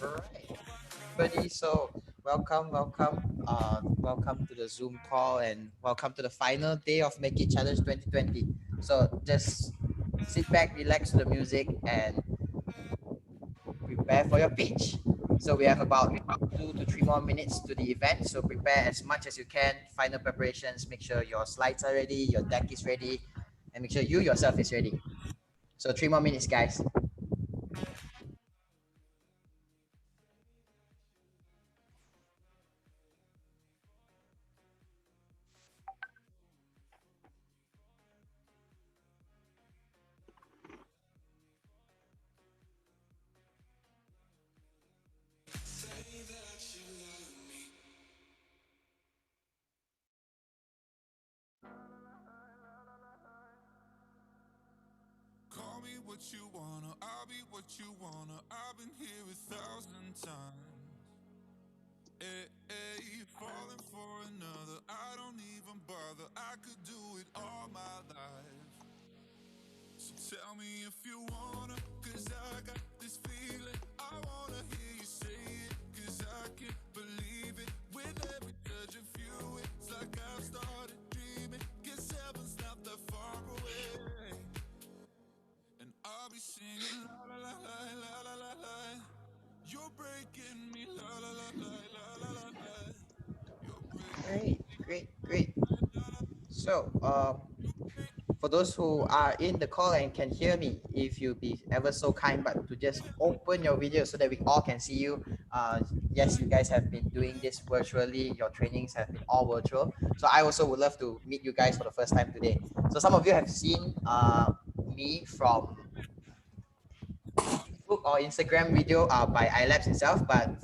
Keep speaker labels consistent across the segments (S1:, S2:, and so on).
S1: Alright, everybody. So welcome to the Zoom call and welcome to the final day of Make It Challenge 2020. So just sit back, relax to the music, and prepare for your pitch. So we have about 2 to 3 more minutes to the event. So prepare as much as you can. Final preparations. Make sure your slides are ready, your deck is ready, and make sure you yourself is ready. So 3 more minutes, guys.
S2: Call me what you wanna, I'll be what you wanna. I've been here 1,000 times. Falling for another, I don't even bother. I could do it all my life. So tell me if you wanna, cause I got this feeling. I wanna hear you say it, cause I can't believe it. With every touch of you, it's like I've started dreaming. Guess heaven's not that far away. And I'll be singing la la la la la la la la. You're breaking me la la la la la la la la. You're breaking
S1: Great. So, for those who are in the call and can hear me, if you be ever so kind, but to just open your video so that we all can see you. Yes, you guys have been doing this virtually. Your trainings have been all virtual. So I also would love to meet you guys for the first time today. So some of you have seen me from Facebook or Instagram video by iLabs itself, but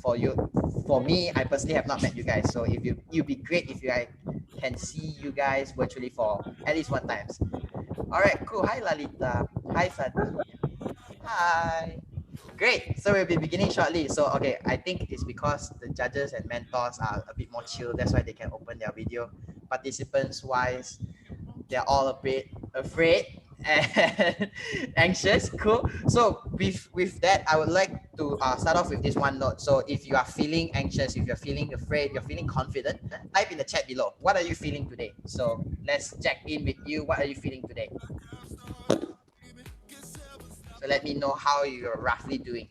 S1: for me, I personally have not met you guys. So if it'd be great if I can see you guys virtually for at least one time. All right, cool. Hi, Lalita. Hi, Sadi. Hi. Great. So we'll be beginning shortly. So, okay, I think it's because the judges and mentors are a bit more chill. That's why they can open their video. Participants wise, they're all a bit afraid and anxious. Cool. So with that, I would like to start off with this one note. So if you are feeling anxious, if you're feeling afraid, you're feeling confident, type in the chat below. What are you feeling today? So let's check in with you. What are you feeling today? So let me know how you're roughly doing.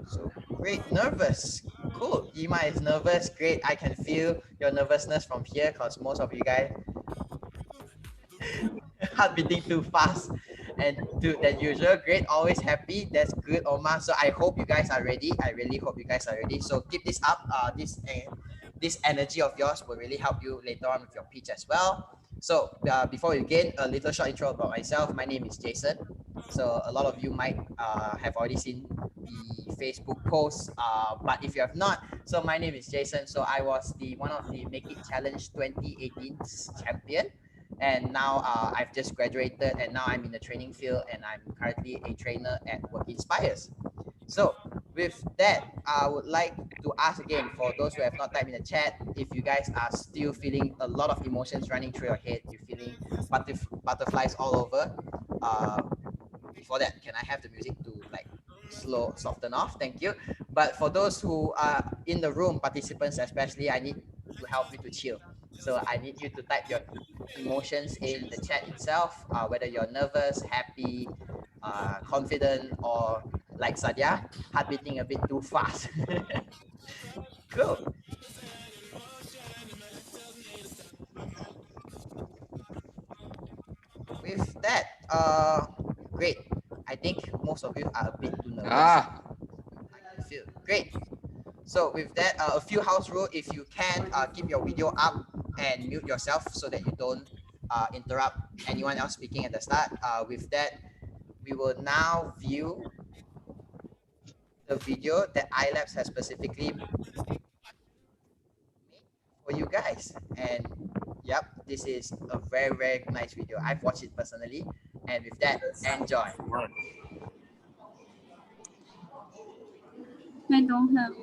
S1: So great, nervous. Cool. Ima is nervous. Great. I can feel your nervousness from here because most of you guys heart beating too fast and than usual. Great, always happy. That's good, Omar. So I hope you guys are ready. I really hope you guys are ready. So keep this up. This energy of yours will really help you later on with your pitch as well. So before we begin, a little short intro about myself. My name is Jason. So a lot of you might have already seen the Facebook post, but if you have not, so my name is Jason. So I was the one of the Make It Challenge 2018 champion, and now I've just graduated and now I'm in the training field and I'm currently a trainer at Work Inspires. So with that, I would like to ask again for those who have not typed in the chat, if you guys are still feeling a lot of emotions running through your head, you're feeling butterflies all over. Uh, Before that, can I have the music to like soften off? Thank you. But for those who are in the room, participants especially, I need to help you to chill. So I need you to type your emotions in the chat itself, whether you're nervous, happy, confident, or like Sadia, heart beating a bit too fast. Cool. With that, great. I think most of you are a bit too nervous.
S3: Ah,
S1: I can feel great. So with that, a few house rule: if you can, keep your video up and mute yourself so that you don't interrupt anyone else speaking at the start. With that, we will now view the video that iLabs has specifically made for you guys. And yep, this is a very nice video. I've watched it personally. And with that, enjoy.
S4: I don't have.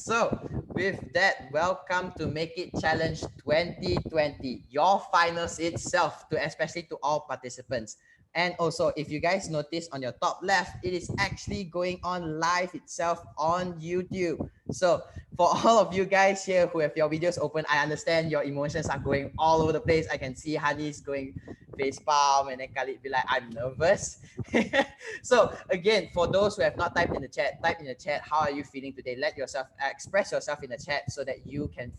S1: So with that, welcome to Make It Challenge 2020, your finals itself, to especially to all participants. And also, if you guys notice on your top left, it is actually going on live itself on YouTube. So for all of you guys here who have your videos open, I understand your emotions are going all over the place. I can see Hani's going face palm, and then Khalid be like, I'm nervous. So again, for those who have not typed in the chat, type in the chat, how are you feeling today? Let yourself express yourself in the chat so that you can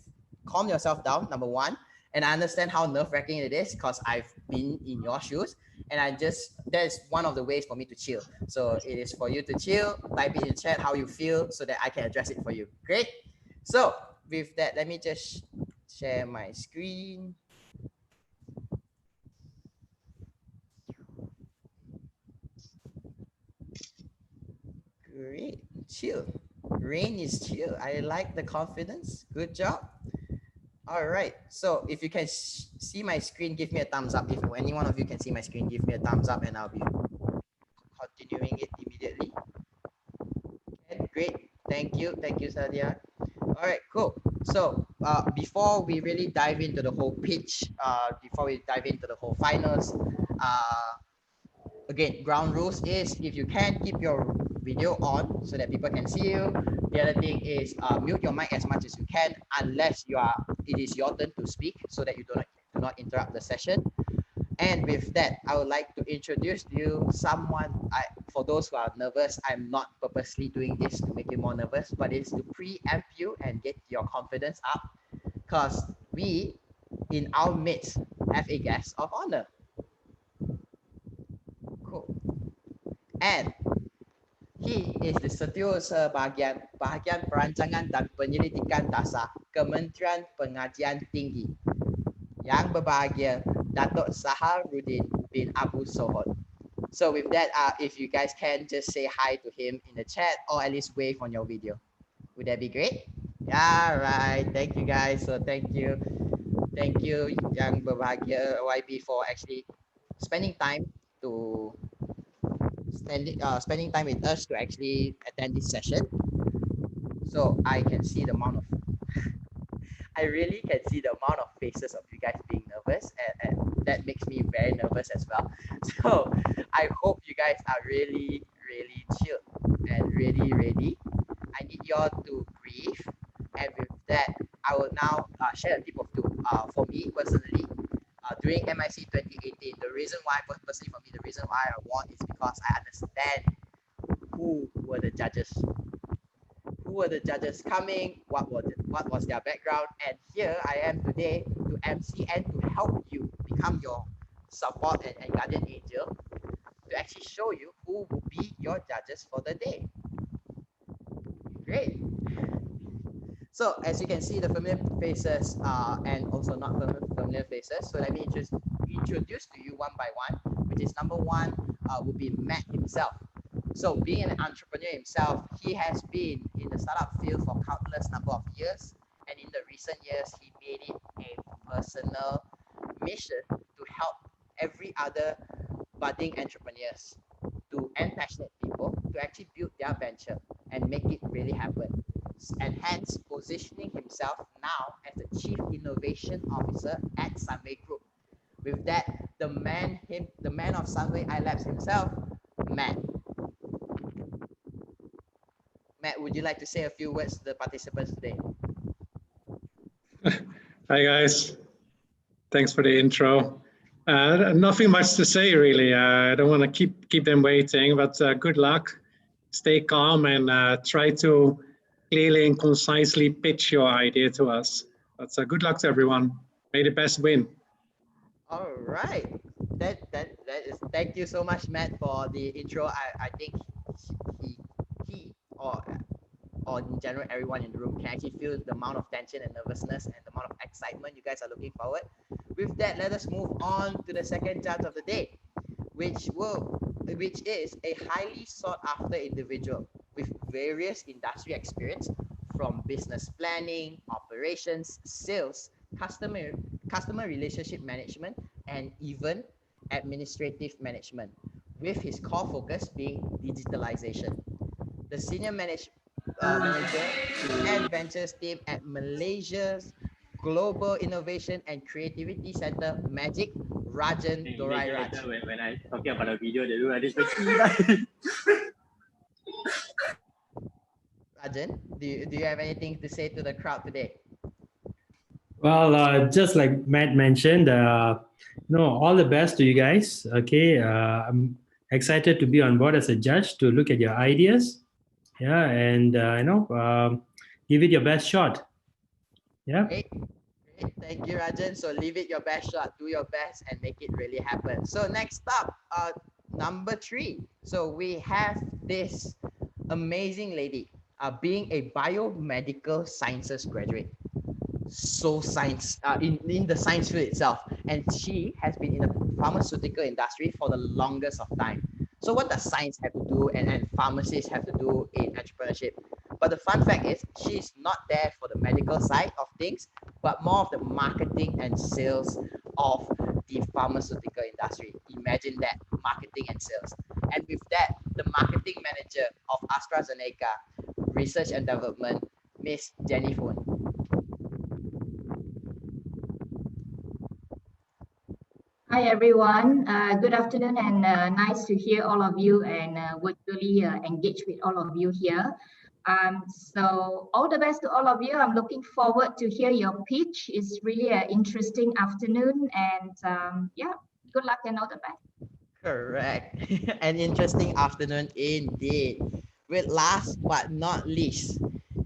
S1: calm yourself down, number one. And I understand how nerve-wracking it is because I've been in your shoes, and that is one of the ways for me to chill. So it is for you to chill, type it in chat how you feel so that I can address it for you. Great. So with that, let me just share my screen. Great. Chill. Rain is chill. I like the confidence. Good job. All right. So if you can see my screen, give me a thumbs up. If any one of you can see my screen, give me a thumbs up and I'll be continuing it immediately. Okay, great. Thank you. Thank you, Sadia. All right, cool. So before we really dive into the whole pitch, before we dive into the whole finals, again, ground rules is if you can keep your video on so that people can see you. The other thing is mute your mic as much as you can unless it is your turn to speak so that you do not interrupt the session. And with that, I would like to introduce to you someone. For those who are nervous, I'm not purposely doing this to make you more nervous, but it's to preempt you and get your confidence up because we, in our midst, have a guest of honor. Cool. And he is the Setiausaha Bahagian Perancangan dan Penyelidikan Dasar Kementerian Pengajian Tinggi. Yang berbahagia Datuk Saharudin bin Abu Sohod. So with that, if you guys can just say hi to him in the chat or at least wave on your video. Would that be great? Yeah, right. Thank you guys. So thank you. Thank you, Yang Berbahagia YB, for actually spending time to spending time with us to actually attend this session. So I can see the amount of I really can see the amount of faces of you guys being nervous, and that makes me very nervous as well. So I hope you guys are really, really chill and really ready. I need y'all to breathe. And with that, I will now share a tip of two. For me personally, during MIC 2018, the reason why, personally for me, the reason why I won is because I understand who were the judges, coming, what was their background, and here I am today to MC and to help you become your support and guardian angel to actually show you who will be your judges for the day. Great. So as you can see, the familiar faces and also not familiar faces. So let me just introduce to you one by one, which is number one would be Matt himself. So being an entrepreneur himself, he has been in the startup field for countless number of years. And in the recent years, he made it a personal mission to help every other budding entrepreneurs and passionate people to actually build their venture and make it really happen. And hence positioning himself now as the Chief Innovation Officer at Sunway Group. With that, the man of Sunway iLabs himself, Matt. Matt, would you like to say a few words to the participants today?
S3: Hi guys, thanks for the intro. Nothing much to say really. I don't want to keep them waiting, but good luck. Stay calm and try to clearly and concisely pitch your idea to us. But good luck to everyone. May the best win.
S1: All right. That is. Thank you so much, Matt, for the intro. I think he or in general everyone in the room can actually feel the amount of tension and nervousness and the amount of excitement you guys are looking forward. With that, let us move on to the second judge of the day, which is a highly sought after individual with various industry experience from business planning, operations, sales, customer relationship management, and even administrative management, with his core focus being digitalization. The senior Manager and Ventures team at Malaysia's Global Innovation and Creativity Center, Magic, Rajan Dorai Raj.
S4: When I talking about the video, they do like this.
S1: Rajan, do you have anything to say to the crowd today?
S5: Well, just like Matt mentioned, all the best to you guys. Okay, I'm excited to be on board as a judge to look at your ideas. Yeah, and give it your best shot. Yeah.
S1: Great. Thank you, Rajan. So leave it your best shot, do your best, and make it really happen. So next up, number 3. So we have this amazing lady, being a biomedical sciences graduate. So science in the science field itself, and she has been in the pharmaceutical industry for the longest of time. So what does science have to do and pharmacists have to do in entrepreneurship? But the fun fact is she's not there for the medical side of things, but more of the marketing and sales of the pharmaceutical industry. Imagine that, marketing and sales. And with that, the marketing manager of AstraZeneca Research and Development, Miss Jenny Foon.
S6: Hi everyone, good afternoon, and nice to hear all of you and virtually engage with all of you here. So all the best to all of you. I'm looking forward to hear your pitch. It's really an interesting afternoon, and yeah, good luck and all the best.
S1: Correct. An interesting afternoon indeed. With last but not least,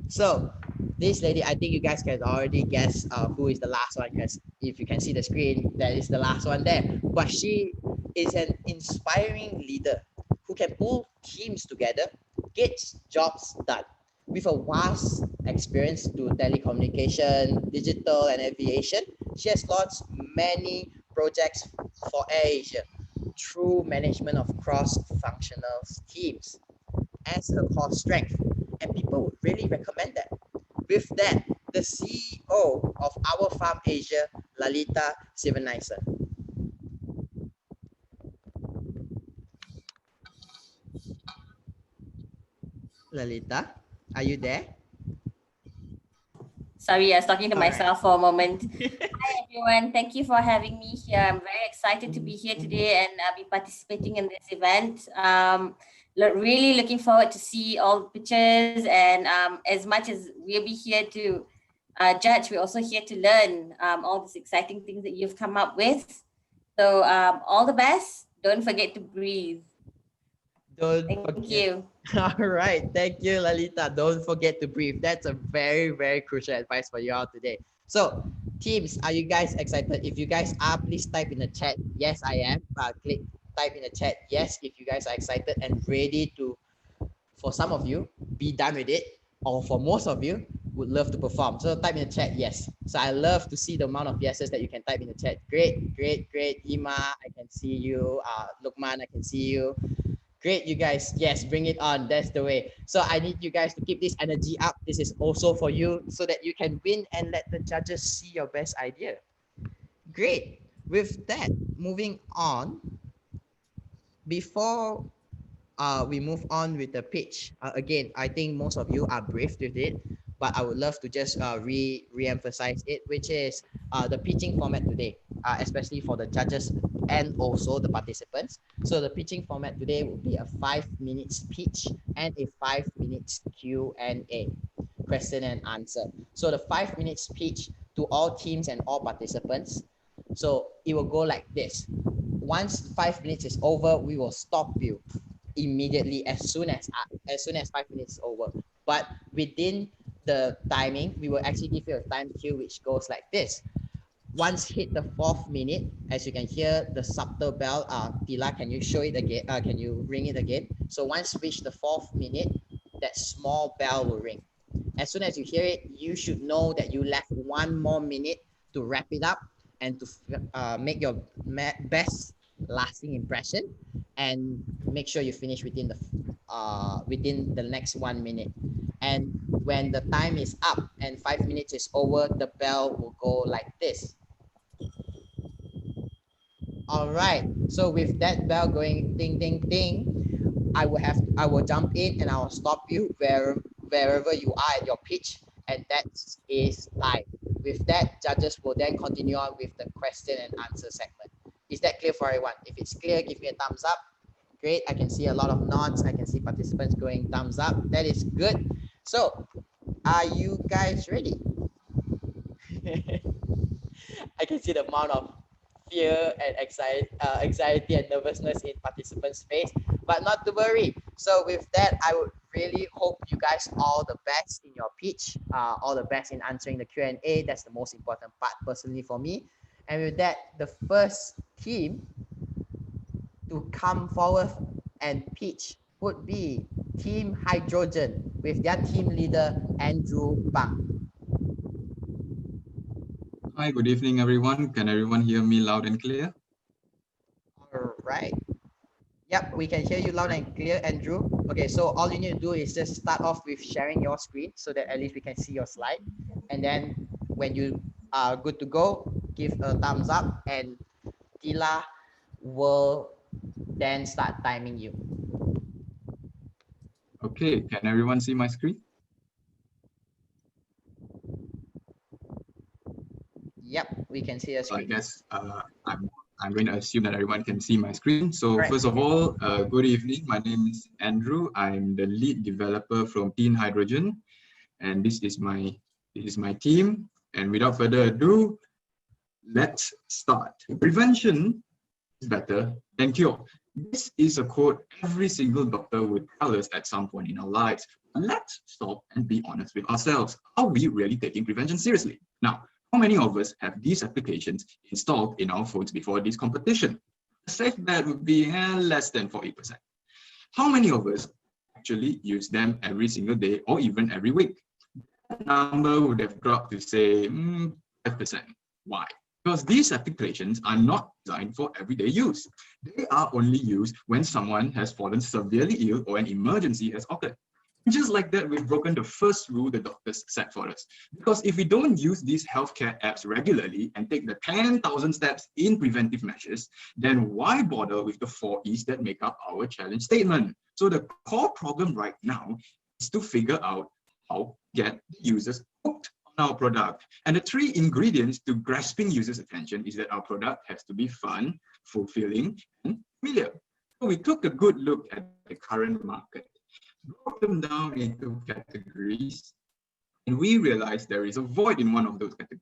S1: so this lady, I think you guys can already guess who is the last one, because if you can see the screen, that is the last one there. But she is an inspiring leader who can pull teams together, gets jobs done. With a vast experience to telecommunication, digital, and aviation, she has launched many projects for AirAsia through management of cross-functional teams as her core strength, and people would really recommend that. With that, the CEO of Our Farm Asia, Lalita Sivanisa. Lalita, are you there?
S7: Sorry, I was talking to
S1: All right.
S7: myself for a moment. Hi, everyone. Thank you for having me here. I'm very excited to be here today and be participating in this event. Really looking forward to see all the pictures, and as much as we'll be here to judge, we're also here to learn all these exciting things that you've come up with. So all the best. Don't forget to breathe. Thank you.
S1: All right. Thank you, Lalita. Don't forget to breathe. That's a very, very crucial advice for you all today. So, teams, are you guys excited? If you guys are, please type in the chat. Yes, I am. Type in the chat. Yes, if you guys are excited and ready to, for some of you, be done with it. Or for most of you, would love to perform. So type in the chat, yes. So I love to see the amount of yeses that you can type in the chat. Great, great, great. Ima, I can see you. Lukman, I can see you. Great, you guys. Yes, bring it on. That's the way. So I need you guys to keep this energy up. This is also for you so that you can win and let the judges see your best idea. Great. With that, moving on, before we move on with the pitch, again, I think most of you are briefed with it, but I would love to just re-emphasize it, which is the pitching format today, especially for the judges and also the participants. So the pitching format today will be a 5 minutes pitch and a 5 minutes Q&A, question and answer. So the 5 minutes pitch to all teams and all participants. So it will go like this. Once 5 minutes is over, we will stop you immediately as soon as 5 minutes is over. But within the timing, we will actually give you a time cue which goes like this. Once hit the 4th minute, as you can hear the subtle bell, Tila, can you show it again? Can you ring it again? So once reach the 4th minute, that small bell will ring. As soon as you hear it, you should know that you left 1 more minute to wrap it up and to make your best lasting impression, and make sure you finish within the next 1 minute. And when the time is up and 5 minutes is over, the bell will go like this. All right. So with that bell going ding ding ding, I will jump in and I will stop you wherever you are at your pitch, and that is time. With that, judges will then continue on with the question and answer segment. Is that clear for everyone? If it's clear, give me a thumbs up. Great, I can see a lot of nods. I can see participants going thumbs up. That is good. So, are you guys ready? I can see the amount of fear and anxiety and nervousness in participants' face, but not to worry. So with that, I would really hope you guys all the best in your pitch, all the best in answering the Q&A. That's the most important part personally for me. And with that, the first team to come forward and pitch would be Team Hydrogen with their team leader, Andrew Bang.
S8: Hi, good evening, everyone. Can everyone hear me loud and clear?
S1: All right. Yep, we can hear you loud and clear, Andrew. Okay, so all you need to do is just start off with sharing your screen so that at least we can see your slide. And then when you are good to go, give a thumbs up and Tila will then start timing you.
S8: Okay, can everyone see my screen?
S1: Yep, we can see your
S8: So I
S1: screen.
S8: guess I'm going to assume that everyone can see my screen. So
S1: Correct.
S8: first of all, good evening. My name is Andrew. I'm the lead developer from Team Hydrogen, and this is my team. And without further ado, let's start. Prevention is better than cure. This is a quote every single doctor would tell us at some point in our lives. Let's stop and be honest with ourselves. Are we really taking prevention seriously? Now, how many of us have these applications installed in our phones before this competition? A safe bet would be less than 40%. How many of us actually use them every single day or even every week? That number would have dropped to say 5%. Why? Because these applications are not designed for everyday use. They are only used when someone has fallen severely ill or an emergency has occurred. Just like that, we've broken the first rule the doctors set for us. Because if we don't use these healthcare apps regularly and take the 10,000 steps in preventive measures, then why bother with the 4 E's that make up our challenge statement? So the core problem right now is to figure out how to get users hooked on our product. And the 3 ingredients to grasping users' attention is that our product has to be fun, fulfilling, and familiar. So we took a good look at the current market, broke them down into categories, and we realized there is a void in one of those categories.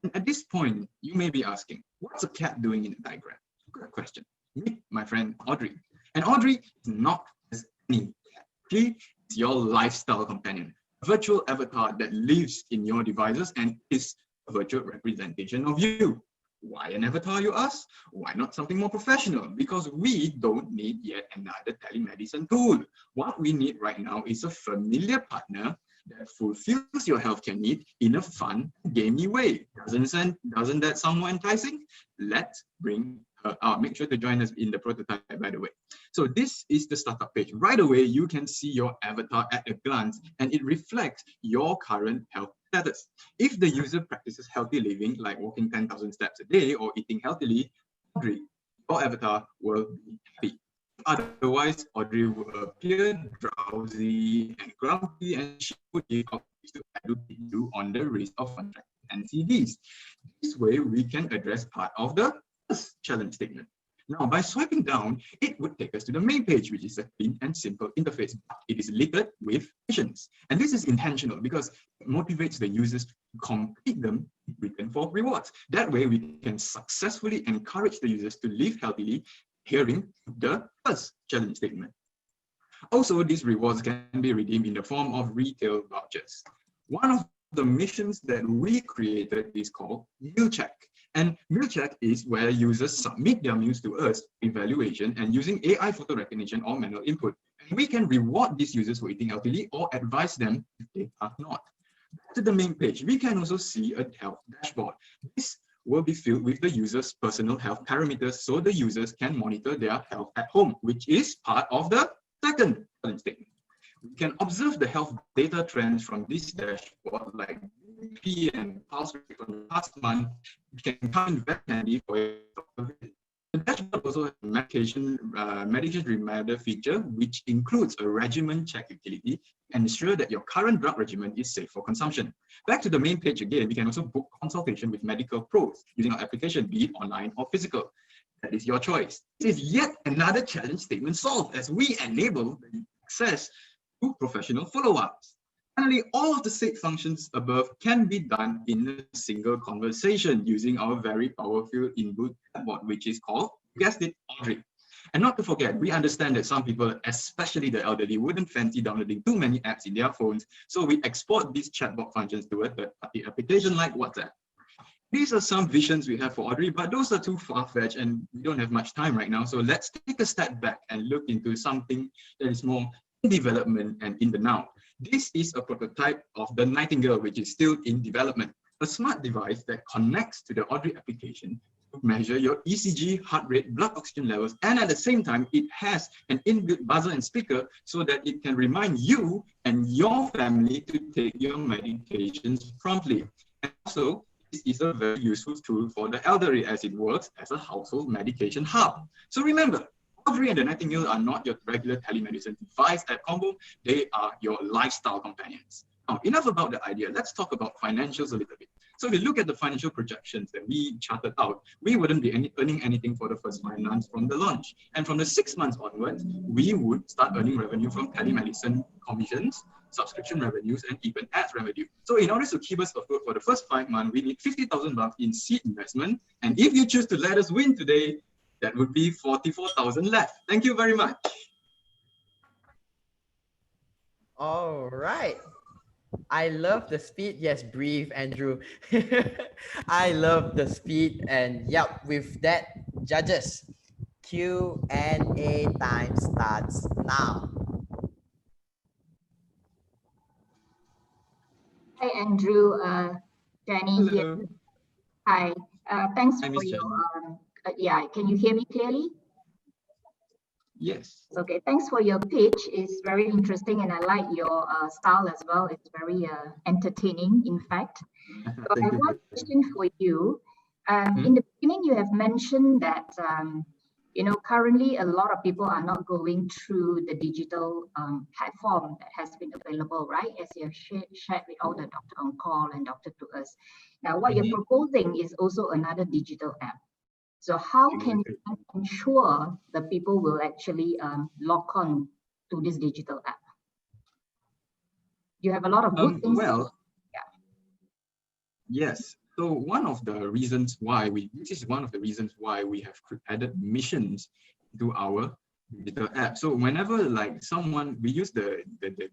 S8: And at this point, you may be asking, what's a cat doing in the diagram? Good question. Meet my friend Audrey. And Audrey is not just any cat. She is your lifestyle companion, a virtual avatar that lives in your devices and is a virtual representation of you. Why an avatar, you ask? Why not something more professional? Because we don't need yet another telemedicine tool. What we need right now is a familiar partner that fulfills your healthcare need in a fun, gamey way. Doesn't that sound more enticing? Let's bring her out. Make sure to join us in the prototype, by the way. So this is the startup page. Right away, you can see your avatar at a glance, and it reflects your current health status. If the user practices healthy living, like walking 10,000 steps a day or eating healthily, Audrey, your avatar will be happy. Otherwise, Audrey will appear drowsy and grumpy, and she would give up to educate you on the risk of contracting NCDs. This way, we can address part of the first challenge statement. Now, by swiping down, it would take us to the main page, which is a clean and simple interface. It is littered with missions. And this is intentional because it motivates the users to complete them in return for rewards. That way, we can successfully encourage the users to live healthily, adhering to the first challenge statement. Also, these rewards can be redeemed in the form of retail vouchers. One of the missions that we created is called Meal Check. And Meal Check is where users submit their meals to us, evaluation, and using AI photo recognition or manual input. And we can reward these users for eating healthily or advise them if they are not. Back to the main page, we can also see a health dashboard. This will be filled with the user's personal health parameters so the users can monitor their health at home, which is part of the second challenge statement. We can observe the health data trends from this dashboard, like BP and pulse rate from the past month. It can come in very handy for your visit. The dashboard also has a medication reminder feature, which includes a regimen check utility and ensure that your current drug regimen is safe for consumption. Back to the main page again, we can also book consultation with medical pros using our application, be it online or physical. That is your choice. This is yet another challenge statement solved as we enable the access to professional follow-ups. Finally, all of the 6 functions above can be done in a single conversation using our very powerful inbuilt chatbot, which is called, you guessed it, Audrey. And not to forget, we understand that some people, especially the elderly, wouldn't fancy downloading too many apps in their phones, so we export these chatbot functions to a third-party application like WhatsApp. These are some visions we have for Audrey, but those are too far-fetched and we don't have much time right now, so let's take a step back and look into something that is more in development and in the now. This is a prototype of the Nightingale, which is still in development. A smart device that connects to the Audrey application to measure your ECG, heart rate, blood oxygen levels, and at the same time, it has an inbuilt buzzer and speaker so that it can remind you and your family to take your medications promptly. And also, this is a very useful tool for the elderly as it works as a household medication hub. So remember, Audrey and the Nightingale are not your regular telemedicine device app combo, they are your lifestyle companions. Now, enough about the idea, let's talk about financials a little bit. So if you look at the financial projections that we charted out, we wouldn't be earning anything for the first 5 months from the launch. And from the 6 months onwards, we would start earning revenue from telemedicine commissions, subscription revenues, and even ads revenue. So in order to keep us afloat for the first 5 months, we need 50,000 bucks in seed investment. And if you choose to let us win today, that would be 44,000 left. Thank you very much.
S1: All right. I love the speed. Yes, breathe, Andrew. I love the speed. And yep, with that, judges, Q&A time starts now.
S6: Hi, Andrew. Danny
S8: Hello.
S6: here. Hi. Thanks
S8: Hi,
S6: for
S8: Miss
S6: your.
S8: Chen.
S6: Yeah, can you hear me clearly?
S8: Yes.
S6: Okay, thanks for your pitch. It's very interesting and I like your style as well. It's very entertaining, in fact. So I have one question for you. In the beginning, you have mentioned that, currently a lot of people are not going through the digital platform that has been available, right? As you have shared with all the Doctor on Call and Doctor to Us. Now, what you're proposing is also another digital app. So how can you ensure the people will actually log on to this digital app? You have a lot of good things.
S8: Well,
S6: yeah.
S8: Yes. So one of the reasons why this is one of the reasons why we have added missions to our digital app. So whenever we use the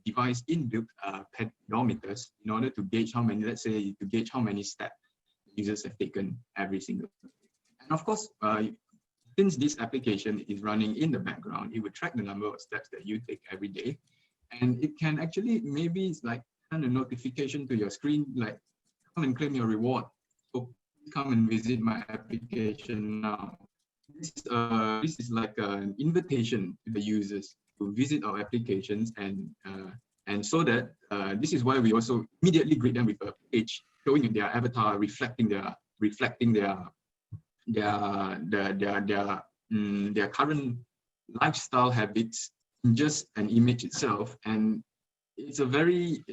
S8: device inbuilt pedometers in order to gauge how many, let's say to gauge how many steps users have taken every single day. And of course, since this application is running in the background, it would track the number of steps that you take every day. And it can actually, maybe it's like send a notification to your screen, like come and claim your reward. So come and visit my application now. This is like an invitation to the users to visit our applications, and so that this is why we also immediately greet them with a page showing their avatar, reflecting their current lifestyle habits in just an image itself. And it's very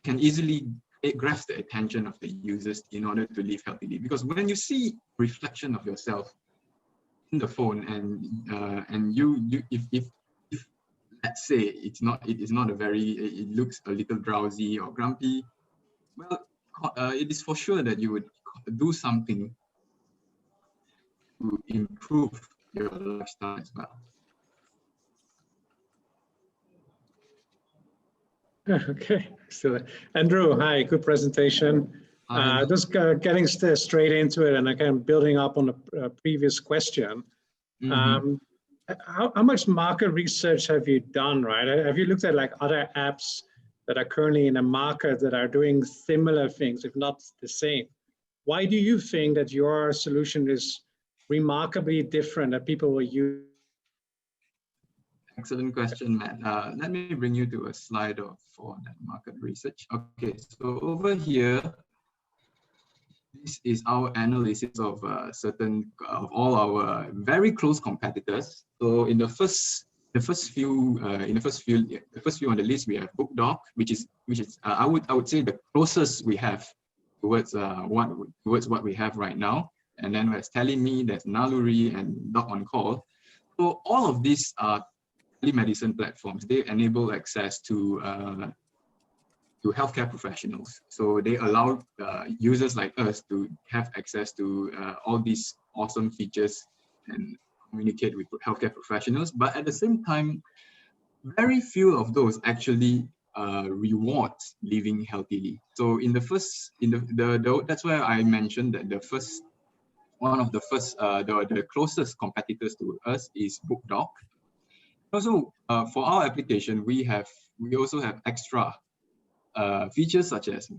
S8: can easily grasp the attention of the users in order to live healthily, because when you see reflection of yourself in the phone and if let's say it looks a little drowsy or grumpy, well, it is for sure that you would do something to improve your lifestyle as well.
S3: Okay, so Andrew, hi, good presentation. Just getting straight into it and again, building up on the previous question. How much market research have you done, right? Have you looked at like other apps that are currently in the market that are doing similar things, if not the same? Why do you think that your solution is remarkably different that people will use?
S8: Excellent question, Matt. Let me bring you to a slide for that market research. Okay, so over here, this is our analysis of of all our very close competitors. So in the first few on the list, we have BookDoc, which is I would say the closest we have towards what we have right now. And then there's TeleMe, there's Naluri, and Doc on Call. So all of these are telemedicine platforms. They enable access to healthcare professionals. So they allow users like us to have access to all these awesome features and communicate with healthcare professionals. But at the same time, very few of those actually reward living healthily. So in that's why I mentioned that the closest competitors to us is BookDoc. Also, for our application, we also have extra features such as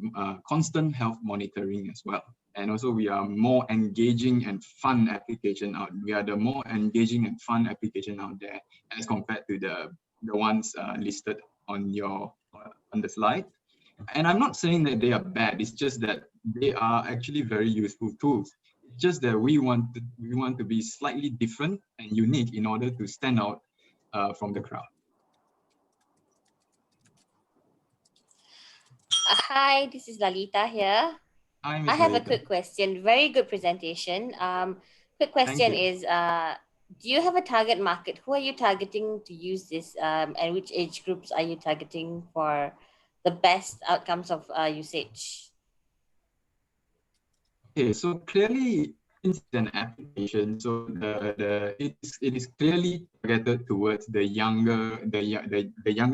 S8: constant health monitoring as well. And also we are more engaging and fun application out. We are the more engaging and fun application out there as compared to the ones listed on the slide. And I'm not saying that they are bad. It's just that they are actually very useful tools. It's just that we want to be slightly different and unique in order to stand out from the crowd.
S7: Hi, this is Lalita here.
S8: Hi, Ms.
S7: I have a
S8: Lalita.
S7: quick question. Very good presentation. Quick question is, do you have a target market? Who are you targeting to use this, and which age groups are you targeting for the best outcomes of usage?
S8: Okay, so clearly it's an application, so it is clearly targeted towards the younger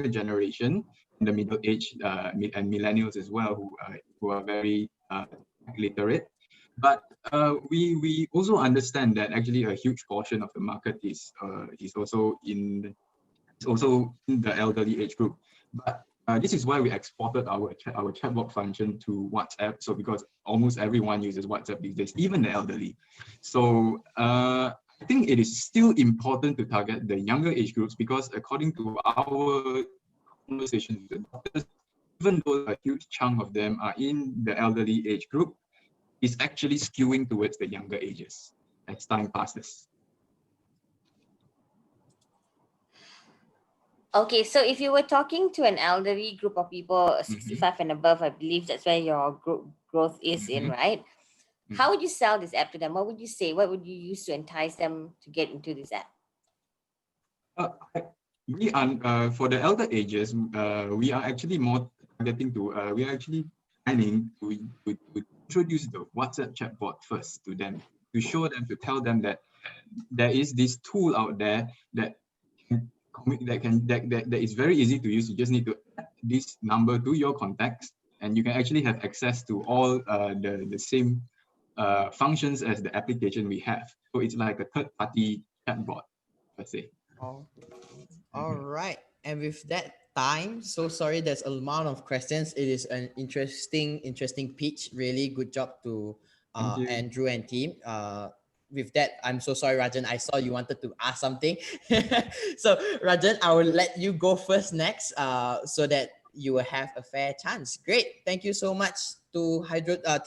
S8: generation, the middle age and millennials as well, who are very literate. But we also understand that actually a huge portion of the market is also in the elderly age group. But this is why we exported our chatbot function to WhatsApp. So because almost everyone uses WhatsApp these days, even the elderly. So I think it is still important to target the younger age groups, because according to our conversations with the doctors, even though a huge chunk of them are in the elderly age group, is actually skewing towards the younger ages as time passes.
S7: Okay, so if you were talking to an elderly group of people, 65 and above, I believe that's where your growth is in, right? How would you sell this app to them? What would you say? What would you use to entice them to get into this app?
S8: We are for the elder ages. We are actually more targeting to. We are actually planning to introduce the WhatsApp chatbot first to them, to show them, to tell them that there is this tool out there that is very easy to use. You just need to add this number to your contacts, and you can actually have access to all the same functions as the application we have. So it's like a third-party chatbot, per se.
S1: All right. And with that time, so sorry, there's a lot of questions. It is an interesting pitch. Really good job to Andrew and team. With that, I'm so sorry, Rajan. I saw you wanted to ask something. So Rajan, I will let you go first next, so that you will have a fair chance. Great. Thank you so much to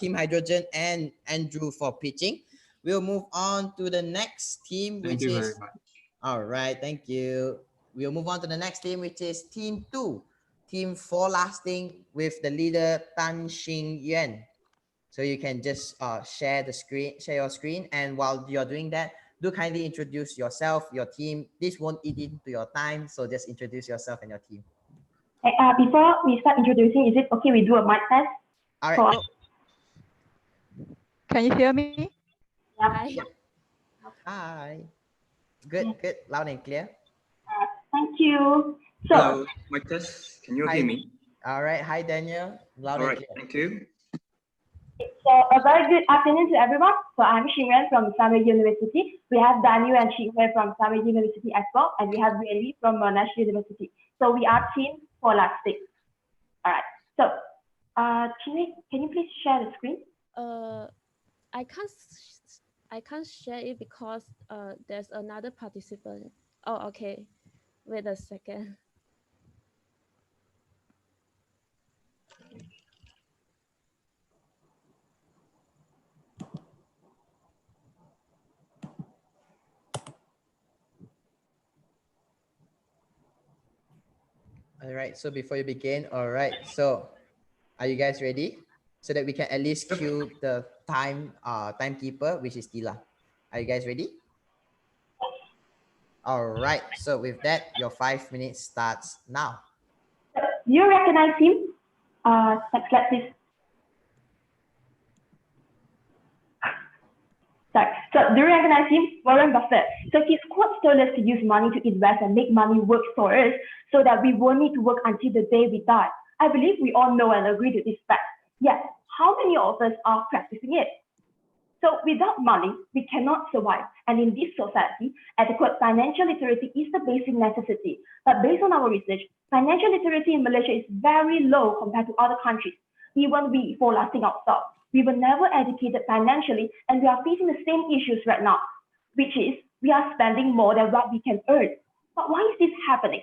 S1: Team Hydrogen and Andrew for pitching. We'll move on to the next team,
S8: Thank you very much.
S1: All right. Thank you. We'll move on to the next team, which is Team 2, Team 4 lasting, with the leader Tan Xing Yuan. So you can just share your screen, and while you're doing that, do kindly introduce yourself, your team. This won't eat into your time, so just introduce yourself and your team.
S9: Before we start introducing, is it okay we do a mic test?
S1: All right.
S10: Can you hear me?
S9: Yeah.
S1: Yep. Hi. Good. Loud and clear.
S9: Thank you. So,
S11: hello, mic test. Can you hear me?
S1: All right. Hi, Daniel. Loud and clear.
S11: Thank you.
S9: So a very good afternoon to everyone. So I'm Xingren from Samye University. We have Daniel and Xinghui from Samye University as well, and we have Really from Monash University. So we are Team 4 Lastic. All right. So, Xinghui, can you please share the screen?
S12: I can't share it because there's another participant. Oh, okay. Wait a second.
S1: All right. So before you begin, all right. So are you guys ready? So that we can at least cue the timekeeper, which is Tila. Are you guys ready? All right. So with that, your 5 minutes starts now.
S9: Do you recognize him? Next slide, please. Sorry. So do you recognize him? Warren Buffett. So his quote told us to use money to invest and make money work for us so that we won't need to work until the day we die. I believe we all know and agree to this fact. Yet, how many of us are practicing it? So without money, we cannot survive. And in this society, adequate financial literacy is the basic necessity. But based on our research, financial literacy in Malaysia is very low compared to other countries. Even we fall lasting outside. We were never educated financially, and we are facing the same issues right now, which is we are spending more than what we can earn. But why is this happening?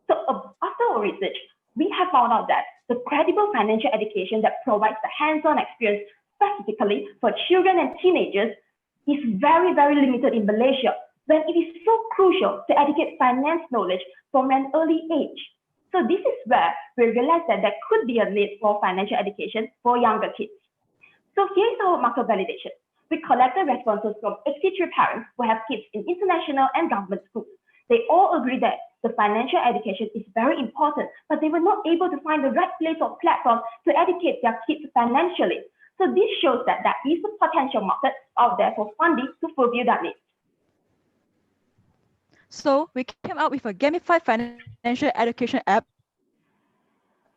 S9: So after our research, we have found out that the credible financial education that provides the hands-on experience specifically for children and teenagers is very, very limited in Malaysia, when it is so crucial to educate finance knowledge from an early age. So this is where we realized that there could be a need for financial education for younger kids. So here's our market validation. We collected responses from 83 parents who have kids in international and government schools. They all agree that the financial education is very important, but they were not able to find the right place or platform to educate their kids financially. So this shows that there is a potential market out there for funding to fulfill that need.
S10: So we came out with a gamified financial education app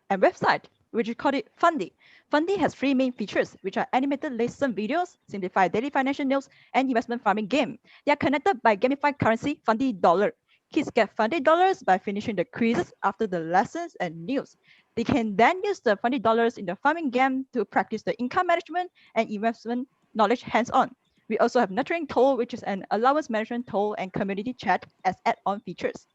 S10: and website, which we call it Fundy. Fundy has 3 main features, which are animated lesson videos, simplified daily financial news, and investment farming game. They are connected by gamified currency Fundy Dollar. Kids get Fundy Dollars by finishing the quizzes after the lessons and news. They can then use the Fundy Dollars in the farming game to practice the income management and investment knowledge hands-on. We also have Nurturing Tool, which is an allowance management tool, and community chat as add-on features.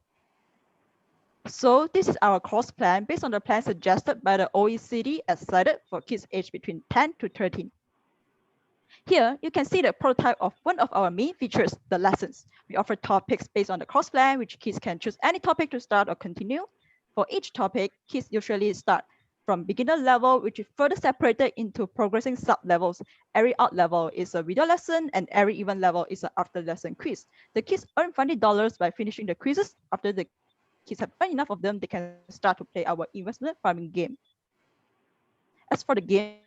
S10: So this is our course plan based on the plan suggested by the OECD as cited for kids aged between 10 to 13. Here, you can see the prototype of one of our main features, the lessons. We offer topics based on the course plan, which kids can choose any topic to start or continue. For each topic, kids usually start from beginner level, which is further separated into progressing sub-levels. Every out level is a video lesson, and every even level is an after-lesson quiz. The kids earn Fundy Dollars by finishing the quizzes. After the kids have earned enough of them, they can start to play our investment farming game. As for the game,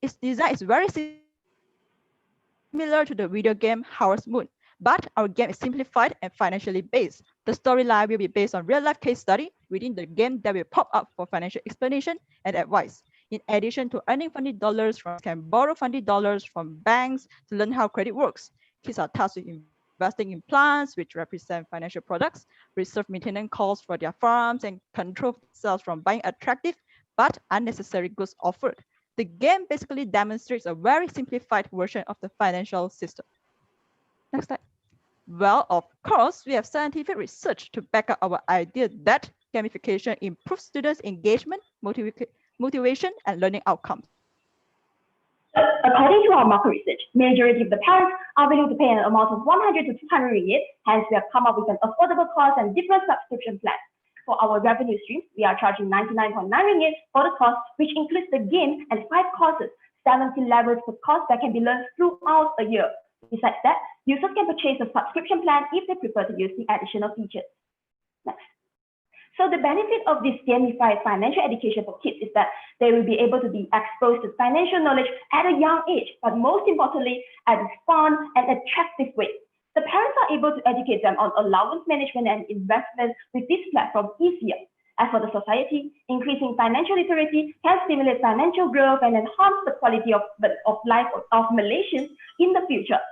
S10: its design is very similar to the video game Harvest Moon, but our game is simplified and financially based. The storyline will be based on real-life case study within the game that will pop up for financial explanation and advice. In addition to earning Fundy Dollars, can borrow Fundy Dollars from banks to learn how credit works. Kids are tasked with investing in plants, which represent financial products, reserve maintenance costs for their farms, and control themselves from buying attractive but unnecessary goods offered. The game basically demonstrates a very simplified version of the financial system. Next slide. Well, of course, we have scientific research to back up our idea that gamification improves students' engagement, motivation, and learning outcomes.
S9: According to our market research, majority of the parents are willing to pay an amount of 100 to 200 ringgit. Hence, we have come up with an affordable cost and different subscription plans. For our revenue streams, we are charging 99.9 ringgit for the course, which includes the game and 5 courses, 17 levels per course that can be learned throughout a year. Besides that, users can purchase a subscription plan if they prefer to use the additional features. Next. So the benefit of this gamified financial education for kids is that they will be able to be exposed to financial knowledge at a young age, but most importantly, at a fun and attractive way. The parents are able to educate them on allowance management and investment with this platform easier. As for the society, increasing financial literacy can stimulate financial growth and enhance the quality of life of Malaysians in the future.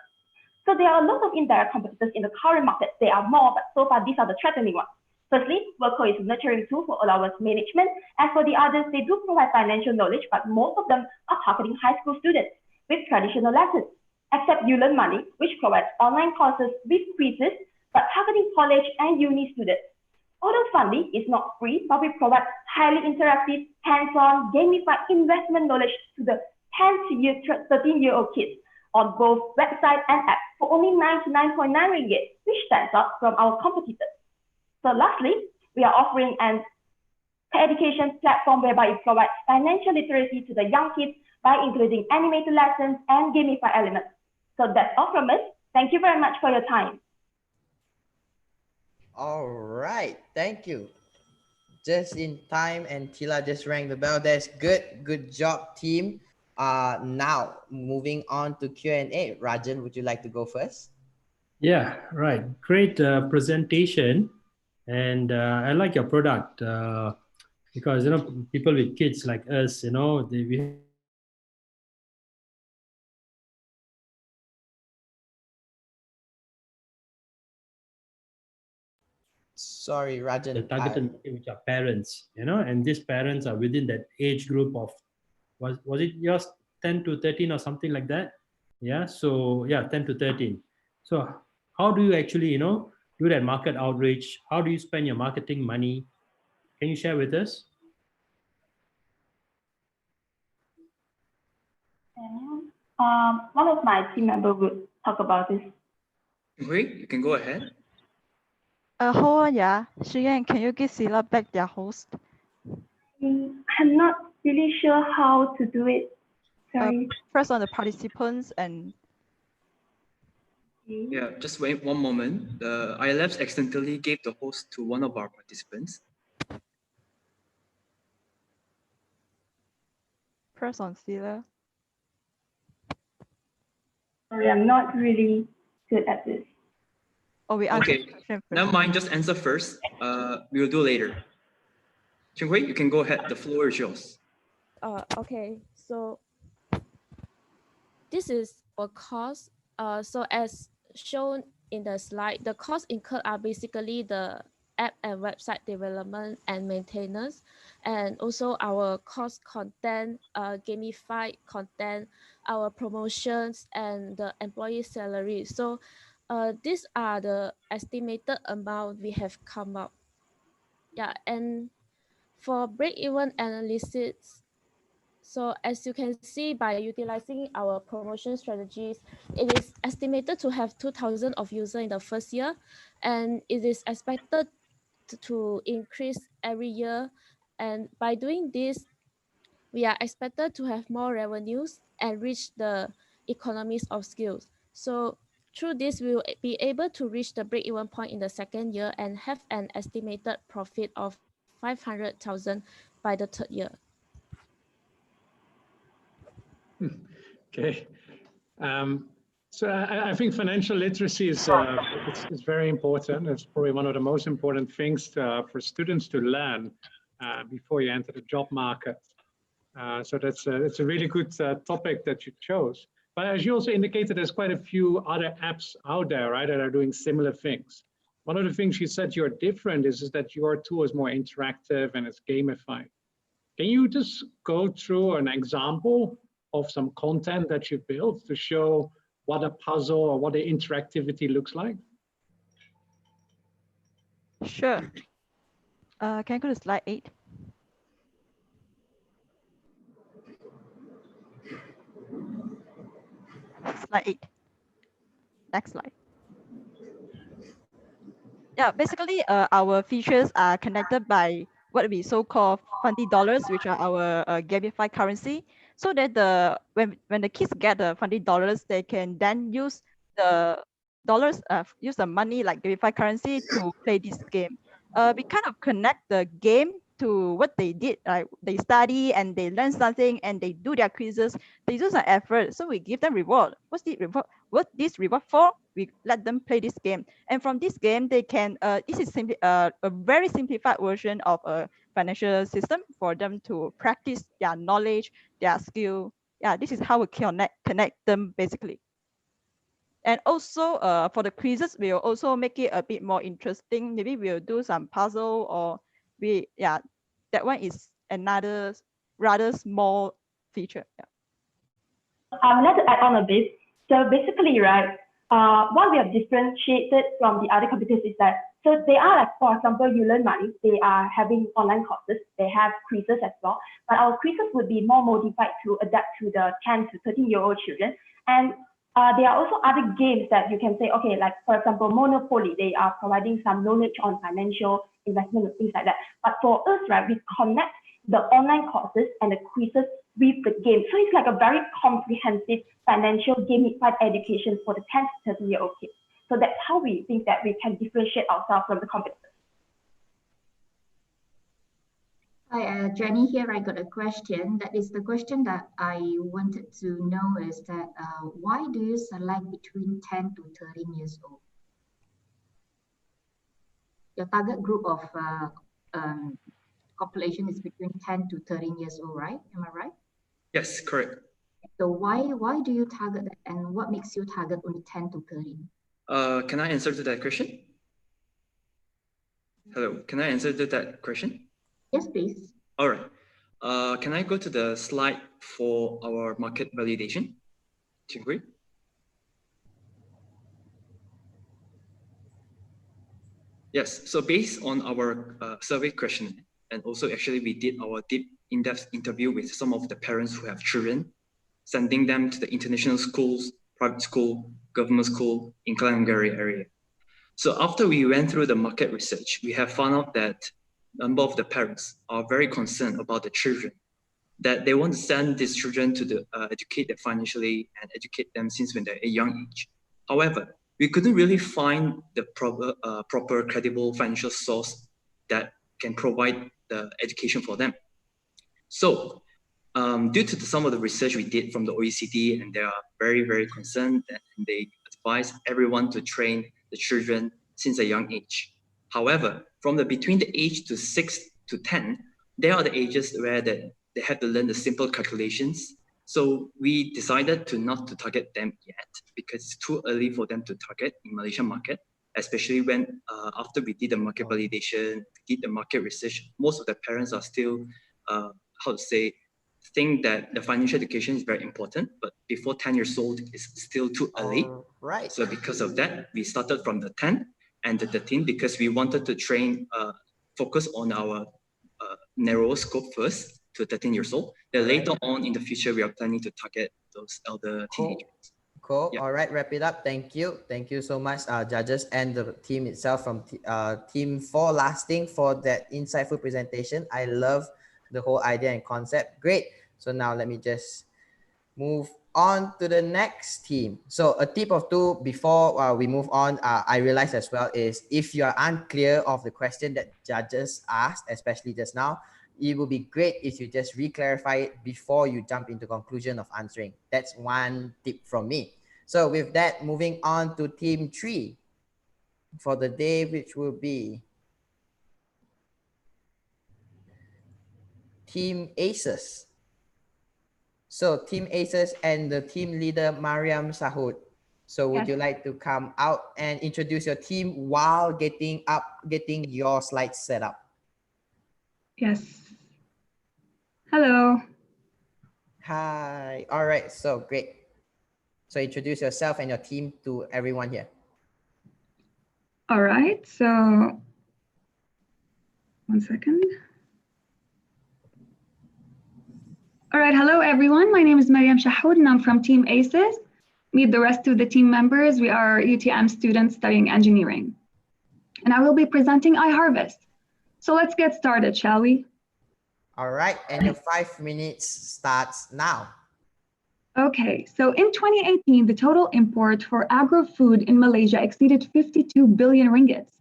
S9: So there are a lot of indirect competitors in the current market. There are more, but so far these are the threatening ones. Firstly, Worko is a nurturing tool for allowance management. As for the others, they do provide financial knowledge, but most of them are targeting high school students with traditional lessons. Except You Learn Money, which provides online courses with quizzes, but targeting college and uni students. Although Fundy is not free, but we provide highly interactive, hands-on, gamified investment knowledge to the 10 to 13-year-old kids on both website and app for only 99.9 ringgit, which stands out from our competitors. So lastly, we are offering an education platform whereby it provides financial literacy to the young kids by including animated lessons and gamified elements. So that's all from us. Thank you very much for your time.
S1: All right, thank you. Just in time, and Tila just rang the bell. That's good. Good job, team. Now moving on to Q&A. Rajan, would you like to go first?
S5: Yeah, right. Great presentation, and I like your product because people with kids like us, we
S1: Sorry, Rajan.
S5: the targeted market, which are parents, and these parents are within that age group of, was it yours 10 to 13 or something like that? Yeah, so yeah, 10 to 13. So how do you actually, do that market outreach? How do you spend your marketing money? Can you share with us?
S9: One of my team members would talk about this.
S11: Great, you can go ahead.
S10: Hold on, yeah. Shiyan, can you give Sila back their host?
S9: I'm not really sure how to do it. Sorry.
S10: Press on the participants and.
S11: Yeah, just wait one moment. The iLabs accidentally gave the host to one of our participants.
S10: Press on Sila.
S9: Sorry, I'm not really good at this.
S10: Oh, we answer
S11: Okay, never mind, just answer first. We will do later. Chunghui, you can go ahead. The floor is yours.
S12: Okay, so this is a cost. So as shown in the slide, the costs incurred are basically the app and website development and maintenance, and also our course content, gamified content, our promotions, and the employee salary. So these are the estimated amount we have come up. Yeah, and for break-even analysis, so as you can see, by utilizing our promotion strategies, it is estimated to have 2,000 of users in the first year, and it is expected to increase every year. And by doing this, we are expected to have more revenues and reach the economies of scale. So through this, we will be able to reach the break-even point in the second year and have an estimated profit of 500,000 by the third year.
S3: Okay. So I think financial literacy is very important. It's probably one of the most important things for students to learn before you enter the job market. So it's a really good topic that you chose. But as you also indicated, there's quite a few other apps out there, right, that are doing similar things. One of the things you said you're different is that your tool is more interactive and it's gamified. Can you just go through an example of some content that you've built to show what a puzzle or what the interactivity looks like?
S10: Sure. Can I go to slide 8? Slide 8. Next slide. Yeah, basically, our features are connected by what we so-called Fundy dollars, which are our gamified currency, so that when the kids get the Fundy dollars, they can then use the dollars, use the money like gamified currency to play this game. We kind of connect the game to what they did, like they study and they learn something and they do their quizzes, they do some effort, so we give them reward. What's the reward? What this reward for? We let them play this game, and from this game they can this is simply a very simplified version of a financial system for them to practice their knowledge, their skill. Yeah, this is how we connect them basically. And also for the quizzes, we'll also make it a bit more interesting. Maybe we'll do some puzzle, or that one is another rather small feature. Yeah.
S9: I would like to add on a bit. So basically, right, what we have differentiated from the other competitors is that, so they are like, for example, You Learn Money, they are having online courses, they have quizzes as well, but our quizzes would be more modified to adapt to the 10 to 13-year-old children. And There are also other games that you can say, okay, like for example, Monopoly, they are providing some knowledge on financial investment and things like that. But for us, right, we connect the online courses and the quizzes with the game. So it's like a very comprehensive financial gamified education for the 10 to 30-year-old kids. So that's how we think that we can differentiate ourselves from the competitors.
S6: Hi, Jenny here. I got a question. That is the question that I wanted to know is that why do you select between 10 to 13 years old? Your target group of population is between 10 to 13 years old, right? Am I right?
S11: Yes, correct.
S6: So why do you target that, and what makes you target only 10 to 13?
S11: Can I answer to that question? Hello, can I answer to that question?
S6: Yes, please.
S11: All right. Can I go to the slide for our market validation? Chinghui? Yes, so based on our survey question, and also actually we did our deep in-depth interview with some of the parents who have children, sending them to the international schools, private school, government school in Kalangari area. So after we went through the market research, we have found out that a number of the parents are very concerned about the children, that they want to send these children to educate them financially and educate them since when they're a young age. However, we couldn't really find the proper credible financial source that can provide the education for them. So due to some of the research we did from the OECD, and they are very, very concerned, and they advise everyone to train the children since a young age. However, from between the age to 6 to 10, they are the ages where they have to learn the simple calculations. So we decided not to target them yet because it's too early for them to target in Malaysian market, especially when after we did the market validation, we did the market research, most of the parents are still, think that the financial education is very important, but before 10 years old, it's still too early.
S1: Right.
S11: So because of that, we started from the 10 and the 13 because we wanted to train, focus on our narrow scope first to 13 years old. Then later on in the future, we are planning to target those elder teenagers.
S1: Cool.
S11: Yeah.
S1: All right, wrap it up. Thank you. Thank you so much, judges and the team itself from Team 4 Lasting for that insightful presentation. I love the whole idea and concept. Great. So now let me just move on to the next team. So a tip or two before we move on, I realized as well is if you are unclear of the question that judges asked, especially just now, it would be great if you just re-clarify it before you jump into conclusion of answering. That's one tip from me. So with that, moving on to team 3 for the day, which will be Team Aces. So Team Aces and the team leader, Mariam Sahud. So would you like to come out and introduce your team while getting your slides set up?
S13: Yes. Hello.
S1: Hi. All right. So great. So introduce yourself and your team to everyone here.
S13: All right. So 1 second. All right. Hello, everyone. My name is Mariam Shahoud, and I'm from Team ACES. Meet the rest of the team members. We are UTM students studying engineering. And I will be presenting iHarvest. So let's get started, shall we?
S1: All right. And your 5 minutes starts now.
S13: Okay. So in 2018, the total import for agro-food in Malaysia exceeded 52 billion ringgits.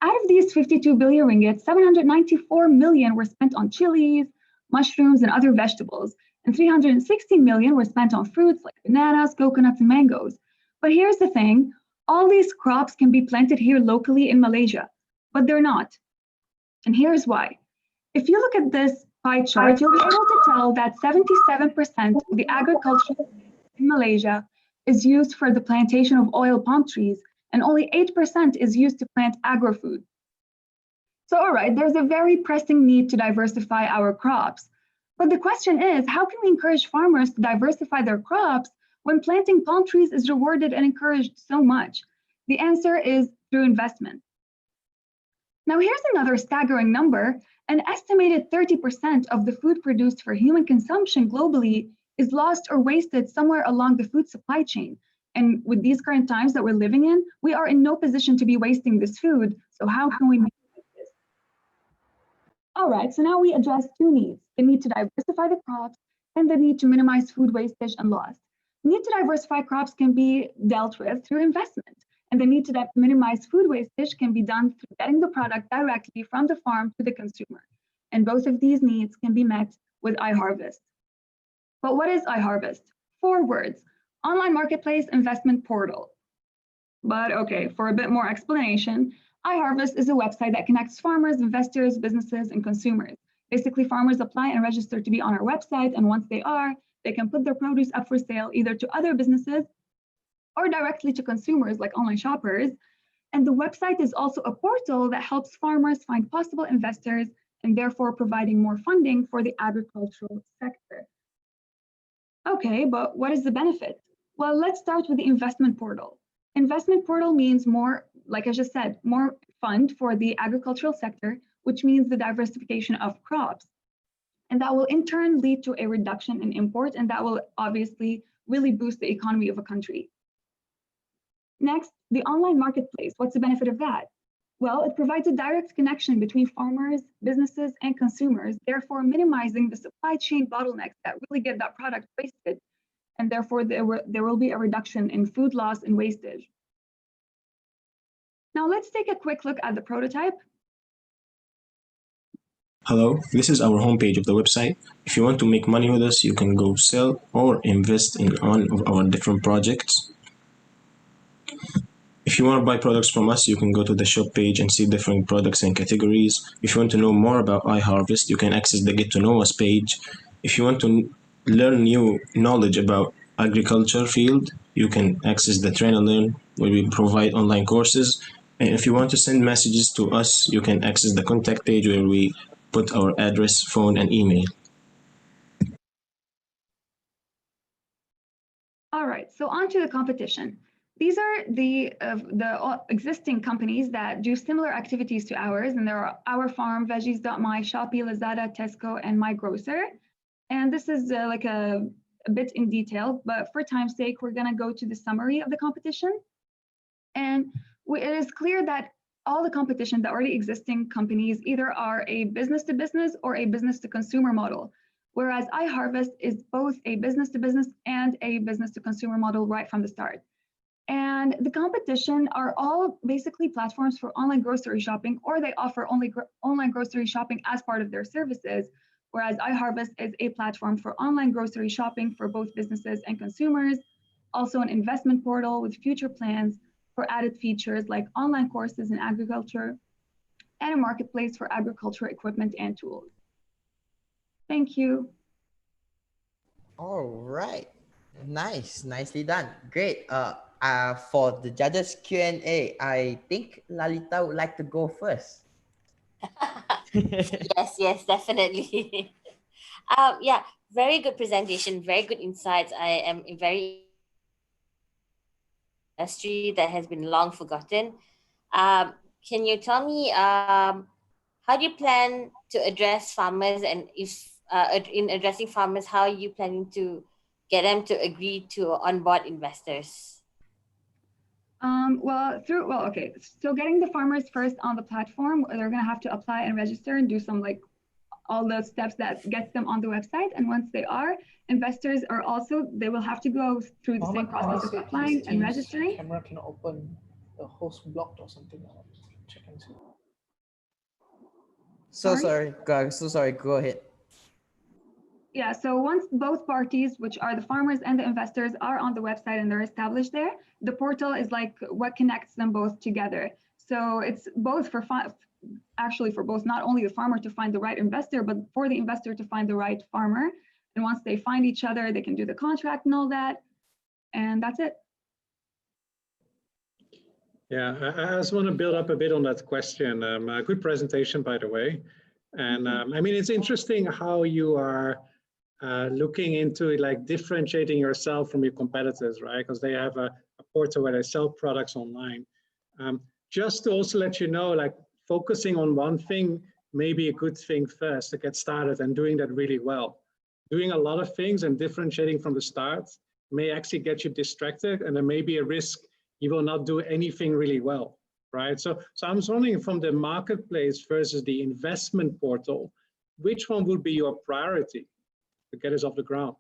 S13: Out of these 52 billion ringgits, 794 million were spent on chilies, mushrooms, and other vegetables, and 360 million were spent on fruits like bananas, coconuts, and mangoes. But here's the thing, all these crops can be planted here locally in Malaysia, but they're not. And here's why. If you look at this pie chart, you'll be able to tell that 77% of the agriculture in Malaysia is used for the plantation of oil palm trees, and only 8% is used to plant agro-food. So, all right, there's a very pressing need to diversify our crops. But the question is, how can we encourage farmers to diversify their crops when planting palm trees is rewarded and encouraged so much? The answer is through investment. Now, here's another staggering number. An estimated 30% of the food produced for human consumption globally is lost or wasted somewhere along the food supply chain. And with these current times that we're living in, we are in no position to be wasting this food. So how can we make this? All right, so now we address two needs: the need to diversify the crops and the need to minimize food wastage and loss. The need to diversify crops can be dealt with through investment, and the need to minimize food wastage can be done through getting the product directly from the farm to the consumer. And both of these needs can be met with iHarvest. But what is iHarvest? 4 words: online marketplace, investment portal. But okay, for a bit more explanation, iHarvest is a website that connects farmers, investors, businesses, and consumers. Basically, farmers apply and register to be on our website, and once they are, they can put their produce up for sale either to other businesses or directly to consumers like online shoppers. And the website is also a portal that helps farmers find possible investors and therefore providing more funding for the agricultural sector. Okay, but what is the benefit? Well, let's start with the investment portal. Investment portal means more, like I just said, more fund for the agricultural sector, which means the diversification of crops. And that will in turn lead to a reduction in import, and that will obviously really boost the economy of a country. Next, the online marketplace. What's the benefit of that? Well, it provides a direct connection between farmers, businesses, and consumers, therefore minimizing the supply chain bottlenecks that really get that product wasted, and therefore there will be a reduction in food loss and wastage. Now let's take a quick look at the prototype.
S14: Hello, this is our homepage of the website. If you want to make money with us, you can go sell or invest in one of our different projects. If you want to buy products from us, you can go to the shop page and see different products and categories. If you want to know more about iHarvest, you can access the Get to Know Us page. If you want to learn new knowledge about agriculture field, you can access the Train and Learn, where we provide online courses. And if you want to send messages to us, you can access the contact page where we put our address, phone, and email.
S13: All right, so on to the competition. These are the existing companies that do similar activities to ours, and there are Our Farm, Veggies.my, Shopee, Lazada, Tesco, and My Grocer. And this is like a bit in detail, but for time's sake, we're gonna go to the summary of the competition. And it is clear that all the competition, the already existing companies, either are a business-to-business or a business-to-consumer model, whereas iHarvest is both a business-to-business and a business-to-consumer model right from the start. And the competition are all basically platforms for online grocery shopping, or they offer only online grocery shopping as part of their services, whereas iHarvest is a platform for online grocery shopping for both businesses and consumers, also an investment portal with future plans for added features like online courses in agriculture, and a marketplace for agricultural equipment and tools. Thank you.
S1: All right, nice, nicely done, great. For the judges Q&A, I think Lalita would like to go first.
S7: Yes, definitely. Yeah, very good presentation, very good insights. I am very industry that has been long forgotten. Can you tell me how do you plan to address farmers, and if in addressing farmers, how are you planning to get them to agree to onboard investors?
S13: Okay, so getting the farmers first on the platform, they're gonna have to apply and register and do some like all the steps that gets them on the website. And once they are, investors are also, they will have to go through the same process of applying and registering.
S15: Camera can open the host blocked or something. Check and see.
S1: So sorry, go ahead.
S13: Yeah, so once both parties, which are the farmers and the investors, are on the website and they're established there, the portal is like what connects them both together. So it's both for both, not only the farmer to find the right investor, but for the investor to find the right farmer. And once they find each other, they can do the contract and all that. And that's it.
S3: Yeah, I just want to build up a bit on that question. A good presentation, by the way. And I mean, it's interesting how you are looking into like differentiating yourself from your competitors, right? Because they have a portal where they sell products online. Just to also let you know, like focusing on one thing may be a good thing first to get started and doing that really well. Doing a lot of things and differentiating from the start may actually get you distracted, and there may be a risk you will not do anything really well, right? So I'm wondering, from the marketplace versus the investment portal, which one would be your priority to get us off the ground?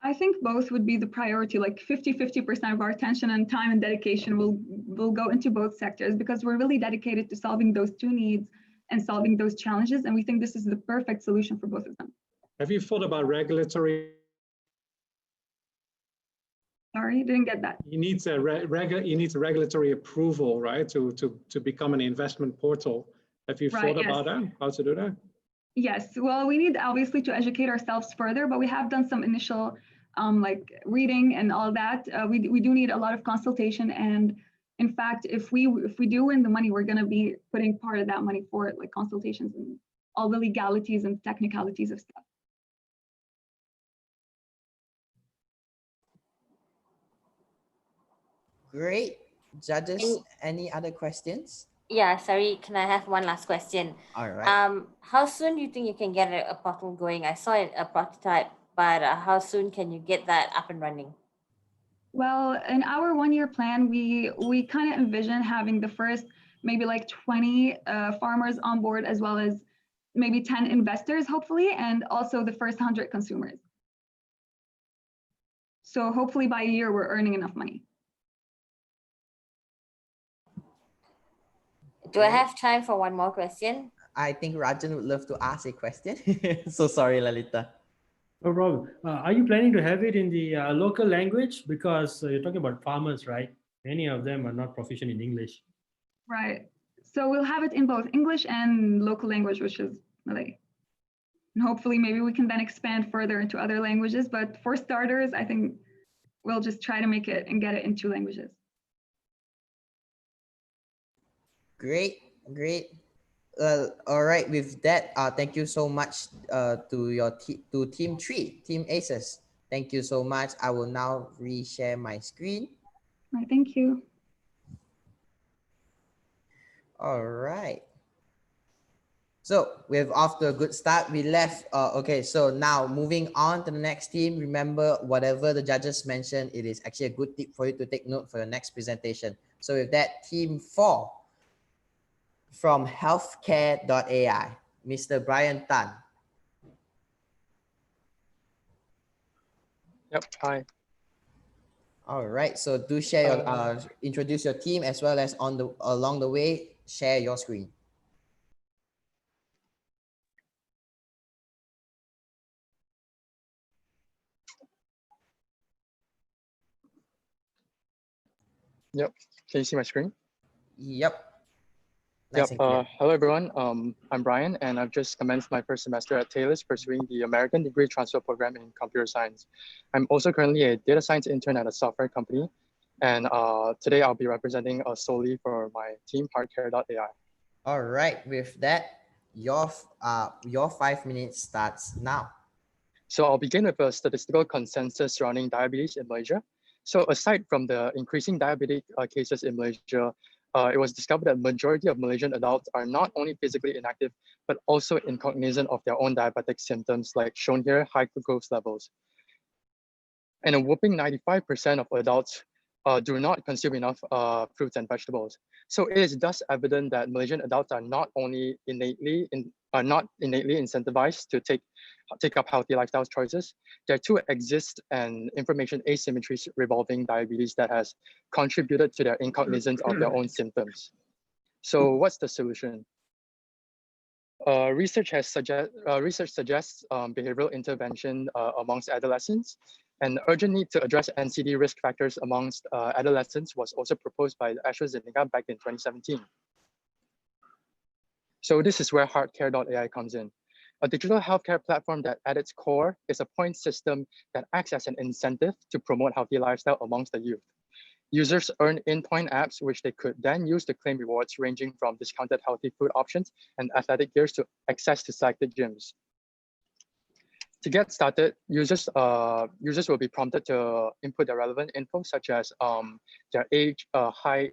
S13: I think both would be the priority, like 50% of our attention and time and dedication will go into both sectors, because we're really dedicated to solving those two needs and solving those challenges. And we think this is the perfect solution for both of them.
S3: Have you thought about regulatory?
S13: Sorry, didn't get that.
S3: You need a regulatory approval, right, to become an investment portal. Have you thought about that? How to do that?
S13: Yes, well, we need obviously to educate ourselves further, but we have done some initial like reading and all that. We do need a lot of consultation, and in fact, if we do win the money, we're going to be putting part of that money for like consultations and all the legalities and technicalities of stuff.
S1: Great. Judges, any other questions?
S7: Yeah, sorry, can I have one last question?
S1: All right.
S7: How soon do you think you can get a portal going? I saw a prototype, but how soon can you get that up and running?
S13: Well, in our 1-year plan, we kind of envision having the first maybe like 20 farmers on board, as well as maybe 10 investors, hopefully, and also the first 100 consumers. So hopefully by a year, we're earning enough money.
S7: Do I have time for one more question?
S1: I think Rajan would love to ask a question. So sorry, Lalita.
S5: No problem. Are you planning to have it in the local language? Because you're talking about farmers, right? Many of them are not proficient in English.
S13: Right. So we'll have it in both English and local language, which is Malay. And hopefully maybe we can then expand further into other languages. But for starters, I think we'll just try to make it and get it in 2 languages.
S1: Great. All right, with that, thank you so much to Team 3, Team Aces. Thank you so much. I will now reshare my screen.
S13: All right, thank you.
S1: All right. So we're off to a good start. We left, okay, so now moving on to the next team. Remember, whatever the judges mentioned, it is actually a good tip for you to take note for your next presentation. So with that, Team 4, from healthcare.ai, Mr. Brian Tan.
S16: Yep, hi.
S1: All right, so do share your, introduce your team, as well as along the way, share your screen.
S16: Yep, can you see my screen?
S1: Yep.
S16: Nice. Yep. Hello, everyone. I'm Brian, and I've just commenced my first semester at Taylor's pursuing the American Degree Transfer Program in Computer Science. I'm also currently a data science intern at a software company, and today I'll be representing solely for my team, Heartcare.ai.
S1: All right, with that, your 5 minutes starts now.
S16: So I'll begin with a statistical consensus surrounding diabetes in Malaysia. So aside from the increasing diabetic cases in Malaysia, it was discovered that majority of Malaysian adults are not only physically inactive, but also incognizant of their own diabetic symptoms, like shown here, high glucose levels. And a whopping 95% of adults do not consume enough fruits and vegetables. So it is thus evident that Malaysian adults are not innately incentivized to take up healthy lifestyle choices. There too exist an information asymmetries revolving diabetes that has contributed to their incognizance of their own symptoms. So what's the solution? Research suggests behavioral intervention amongst adolescents. An urgent need to address NCD risk factors amongst adolescents was also proposed by AstraZeneca back in 2017. So this is where Heartcare.ai comes in. A digital healthcare platform that at its core is a point system that acts as an incentive to promote healthy lifestyle amongst the youth. Users earn in-point apps, which they could then use to claim rewards ranging from discounted healthy food options and athletic gears to access to selected gyms. To get started, users will be prompted to input their relevant info, such as their age, height,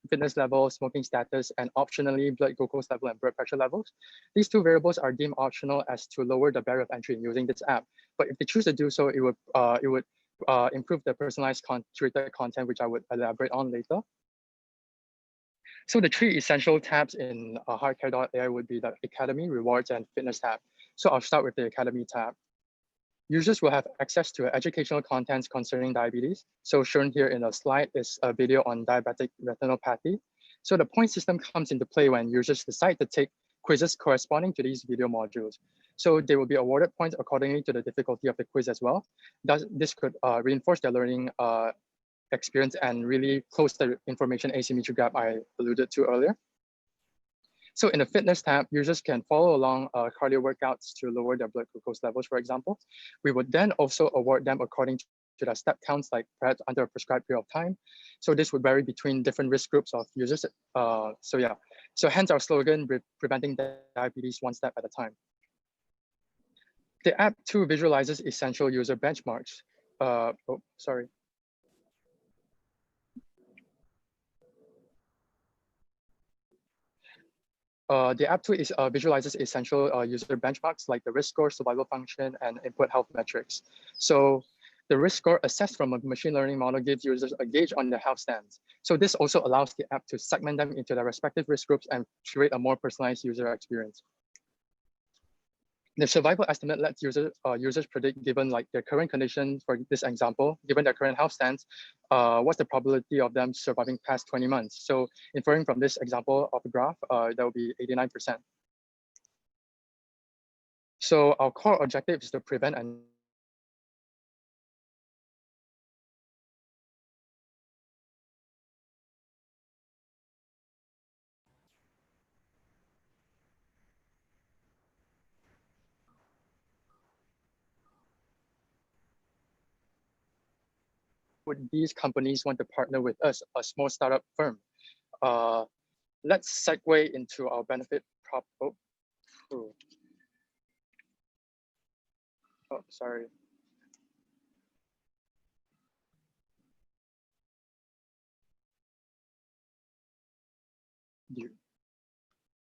S16: fitness level, smoking status, and optionally blood glucose level and blood pressure levels. These 2 variables are deemed optional as to lower the barrier of entry in using this app. But if they choose to do so, it would improve the personalized curated content, which I would elaborate on later. So the three essential tabs in Heartcare.ai would be the Academy, Rewards, and Fitness tab. So I'll start with the Academy tab. Users will have access to educational contents concerning diabetes. So shown here in a slide is a video on diabetic retinopathy. So the point system comes into play when users decide to take quizzes corresponding to these video modules. So they will be awarded points accordingly to the difficulty of the quiz as well. This could reinforce their learning experience and really close the information asymmetry gap I alluded to earlier. So in the Fitness tab, users can follow along cardio workouts to lower their blood glucose levels, for example. We would then also award them according to their step counts, like perhaps under a prescribed period of time. So this would vary between different risk groups of users. So hence our slogan, preventing diabetes one step at a time. The app too visualizes essential user benchmarks. The app too visualizes essential user benchmarks like the risk score, survival function, and input health metrics. So the risk score assessed from a machine learning model gives users a gauge on their health stance. So this also allows the app to segment them into their respective risk groups and create a more personalized user experience. The survival estimate lets users predict, given like their current condition, for this example, given their current health stance, what's the probability of them surviving past 20 months. So inferring from this example of the graph, that will be 89%. So our core objective is to prevent and would these companies want to partner with us, a small startup firm? Let's segue into our benefit prop. Sorry.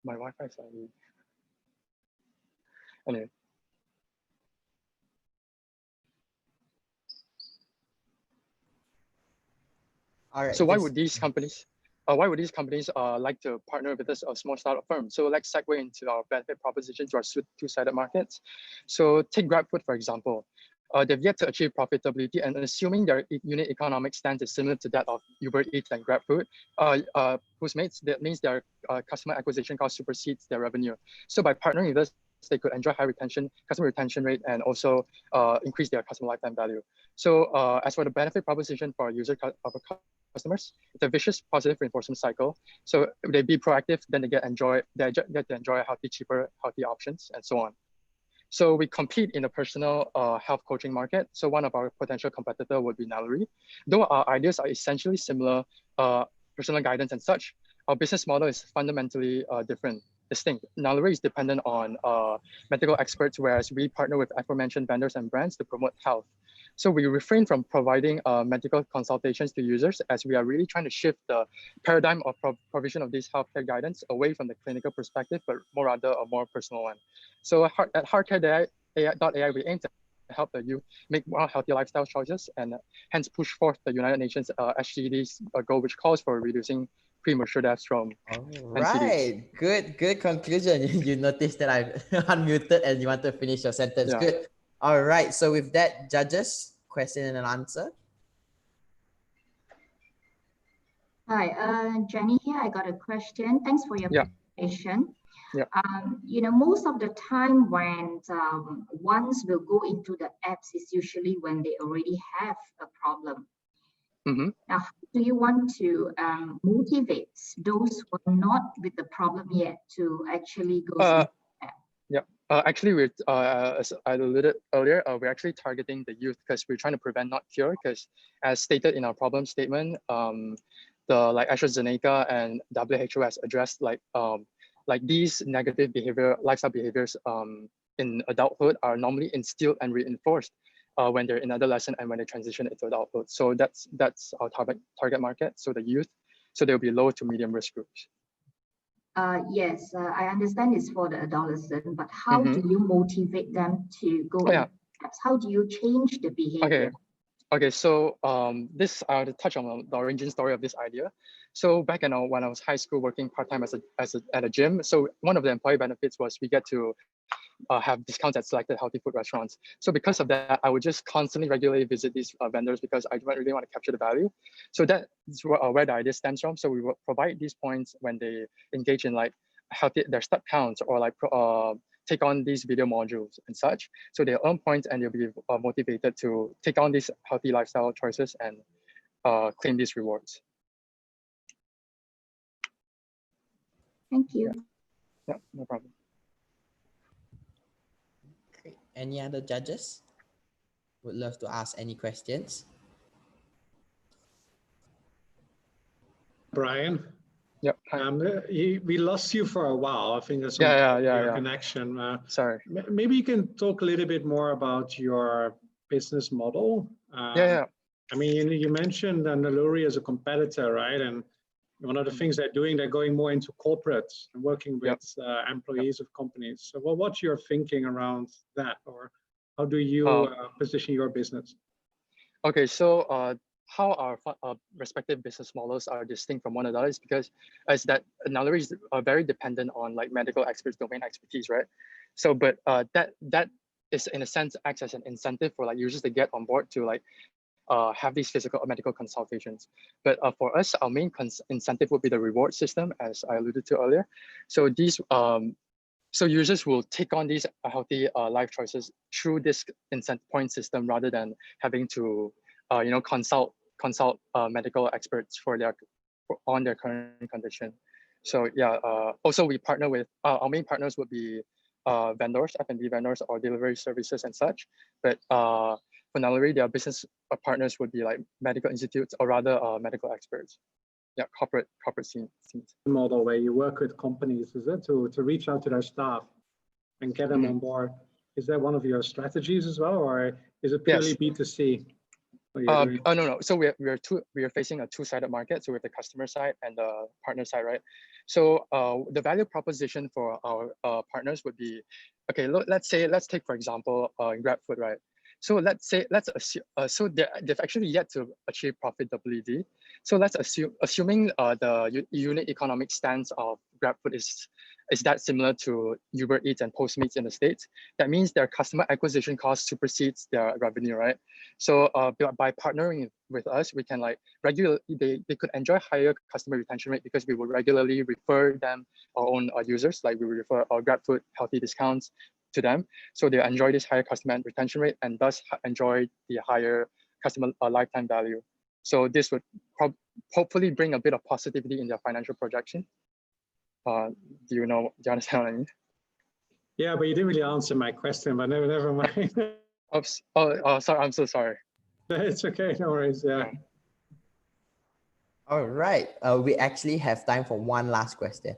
S16: My Wi-Fi is lagging. Anyway.
S1: All right.
S16: So why would these companies like to partner with us, a small startup firm? So let's segue into our benefit proposition to our two-sided markets. So take GrabFood, for example. They've yet to achieve profitability, and assuming their unit economic stance is similar to that of Uber Eats and GrabFood, Postmates, that means their customer acquisition cost supersedes their revenue. So by partnering with us, they could enjoy high customer retention rate, and also increase their customer lifetime value. So as for the benefit proposition for user customers, it's a vicious positive reinforcement cycle. So if they be proactive, then they get to enjoy healthy, cheaper, healthy options, and so on. So we compete in the personal health coaching market. So one of our potential competitor would be Naluri. Though our ideas are essentially similar, personal guidance and such, our business model is fundamentally distinct. Naluri is dependent on medical experts, whereas we partner with aforementioned vendors and brands to promote health. So we refrain from providing medical consultations to users, as we are really trying to shift the paradigm of provision of this healthcare guidance away from the clinical perspective, but more rather a more personal one. So at Heartcare.ai, we aim to help the youth make more healthy lifestyle choices, and hence push forth the United Nations SDGs goal, which calls for reducing premature deaths from
S1: Right. Good conclusion. You noticed that I unmuted and you want to finish your sentence.
S16: Yeah.
S1: Good. All right. So with that, judges, question and answer.
S6: Hi, Jenny here. I got a question. Thanks for your presentation.
S16: Yeah.
S6: Most of the time when ones will go into the apps is usually when they already have a problem.
S16: Mm-hmm.
S6: Now, how do you want to motivate those who are not with the problem yet to actually go into the app?
S16: Yeah. Actually, as I alluded earlier, we're actually targeting the youth because we're trying to prevent, not cure. Because as stated in our problem statement, like AstraZeneca and WHO has addressed like these negative lifestyle behaviors in adulthood are normally instilled and reinforced when they're in adolescent and when they transition into adulthood. So that's our target market. So the youth, so they'll be low to medium risk groups.
S6: Yes, I understand it's for the adolescent, but how do you motivate them to go into apps? How do you change the behavior?
S16: Okay, so this I want to touch on the origin story of this idea. So back when I was high school working part-time at a gym, so one of the employee benefits was we get to have discounts at selected healthy food restaurants. So because of that, I would just constantly regularly visit these vendors because I don't really want to capture the value. So that is where the idea stems from. So we will provide these points when they engage in like healthy their step counts or like take on these video modules and such. So they'll earn points and they'll be motivated to take on these healthy lifestyle choices and claim these rewards.
S6: Thank you.
S16: Yeah, no problem.
S1: Great. Any other judges? Would love to ask any questions.
S3: Brian?
S16: Yep.
S3: We lost you for a while. I think there's some connection.
S16: Sorry.
S3: Maybe you can talk a little bit more about your business model. I mean, you mentioned Naluri as a competitor, right? And one of the things they're doing, they're going more into corporates and working with employees of companies. So what's your thinking around that? Or how do you position your business?
S16: Okay, so how our respective business models are distinct from one another is because Naluri is very dependent on like medical experts, domain expertise, right? So, but that is in a sense acts as an incentive for like users to get on board to like have these physical or medical consultations. But for us, our main incentive would be the reward system, as I alluded to earlier. So these so users will take on these healthy life choices through this incentive point system rather than having to consult medical experts on their current condition. So yeah, also we partner with our main partners would be vendors, F&B vendors or delivery services and such. But for Naluri, their business partners would be like medical institutes or rather medical experts. Yeah, corporate scenes.
S3: Model where you work with companies, is it, to reach out to their staff and get them on board? Is that one of your strategies as well, or is it purely B2C?
S16: No. So we are facing a two-sided market. So we have the customer side and the partner side, right? So the value proposition for our partners would be, okay, let's take for example GrabFood, right? So let's assume, so they've actually yet to achieve profitability. So let's assuming the unit economic stance of GrabFood is that similar to Uber Eats and Postmates in the States. That means their customer acquisition cost supersedes their revenue, right? So by partnering with us, we can like regularly, they could enjoy higher customer retention rate because we will regularly refer them our own users, like we will refer our GrabFood healthy discounts to them. So they enjoy this higher customer retention rate and thus enjoy the higher customer lifetime value. So this would hopefully bring a bit of positivity in their financial projection. Do you understand what I mean?
S3: Yeah, but you didn't really answer my question, but never mind.
S16: Sorry, I'm so sorry.
S3: It's okay, no worries, yeah.
S1: All right, we actually have time for one last question.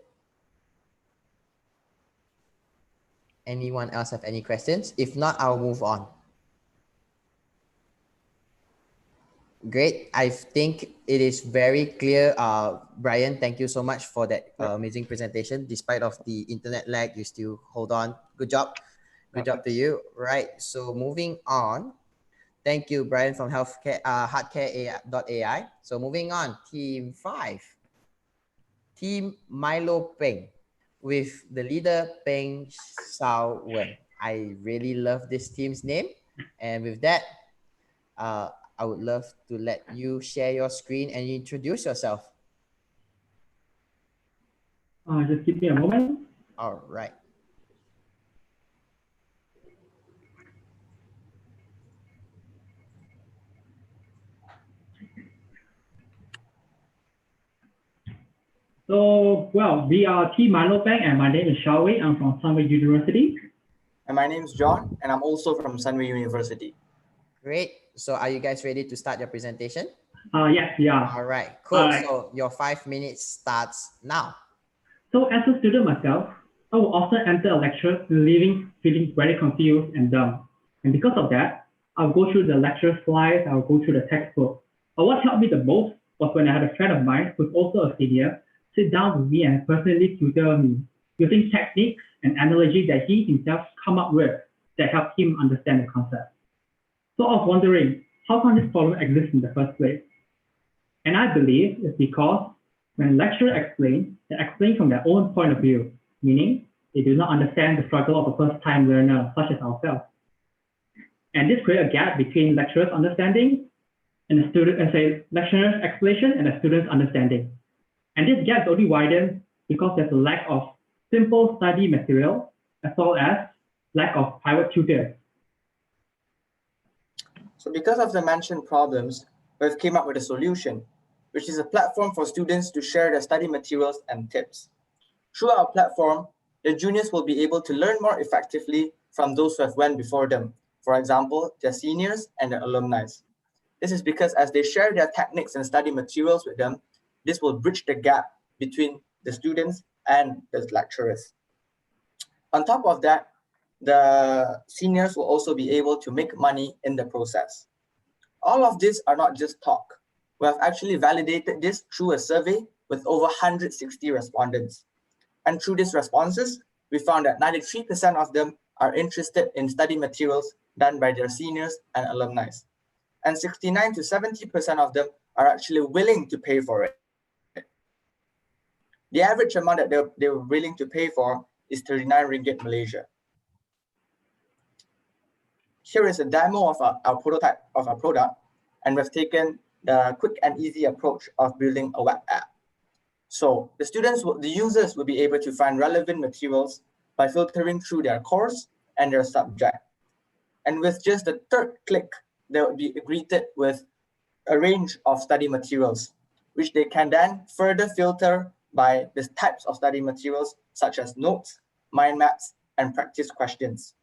S1: Anyone else have any questions? If not, I'll move on. Great. I think it is very clear. Brian, thank you so much for that amazing presentation. Despite of the internet lag, you still hold on. Good job. Good job to you. Right. So moving on. Thank you, Brian from heartcare.ai. So moving on, team 5. Team Milo Peng with the leader Peng Sao Wen. I really love this team's name. And with that, I would love to let you share your screen and introduce yourself.
S17: Just give me a moment.
S1: All right.
S17: So, well, we are Team Milo Peng and my name is Xiao Wei. I'm from Sunway University.
S18: And my name is John and I'm also from Sunway University.
S1: Great. So are you guys ready to start your presentation?
S17: Yes, we are.
S1: All right, cool. So your 5 minutes starts now.
S17: So as a student myself, I will often enter a lecture feeling very confused and dumb. And because of that, I'll go through the lecture slides, I'll go through the textbook. But what helped me the most was when I had a friend of mine who's also a senior sit down with me and personally tutor me using techniques and analogy that he himself come up with that helped him understand the concept. So I was wondering, how come this problem exists in the first place? And I believe it's because when lecturers explain, they explain from their own point of view, meaning they do not understand the struggle of a first-time learner such as ourselves. And this creates a gap between lecturers' understanding and the student, lecturer's explanation and the student's understanding. And this gap is only widened because there's a lack of simple study material as well as lack of private tutors.
S18: So because of the mentioned problems, we've came up with a solution, which is a platform for students to share their study materials and tips. Through our platform, the juniors will be able to learn more effectively from those who have went before them. For example, their seniors and their alumni. This is because as they share their techniques and study materials with them, this will bridge the gap between the students and the lecturers. On top of that, the seniors will also be able to make money in the process. All of these are not just talk. We have actually validated this through a survey with over 160 respondents. And through these responses, we found that 93% of them are interested in study materials done by their seniors and alumni. And 69 to 70% of them are actually willing to pay for it. The average amount that they were willing to pay for is 39 ringgit Malaysia. Here is a demo of our prototype of our product, and we've taken the quick and easy approach of building a web app. So the users will be able to find relevant materials by filtering through their course and their subject. And with just the third click, they will be greeted with a range of study materials, which they can then further filter by the types of study materials such as notes, mind maps, and practice questions.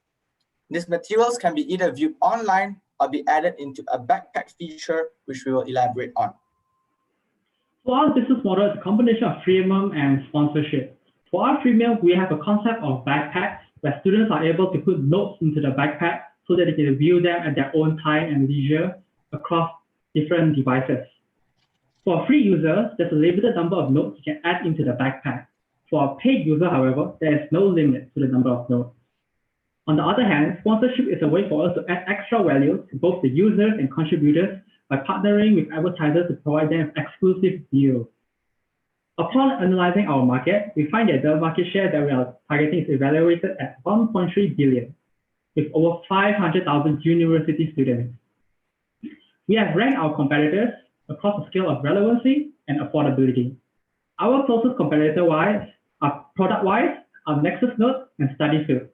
S18: These materials can be either viewed online or be added into a backpack feature, which we will elaborate on.
S17: For our business model, it's a combination of freemium and sponsorship. For our freemium, we have a concept of backpacks where students are able to put notes into the backpack so that they can view them at their own time and leisure across different devices. For free users, there's a limited number of notes you can add into the backpack. For a paid user, however, there is no limit to the number of notes. On the other hand, sponsorship is a way for us to add extra value to both the users and contributors by partnering with advertisers to provide them with exclusive deals. Upon analyzing our market, we find that the market share that we are targeting is evaluated at 1.3 billion, with over 500,000 university students. We have ranked our competitors across a scale of relevancy and affordability. Our closest competitor-wise, product-wise, are Nexus Notes and StudyField.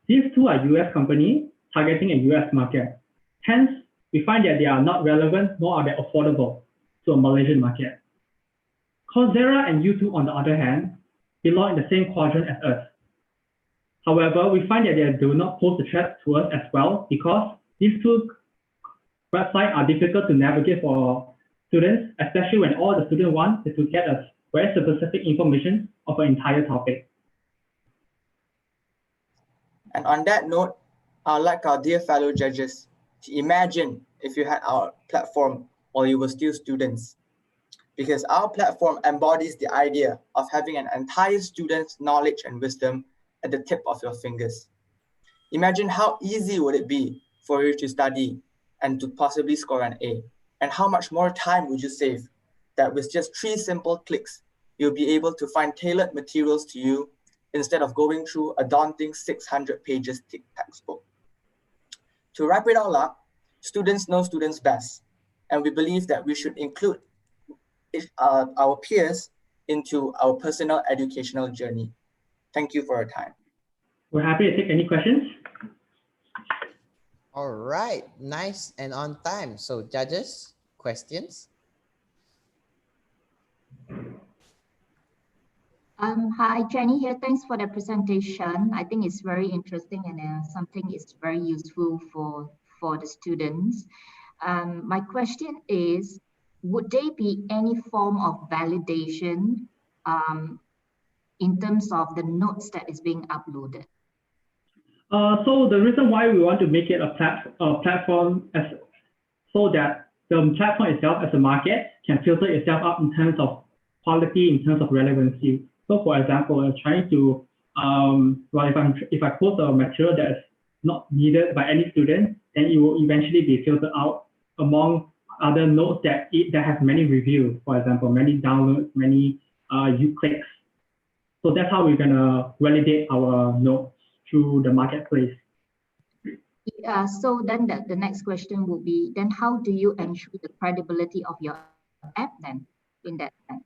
S17: These two are US companies targeting a US market. Hence, we find that they are not relevant nor are they affordable to a Malaysian market. Coursera and YouTube, on the other hand, belong in the same quadrant as us. However, we find that they do not pose a threat to us as well because these two websites are difficult to navigate for students, especially when all the student wants is to get a very specific information of an entire topic.
S18: And on that note, I'd like our dear fellow judges to imagine if you had our platform while you were still students. Because our platform embodies the idea of having an entire student's knowledge and wisdom at the tip of your fingers. Imagine how easy would it be for you to study and to possibly score an A, and how much more time would you save that with just 3 simple clicks, you'll be able to find tailored materials to you instead of going through a daunting 600 pages thick textbook. To wrap it all up, students know students best, and we believe that we should include our peers into our personal educational journey. Thank you for your time.
S17: We're happy to take any questions.
S1: All right, nice and on time. So judges, questions?
S6: Hi, Jenny here. Thanks for the presentation. I think it's very interesting and something is very useful for the students. My question is, would there be any form of validation in terms of the notes that is being uploaded?
S17: So the reason why we want to make it a platform so that the platform itself as a market can filter itself up in terms of quality, in terms of relevancy. So for example, I'm trying to, if I post a material that is not needed by any student, then it will eventually be filtered out among other notes that have many reviews, for example, many downloads, many clicks. So that's how we're gonna validate our notes through the marketplace.
S6: So then the next question will be, then how do you ensure the credibility of your app then in that sense?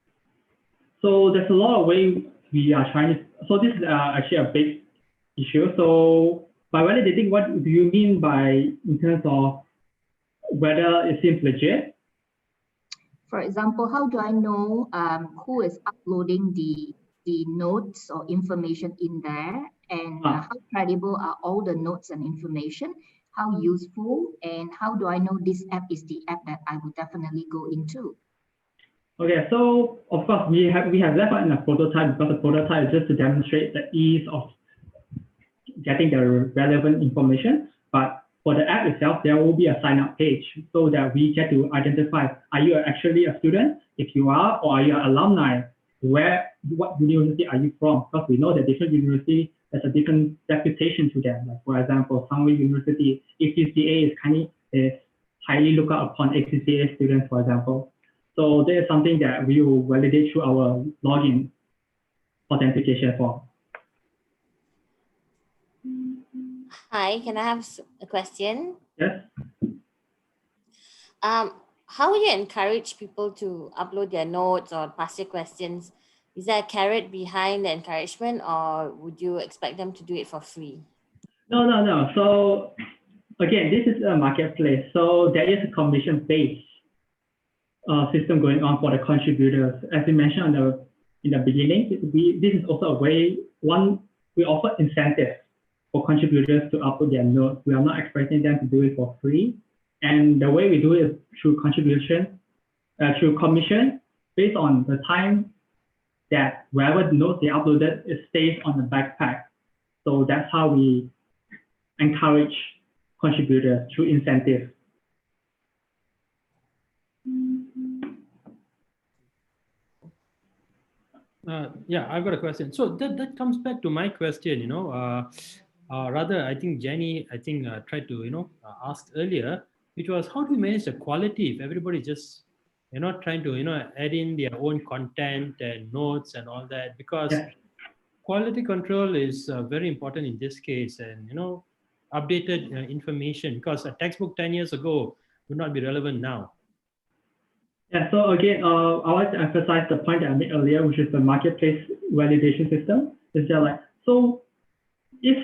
S17: So there's a lot of ways we are trying to, so this is actually a big issue. So by validating, what do you mean by in terms of whether it seems legit?
S6: For example, how do I know who is uploading the notes or information in there, and how credible are all the notes and information? How useful, and how do I know this app is the app that I would definitely go into?
S17: Okay, so of course we have left out in a prototype, because the prototype is just to demonstrate the ease of getting the relevant information. But for the app itself, there will be a sign up page so that we get to identify, are you actually a student? If you are, or are you an alumni? What university are you from? Because we know that different universities, there's a different reputation to them. Like for example, Sunway University, ACCA is highly looked upon ACCA students, for example. So there is something that we will validate through our login authentication form.
S7: Hi, can I have a question?
S17: Yes.
S7: How will you encourage people to upload their notes or pass their questions? Is there a carrot behind the encouragement, or would you expect them to do it for free?
S17: No. So again, this is a marketplace. So there is a commission-based system going on for the contributors. As we mentioned in the beginning, this is also a way, we offer incentives for contributors to upload their notes. We are not expecting them to do it for free. And the way we do it is through contribution, through commission, based on the time that wherever the notes they uploaded, it stays on the backpack. So that's how we encourage contributors through incentives.
S5: Yeah, I've got a question. So that comes back to my question, rather, I think Jenny, tried to, ask earlier, which was how do you manage the quality if everybody just, trying to, add in their own content and notes and all that, because quality control is very important in this case, and, updated information, because a textbook 10 years ago would not be relevant now.
S17: Yeah, so again, I want to emphasize the point that I made earlier, which is the marketplace validation system. Is that so if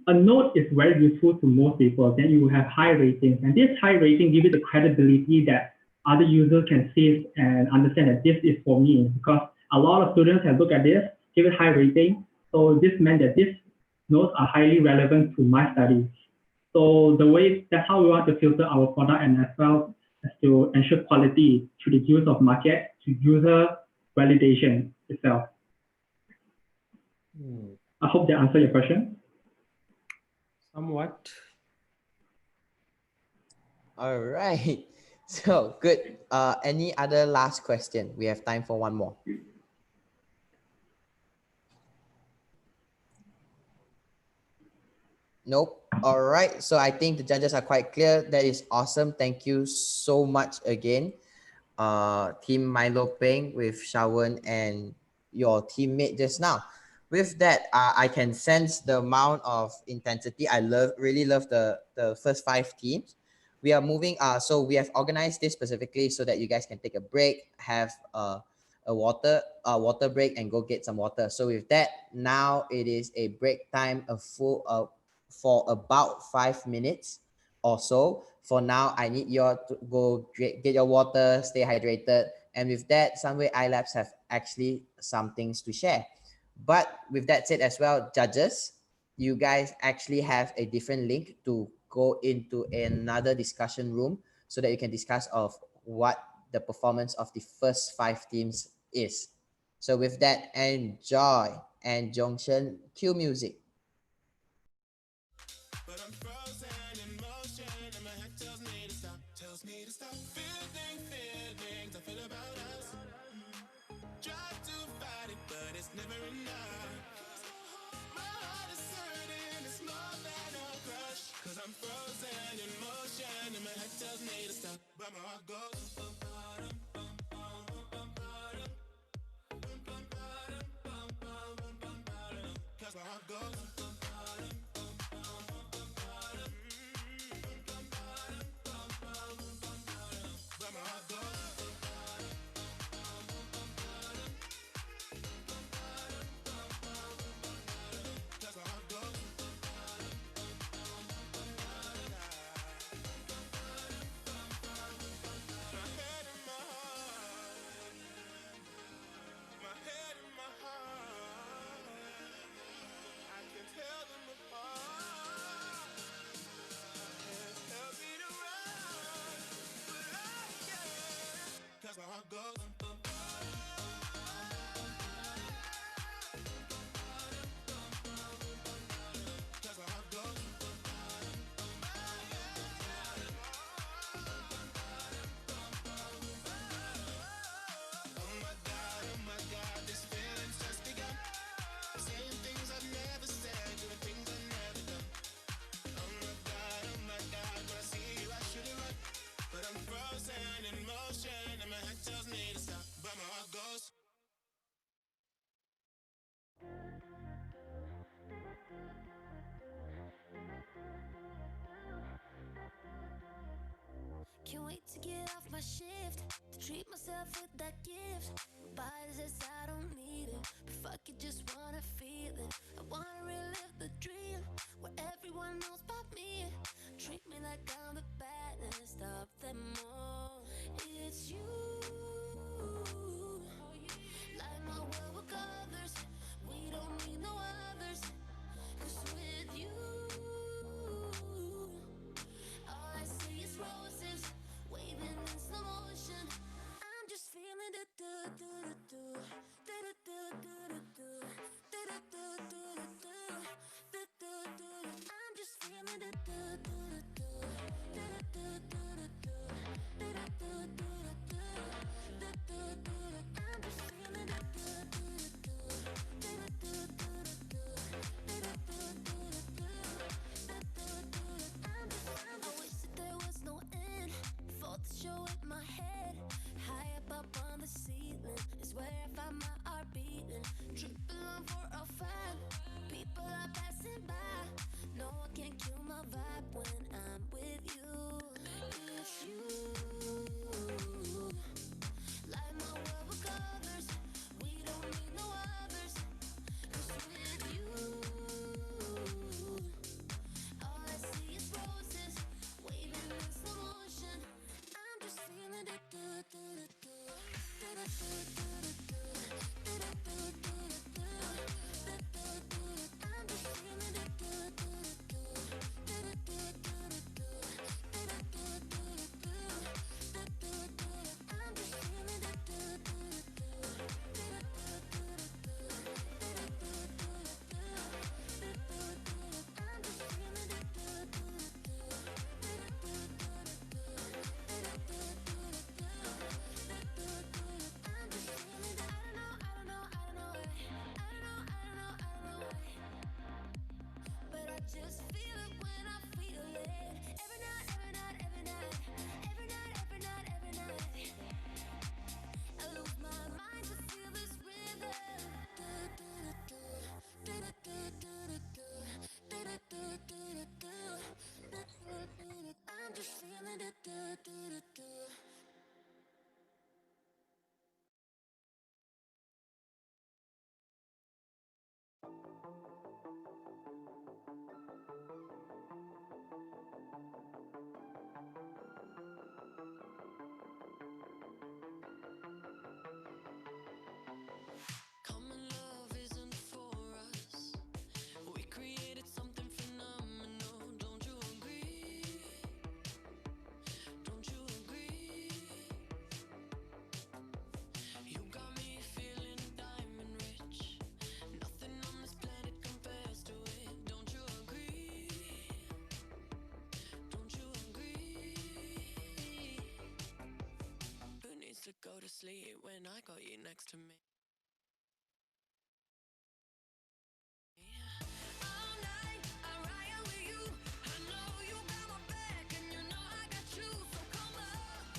S17: a note is very useful to most people, then you will have high ratings. And this high rating gives you the credibility that other users can see and understand that this is for me. Because a lot of students have looked at this, give it high rating. So this meant that these notes are highly relevant to my studies. So that's how we want to filter our product, and as well as to ensure quality through the use of market to user validation itself. I hope that answered your question.
S5: Somewhat.
S1: All right. So good. Any other last question? We have time for one more. Nope. All right. So I think the judges are quite clear. That is awesome. Thank you so much again. Team Milo Peng with Shawan and your teammate just now. With that, I can sense the amount of intensity. I really love the first 5 teams. We are moving. So we have organized this specifically so that you guys can take a break, have a water break, and go get some water. So with that, now it is a break time, for about 5 minutes or so. For now, I need you to go get your water, stay hydrated. And with that, Sunway iLabs have actually some things to share. But with that said as well, judges, you guys actually have a different link to go into another discussion room so that you can discuss of what the performance of the first 5 teams is. So with that, enjoy. And Jongshen, cue music.
S2: Cause I'm frozen in motion and my head tells me to stop. but my heart goes bum, bum, bum, bum, bum, bum, bum, bum, bum, bum, bum, bum, bum, 'cause my heart goes bum, bum, bum, bum, bum, bum, bum, bum, bum, bum, but my heart goes. Cause my heart goes bum, bum, cause my heart goes oh my God, this feeling's just begun. Saying things I've never said, doing things I've never done. Oh my God, when I see you I should have run. But I'm frozen in motion and my head tells me to stop, but my heart goes.
S19: Can't wait to get off my shift, to treat myself with that gift. Body says I don't need it, but fuck it, just wanna feel it. I wanna relive the dream, where everyone knows about me. Treat me like I'm the baddest of them all. It's you, light my world with colors. We don't need no others, 'cause with you all I see is roses, waving in slow motion. I'm just feeling the do do do do do do do do do do do. I'm just feeling the do do do do do do do do do do. I'm just feeling the do do do do do do do do. I wish that there was no end. For the show in my head, high up on the ceiling is where I find my heart beating. Triple on for a fan, people are passing by. No one can kill my vibe when I'm with you. It's you, light my world with colors. We don't need no others, 'cause with you all I see is roses, waving in slow motion. I'm just feeling it, do do do do do do do do do do. I'm just feeling it, do do do do do do do do. I'm just feeling it, do do do I'm just feeling it, do do do. But I just feel it when I feel it. Every night, every night, every night, every night, every night, every night. I lose my mind to feel this rhythm. I'm just feeling it. Common love isn't for us. We created something phenomenal. Don't you agree? Don't you agree? You got me feeling diamond rich. Nothing on this planet compares to it. Don't you agree? Don't you agree? Who needs to go to sleep when I got you next to me? All night, I ride with you. I know you got my back, and you know I got you. So come up,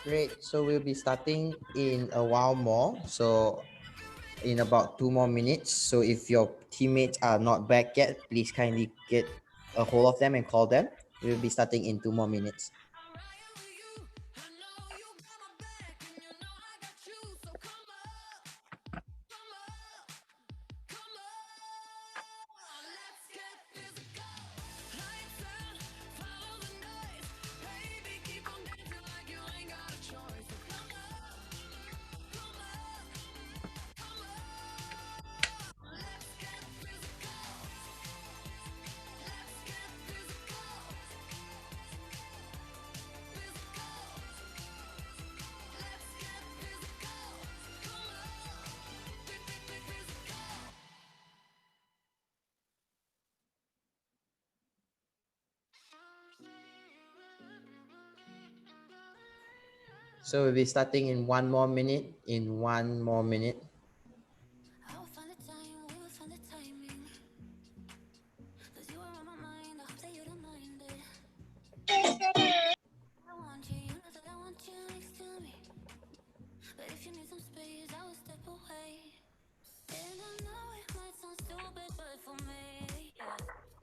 S1: Great. So we'll be starting in a while more. So in about 2 more minutes. So if your teammates are not back yet, please kindly get a hold of them and call them. We'll be starting in 2 more minutes. So we'll be starting in 1 more minute. In 1 more minute.
S19: But if you need some space, I will step away. And I know it might sound stupid, but for me, yeah,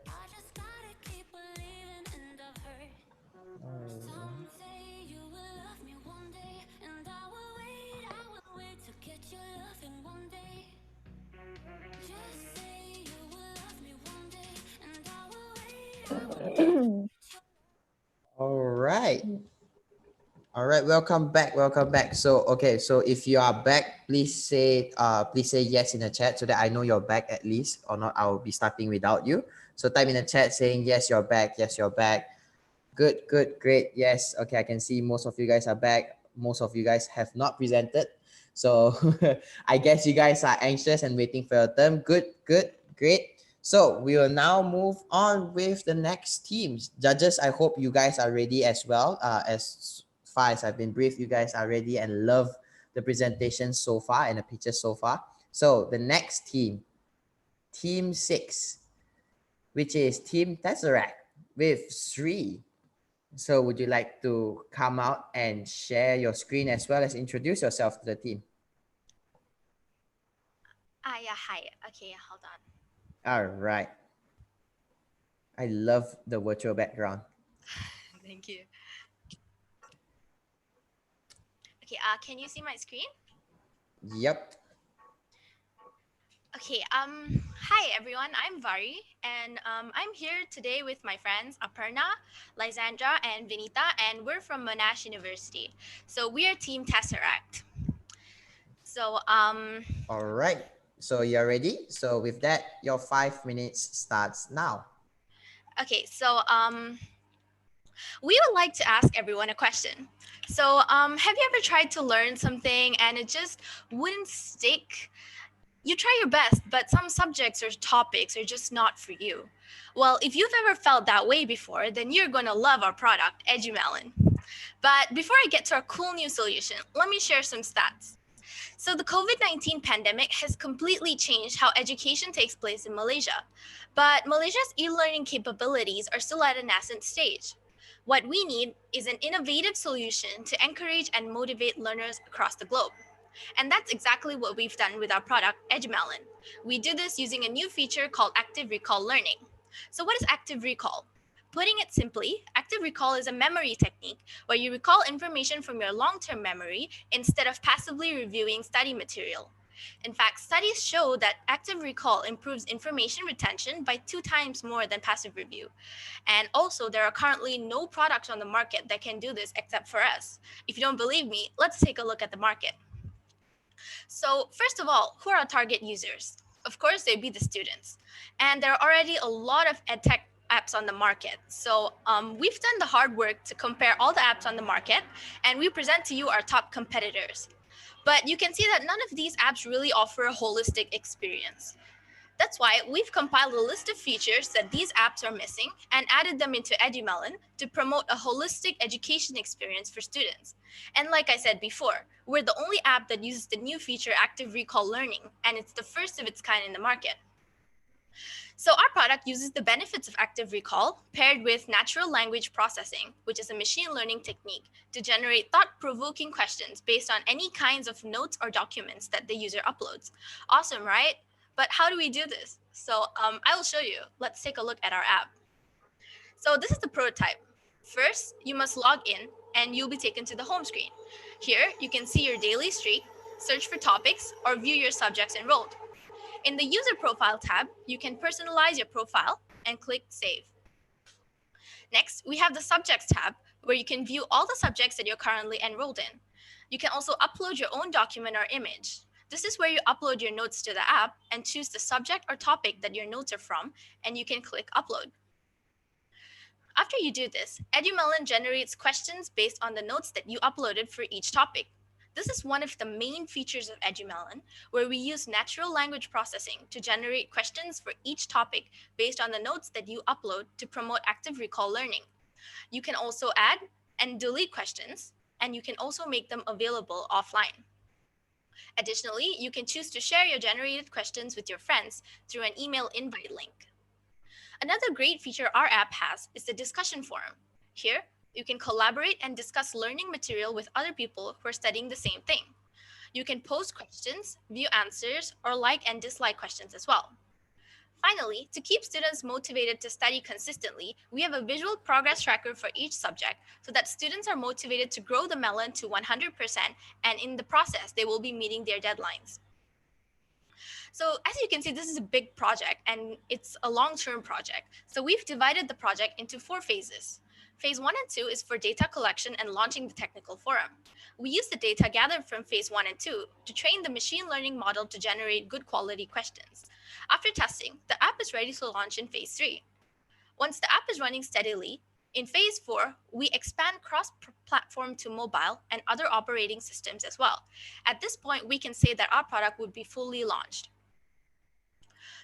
S19: I just gotta keep believing, and I've heard someday you will love me one day, and I will wait to get your loving one day. Just say you will love me one day, and I will wait.
S1: All right. All right, welcome back. Welcome back. So, okay, so if you are back, please say yes in the chat so that I know you're back at least, or not I'll be starting without you. So type in the chat saying yes, you're back. Yes, you're back. Good, good, great. Yes. Okay, I can see most of you guys are back. Most of you guys have not presented. So I guess you guys are anxious and waiting for your turn. Good, good, great. So we will now move on with the next teams. Judges, I hope you guys are ready as well. As far as I've been briefed, you guys are ready and love the presentation so far and the pictures so far. So the next team, Team 6, which is Team Tesseract with Sri. So would you like to come out and share your screen as well as introduce yourself to the team?
S20: Yeah, hi. Okay, hold on.
S1: All right. I love the virtual background.
S20: Thank you. Okay, can you see my screen?
S1: Yep.
S20: Okay, hi everyone, I'm Vari, and I'm here today with my friends Aparna, Lysandra, and Vinita, and we're from Monash University. So we are Team Tesseract. So,
S1: All right. So you're ready? So with that, your 5 minutes starts now.
S20: okay, so we would like to ask everyone a question. So, have you ever tried to learn something and it just wouldn't stick? You try your best, but some subjects or topics are just not for you. Well, if you've ever felt that way before, then you're going to love our product, EduMelon. But before I get to our cool new solution, let me share some stats. So the COVID-19 pandemic has completely changed how education takes place in Malaysia. But Malaysia's e-learning capabilities are still at a nascent stage. What we need is an innovative solution to encourage and motivate learners across the globe. And that's exactly what we've done with our product, EduMelon. We do this using a new feature called Active Recall Learning. So what is Active Recall? Putting it simply, active recall is a memory technique where you recall information from your long-term memory instead of passively reviewing study material. In fact, studies show that active recall improves information retention by 2 times more than passive review. And also, there are currently no products on the market that can do this except for us. If you don't believe me, let's take a look at the market. So first of all, who are our target users? Of course, they'd be the students. And there are already a lot of edtech apps on the market. So we've done the hard work to compare all the apps on the market, and we present to you our top competitors. But you can see that none of these apps really offer a holistic experience. That's why we've compiled a list of features that these apps are missing and added them into EduMelon to promote a holistic education experience for students. And like I said before, we're the only app that uses the new feature Active Recall Learning, and it's the first of its kind in the market. So our product uses the benefits of active recall paired with natural language processing, which is a machine learning technique, to generate thought-provoking questions based on any kinds of notes or documents that the user uploads. Awesome, right? But how do we do this? So I will show you. Let's take a look at our app. So this is the prototype. First, you must log in and you'll be taken to the home screen. Here, you can see your daily streak, search for topics, or view your subjects enrolled. In the User Profile tab, you can personalize your profile and click Save. Next, we have the Subjects tab, where you can view all the subjects that you're currently enrolled in. You can also upload your own document or image. This is where you upload your notes to the app and choose the subject or topic that your notes are from, and you can click Upload. After you do this, EduMelon generates questions based on the notes that you uploaded for each topic. This is one of the main features of EduMelon, where we use natural language processing to generate questions for each topic based on the notes that you upload to promote active recall learning. You can also add and delete questions, and you can also make them available offline. Additionally, you can choose to share your generated questions with your friends through an email invite link. Another great feature our app has is the discussion forum. Here, you can collaborate and discuss learning material with other people who are studying the same thing. You can post questions, view answers, or like and dislike questions as well. Finally, to keep students motivated to study consistently, we have a visual progress tracker for each subject so that students are motivated to grow the melon to 100%, and in the process, they will be meeting their deadlines. So as you can see, this is a big project and it's a long-term project. So we've divided the project into 4 phases. Phase 1 and 2 is for data collection and launching the technical forum. We use the data gathered from phase 1 and 2 to train the machine learning model to generate good quality questions. After testing, the app is ready to launch in phase 3. Once the app is running steadily, in phase 4, we expand cross-platform to mobile and other operating systems as well. At this point, we can say that our product would be fully launched.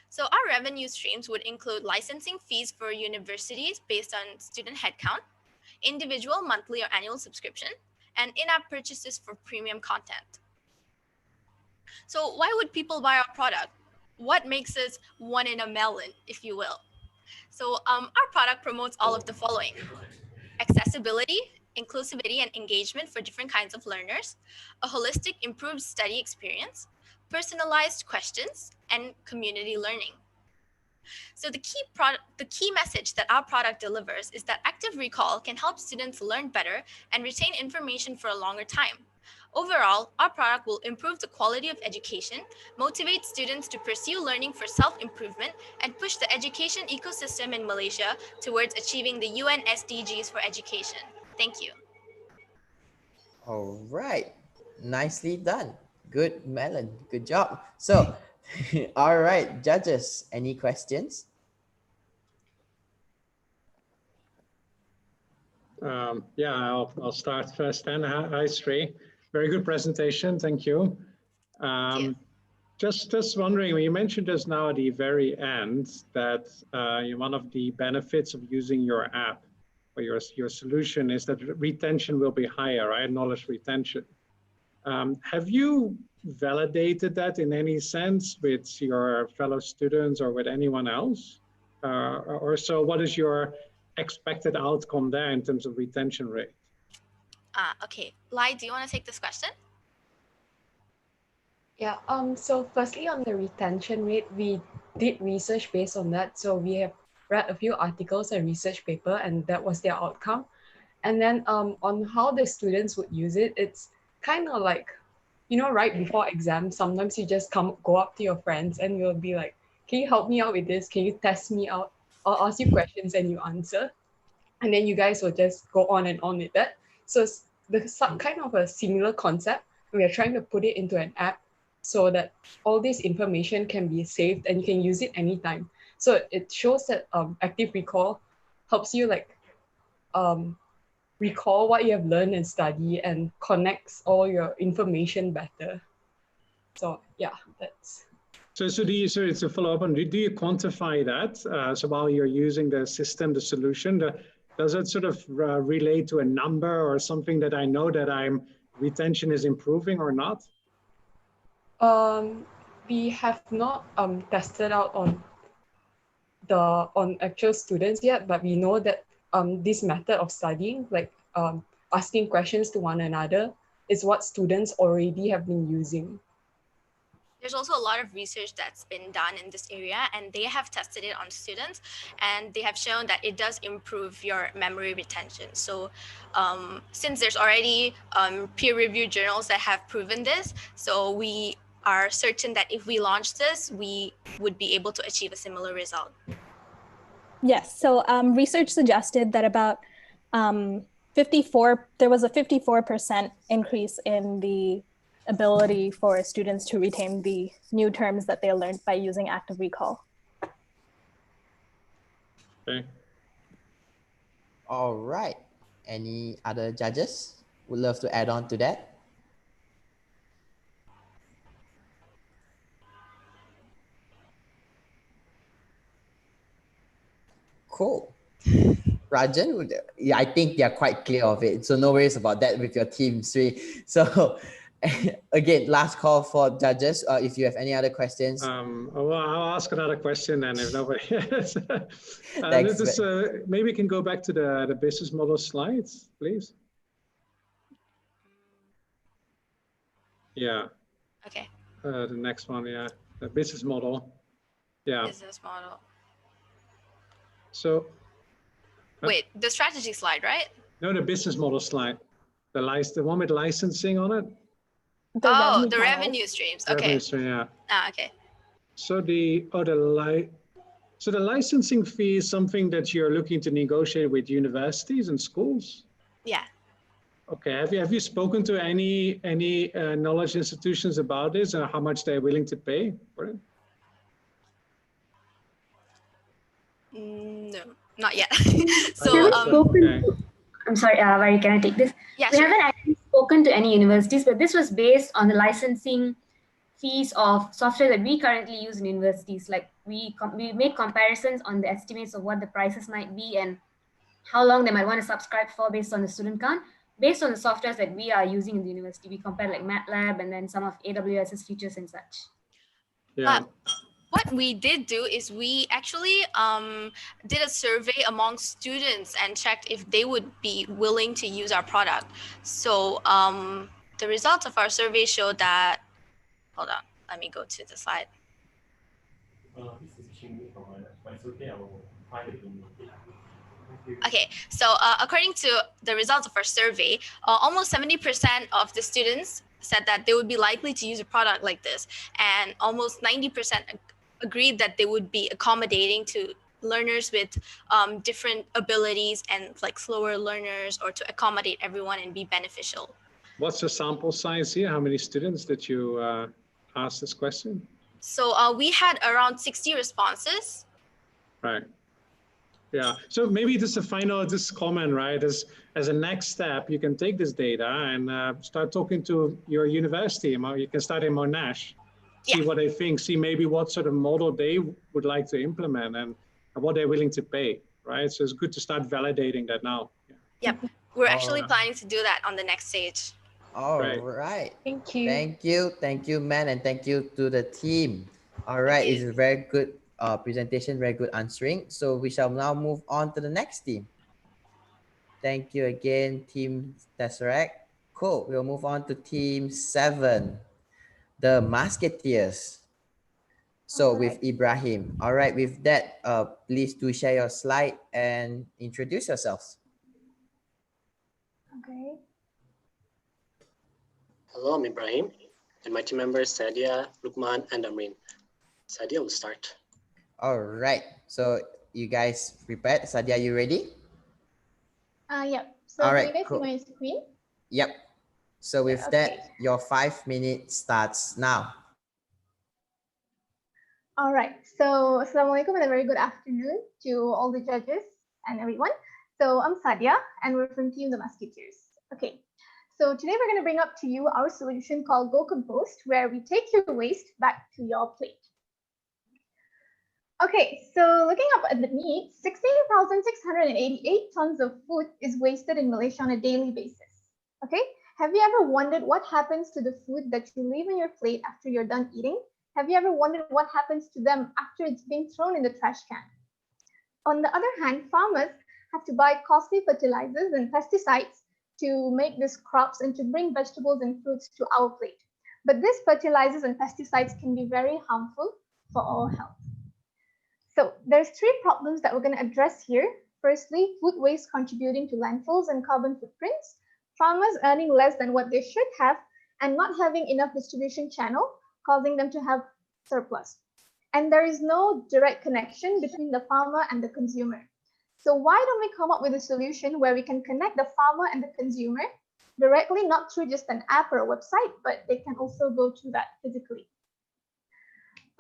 S20: So our revenue streams would include licensing fees for universities based on student headcount, individual monthly or annual subscription, and in-app purchases for premium content. So why would people buy our product? What makes us one in a melon, if you will? So our product promotes all of the following: accessibility, inclusivity, and engagement for different kinds of learners, a holistic improved study experience, personalized questions, and community learning. So the key message that our product delivers is that active recall can help students learn better and retain information for a longer time. Overall, our product will improve the quality of education, motivate students to pursue learning for self-improvement, and push the education ecosystem in Malaysia towards achieving the UN SDGs for education. Thank you.
S1: All right, nicely done. Good, Melon. Good job. So, all right, judges, any questions?
S3: Yeah, I'll start first then. Hi, Sri. Very good presentation. Thank you. Just wondering, you mentioned just now at the very end that one of the benefits of using your app or your solution is that retention will be higher, right? Knowledge retention. Have you validated that in any sense with your fellow students or with anyone else? Or so what is your expected outcome there in terms of retention rate?
S20: Okay, Lai, do you want to take this question?
S21: Yeah, so firstly on the retention rate, we did research based on that. So we have read a few articles and research paper, and that was their outcome. And then on how the students would use it, it's kind of like, you know, right before exams, sometimes you just go up to your friends and you'll be like, can you help me out with this? Can you test me out? I'll ask you questions and you answer. And then you guys will just go on and on with that. So it's kind of a similar concept. We are trying to put it into an app so that all this information can be saved and you can use it anytime. So it shows that active recall helps you like recall what you have learned and study and connects all your information better. So yeah, that's.
S3: So to follow up on, do you quantify that? So while you're using the system, the solution, does it sort of relate to a number or something that I know that retention is improving or not?
S21: We have not tested out on on actual students yet, but we know that this method of studying, like asking questions to one another, is what students already have been using.
S20: There's also a lot of research that's been done in this area, and they have tested it on students, and they have shown that it does improve your memory retention. So since there's already peer-reviewed journals that have proven this, so we are certain that if we launch this, we would be able to achieve a similar result.
S4: Yes, so research suggested that about there was a 54% increase in the ability for students to retain the new terms that they learned by using active recall.
S3: Okay.
S1: All right. Any other judges would love to add on to that? Cool. Rajan, yeah, I think they are quite clear of it. So no worries about that with your team, Sri. So again, last call for judges. If you have any other questions.
S3: Well, I'll ask another question then if nobody has.
S1: Thanks.
S3: Maybe we can go back to the business model slides, please. Yeah.
S20: Okay.
S3: The next one, yeah. The business model. Yeah.
S20: Business model.
S3: So.
S20: Wait, the strategy slide, right?
S3: No, the business model slide. The one with licensing on it.
S20: The revenue streams. Okay.
S3: Revenue stream, yeah.
S20: Okay.
S3: So the licensing fee is something that you're looking to negotiate with universities and schools?
S20: Yeah.
S3: Okay. Have you spoken to any knowledge institutions about this and how much they're willing to pay for it?
S20: No, not yet.
S22: I'm sorry, Vari, can I take this?
S20: Yeah,
S22: we
S20: sure.
S22: haven't actually spoken to any universities, but this was based on the licensing fees of software that we currently use in universities. Like we made comparisons on the estimates of what the prices might be and how long they might want to subscribe for based on the student count. Based on the softwares that we are using in the university, we compared like MATLAB and then some of AWS's features and such.
S3: Yeah.
S20: What we did do is we actually did a survey among students and checked if they would be willing to use our product. So the results of our survey showed that, hold on, let me go to the slide. Okay, so according to the results of our survey, almost 70% of the students said that they would be likely to use a product like this, and almost 90% agreed that they would be accommodating to learners with different abilities and like slower learners, or to accommodate everyone and be beneficial.
S3: What's the sample size here? How many students did you ask this question?
S20: So we had around 60 responses.
S3: Right. Yeah. So maybe just a final comment, right? As a next step, you can take this data and start talking to your university. You can start in Monash. See what they think, see maybe what sort of model they would like to implement and what they're willing to pay, right? So it's good to start validating that now.
S20: Yep, we're actually planning to do that on the next stage.
S1: All right.
S21: Thank you.
S1: Thank you, man, and thank you to the team. All right, it's a very good presentation, very good answering. So we shall now move on to the next team. Thank you again, Team Tesseract. Cool, we'll move on to Team 7. The Musketeers. So with Ibrahim. All right, with that, please do share your slide and introduce yourselves.
S22: Okay.
S23: Hello, I'm Ibrahim, and my team members Sadia, Lukman, and Amrin. Sadia will start.
S1: All right, so you guys prepared? Sadia, you ready?
S24: Yep. So
S1: All right,
S24: can you guys
S1: cool.
S24: see my screen?
S1: Yep. So with that, your 5 minutes starts now.
S24: All right. So Assalamualaikum and a very good afternoon to all the judges and everyone. So I'm Sadia and we're from Team The Musketeers. Okay. So today we're going to bring up to you our solution called Go Compost, where we take your waste back to your plate. Okay, so looking up at the need, 16,688 tons of food is wasted in Malaysia on a daily basis. Okay, have you ever wondered what happens to the food that you leave on your plate after you're done eating? Have you ever wondered what happens to them after it's been thrown in the trash can? On the other hand, farmers have to buy costly fertilizers and pesticides to make these crops and to bring vegetables and fruits to our plate. But these fertilizers and pesticides can be very harmful for our health. So there's three problems that we're going to address here. Firstly, food waste contributing to landfills and carbon footprints, farmers earning less than what they should have, and not having enough distribution channel, causing them to have surplus. And there is no direct connection between the farmer and the consumer. So why don't we come up with a solution where we can connect the farmer and the consumer directly, not through just an app or a website, but they can also go to that physically.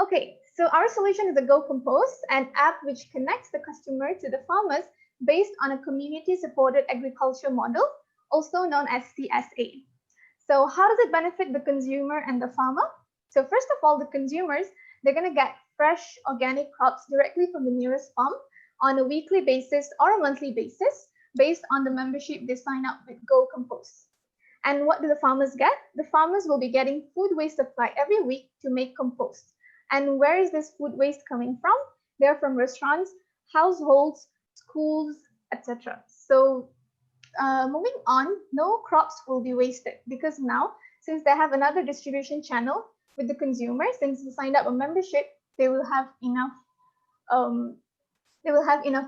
S24: Okay, so our solution is a Go Compost, an app which connects the customer to the farmers based on a community-supported agriculture model, also known as CSA. So how does it benefit the consumer and the farmer? So first of all, the consumers, they're going to get fresh organic crops directly from the nearest farm on a weekly basis or a monthly basis based on the membership they sign up with Go Compost. And what do the farmers get? The farmers will be getting food waste supply every week to make compost. And where is this food waste coming from? They're from restaurants, households, schools, etc. So moving on, no crops will be wasted because now, since they have another distribution channel with the consumer, since they signed up a membership, they will have enough.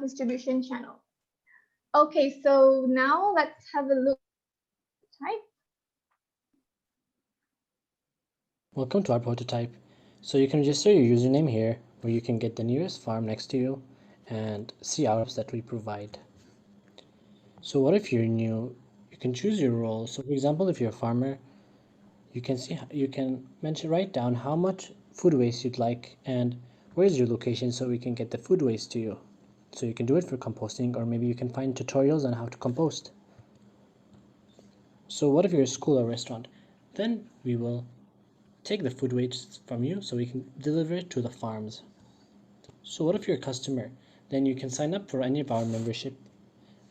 S24: Distribution channel. Okay, so now let's have a look. Right.
S8: Welcome to our prototype. So you can register your username here, where you can get the nearest farm next to you and see hours that we provide. So what if you're new? You can choose your role. So for example, if you're a farmer, you can write down how much food waste you'd like and where's your location so we can get the food waste to you. So you can do it for composting, or maybe you can find tutorials on how to compost. So what if you're a school or restaurant? Then we will take the food waste from you so we can deliver it to the farms. So what if you're a customer? Then you can sign up for any of our membership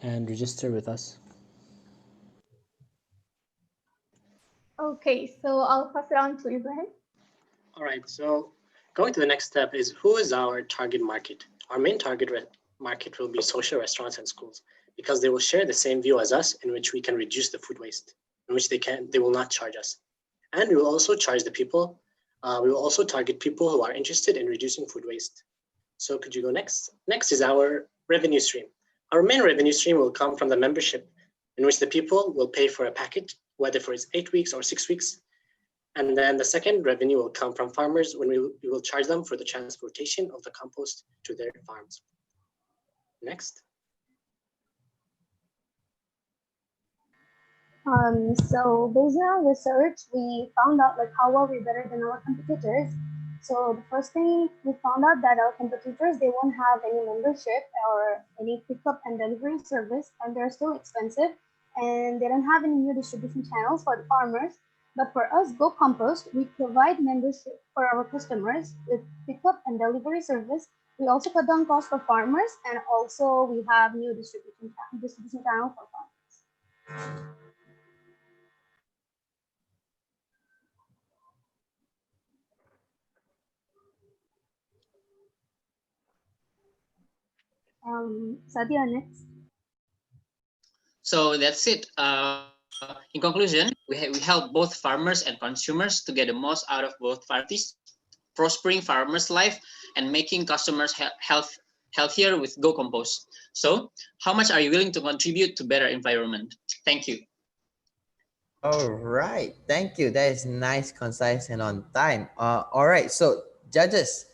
S8: and register with us.
S24: Okay, so I'll pass it on to Ibrahim.
S23: All right, so going to the next step is, who is our target market? Our main target market will be social restaurants and schools, because they will share the same view as us, in which we can reduce the food waste, in which they will not charge us. And we will also charge the people. We will also target people who are interested in reducing food waste. So could you go next? Next is our revenue stream. Our main revenue stream will come from the membership, in which the people will pay for a package, whether for it's 8 weeks or 6 weeks. And then the second revenue will come from farmers, when we will charge them for the transportation of the compost to their farms. Next.
S9: So based on our research, we found out like how are we better than our competitors. So the first thing we found out that our competitors, they won't have any membership or any pickup and delivery service, and they're still expensive, and they don't have any new distribution channels for the farmers. But for us, Go Compost, we provide membership for our customers with pickup and delivery service. We also cut down costs for farmers, and also we have new distribution channel for farmers. Sadia, next.
S10: So that's it. In conclusion, we help both farmers and consumers to get the most out of both parties, prospering farmers' life and making customers healthier with Go Compost. So how much are you willing to contribute to better environment? Thank you.
S1: All right, thank you. That is nice, concise, and on time. All right, so judges,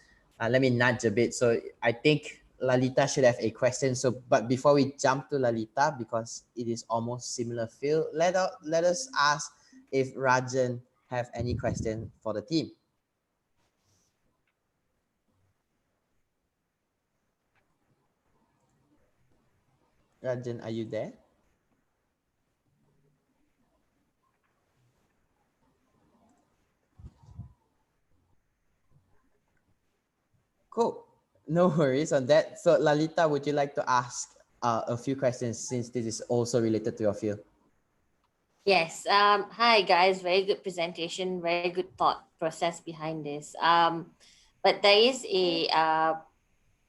S1: let me nudge a bit. So I think Lalita should have a question. So, but before we jump to Lalita, because it is almost similar field, let us ask if Rajan have any question for the team. Rajan, are you there? Cool. No worries on that. So Lalita, would you like to ask a few questions, since this is also related to your field?
S7: Yes. Hi guys. Very good presentation. Very good thought process behind this. But there is a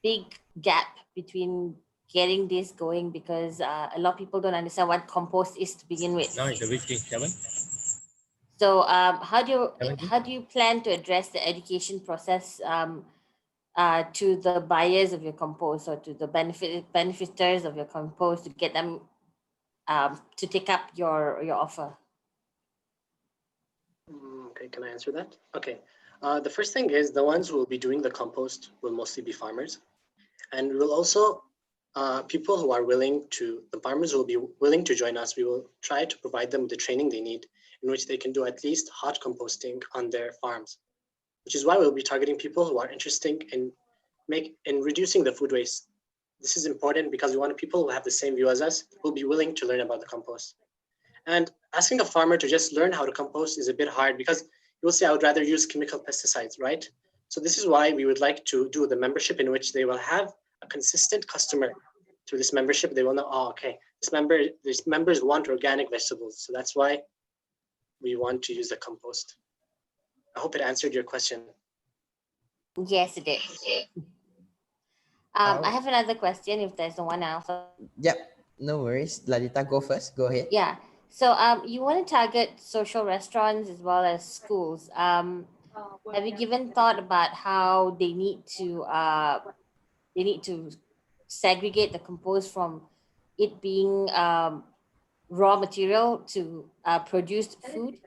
S7: big gap between getting this going because a lot of people don't understand what compost is to begin with.
S11: Now it's reaching 7.
S7: So how do you plan to address the education process to the buyers of your compost or to the benefiters of your compost to get them to take up your offer?
S23: Okay, can I answer that? Okay. The first thing is the ones who will be doing the compost will mostly be farmers. And we will also, people who are willing to, the farmers who will be willing to join us, we will try to provide them with the training they need in which they can do at least hot composting on their farms, which is why we'll be targeting people who are interested in reducing the food waste. This is important because we want people who have the same view as us who will be willing to learn about the compost. And asking a farmer to just learn how to compost is a bit hard because you will say, I would rather use chemical pesticides, right? So this is why we would like to do the membership in which they will have a consistent customer. Through this membership, they will know, oh, okay, these members want organic vegetables. So that's why we want to use the compost. I hope it answered your question.
S7: Yes, it did. I have another question if there's no one else.
S1: Yep, no worries. Lalita, go first. Go ahead.
S7: Yeah. So you want to target social restaurants as well as schools. Have you given thought about how they need to segregate the compost from it being raw material to produced food?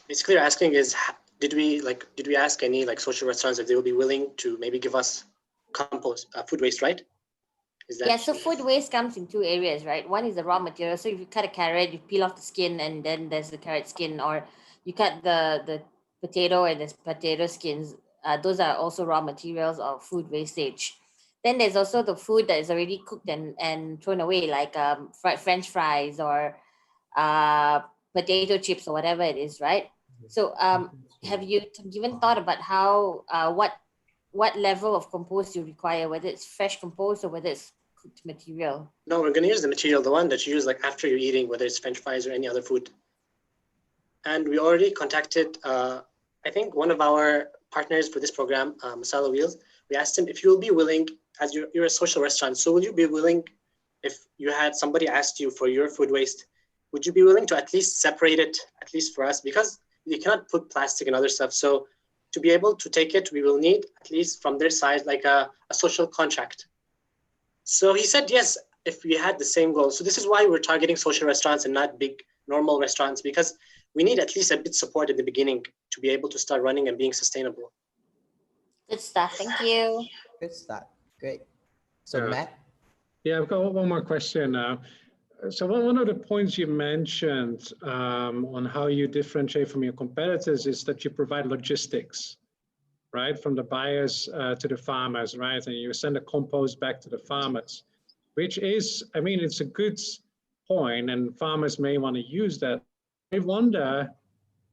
S23: Basically, you're asking is, did we ask any social restaurants if they will be willing to maybe give us compost, food waste, right? Is that?
S7: Yeah, so food waste comes in two areas, right? One is the raw material. So if you cut a carrot, you peel off the skin and then there's the carrot skin, or you cut the potato and there's potato skins. Those are also raw materials of food wastage. Then there's also the food that is already cooked and thrown away, like French fries or potato chips or whatever it is, right? So have you given thought about how what level of compost you require, whether it's fresh compost or whether it's cooked material?
S23: No, we're going to use the material, the one that you use like after you're eating, whether it's French fries or any other food. And we already contacted, I think one of our partners for this program, Masala Wheels. We asked him if you will be willing, as you're a social restaurant, so will you be willing, if you had somebody asked you for your food waste, would you be willing to at least separate it, at least for us, because you cannot put plastic and other stuff. So to be able to take it, we will need at least from their side, like a social contract. So he said, yes, if we had the same goal. So this is why we're targeting social restaurants and not big normal restaurants, because we need at least a bit support at the beginning to be able to start running and being sustainable.
S7: Good stuff. Thank you.
S1: Good start. Great. So Matt?
S3: Yeah, I've got one more question now. So one of the points you mentioned on how you differentiate from your competitors is that you provide logistics, right? From the buyers to the farmers, right? And you send the compost back to the farmers, which is, I mean, it's a good point and farmers may want to use that. I wonder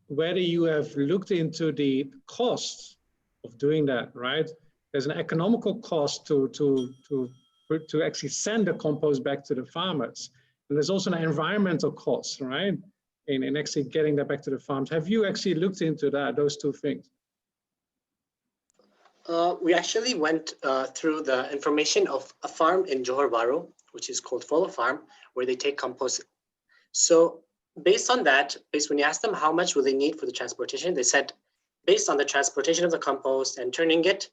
S3: whether you have looked into the cost of doing that, right? There's an economical cost to actually send the compost back to the farmers. And there's also an environmental cost, right? In actually getting that back to the farms. Have you actually looked into that, those two things?
S23: We actually went through the information of a farm in Johor Bahru, which is called Follow Farm, where they take compost. So based on that, when you ask them how much will they need for the transportation, they said, based on the transportation of the compost and turning it,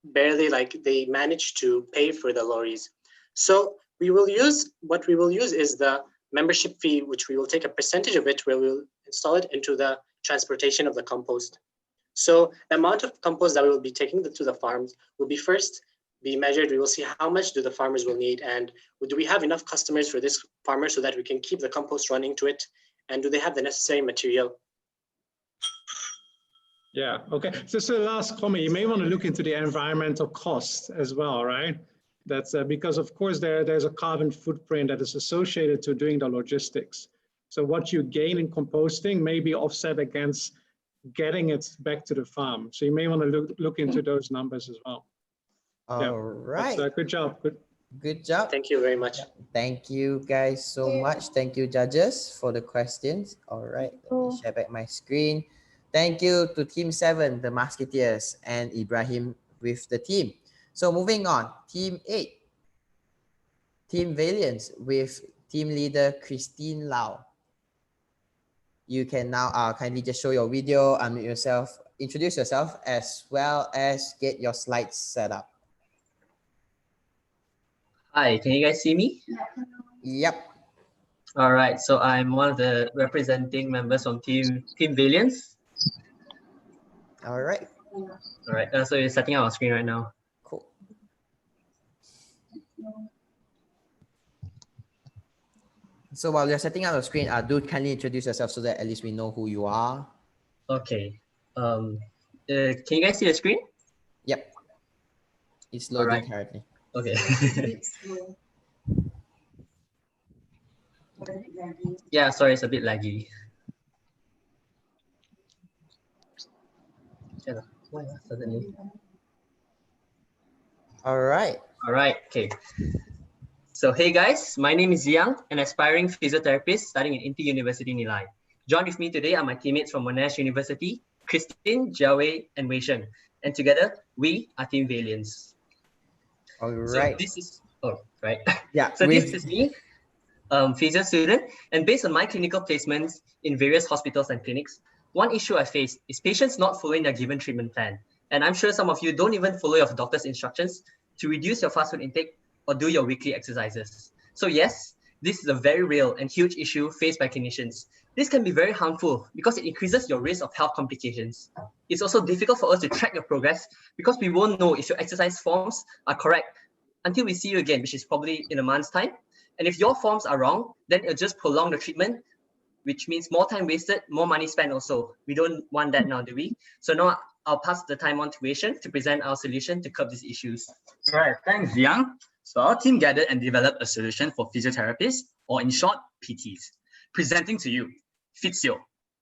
S23: barely like they managed to pay for the lorries. So what we will use is the membership fee, which we will take a percentage of it where we'll install it into the transportation of the compost. So the amount of compost that we will be taking to the farms will be first be measured. We will see how much do the farmers will need and do we have enough customers for this farmer so that we can keep the compost running to it, and do they have the necessary material?
S3: Yeah, okay. So the last comment, you may want to look into the environmental cost as well, right? That's because of course there's a carbon footprint that is associated to doing the logistics. So what you gain in composting may be offset against getting it back to the farm. So you may want to look into those numbers as well.
S1: All right.
S3: Good job.
S1: Good job.
S23: Thank you very much.
S1: Thank you guys so much. Thank you judges for the questions. All right, let me share back my screen. Thank you to Team 7, the Musketeers, and Ibrahim with the team. So moving on, Team 8, Team Valiance with team leader Christine Lau. You can now kindly just show your video, unmute yourself, introduce yourself, as well as get your slides set up.
S11: Hi, can you guys see me?
S1: Yep.
S11: All right, so I'm one of the representing members from Team Valiance.
S1: All right.
S11: All right, so you're setting up our screen right now.
S1: Cool. So while you're setting up your screen, do kindly introduce yourself so that at least we know who you are.
S11: Okay. Can you guys see the screen?
S1: Yep. It's loading currently.
S11: Okay. Yeah, sorry, it's a bit laggy. Why suddenly?
S1: All right.
S11: All right, okay. So hey guys, my name is Yang, an aspiring physiotherapist studying in INTI University Nilai. Joined with me today are my teammates from Monash University, Christine, Jiawei, and Wei Shen. And together, we are Team Valiance.
S1: All right.
S11: So this is, right.
S1: Yeah.
S11: So this is me, physio student, and based on my clinical placements in various hospitals and clinics, one issue I face is patients not following their given treatment plan. And I'm sure some of you don't even follow your doctor's instructions to reduce your fast food intake or do your weekly exercises. So yes, this is a very real and huge issue faced by clinicians. This can be very harmful because it increases your risk of health complications. It's also difficult for us to track your progress because we won't know if your exercise forms are correct until we see you again, which is probably in a month's time. And if your forms are wrong, then it'll just prolong the treatment, which means more time wasted, more money spent also. We don't want that now, do we? So now I'll pass the time on to Wei Shen to present our solution to curb these issues.
S12: All right, thanks, Yang. So our team gathered and developed a solution for physiotherapists, or in short, PTs. Presenting to you, Physio,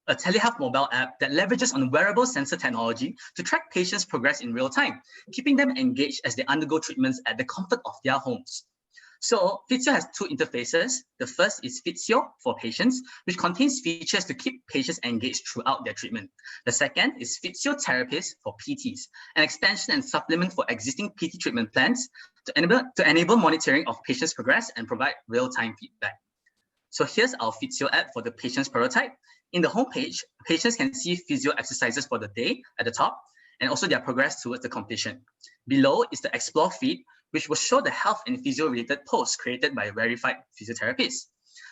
S12: a telehealth mobile app that leverages on wearable sensor technology to track patients' progress in real time, keeping them engaged as they undergo treatments at the comfort of their homes. So Physio has two interfaces. The first is Physio for patients, which contains features to keep patients engaged throughout their treatment. The second is Physiotherapist for PTs, an extension and supplement for existing PT treatment plans to enable monitoring of patients' progress and provide real-time feedback. So here's our Physio app for the patient's prototype. In the homepage, patients can see physio exercises for the day at the top, and also their progress towards the completion. Below is the Explore feed, which will show the health and physio-related posts created by verified physiotherapists.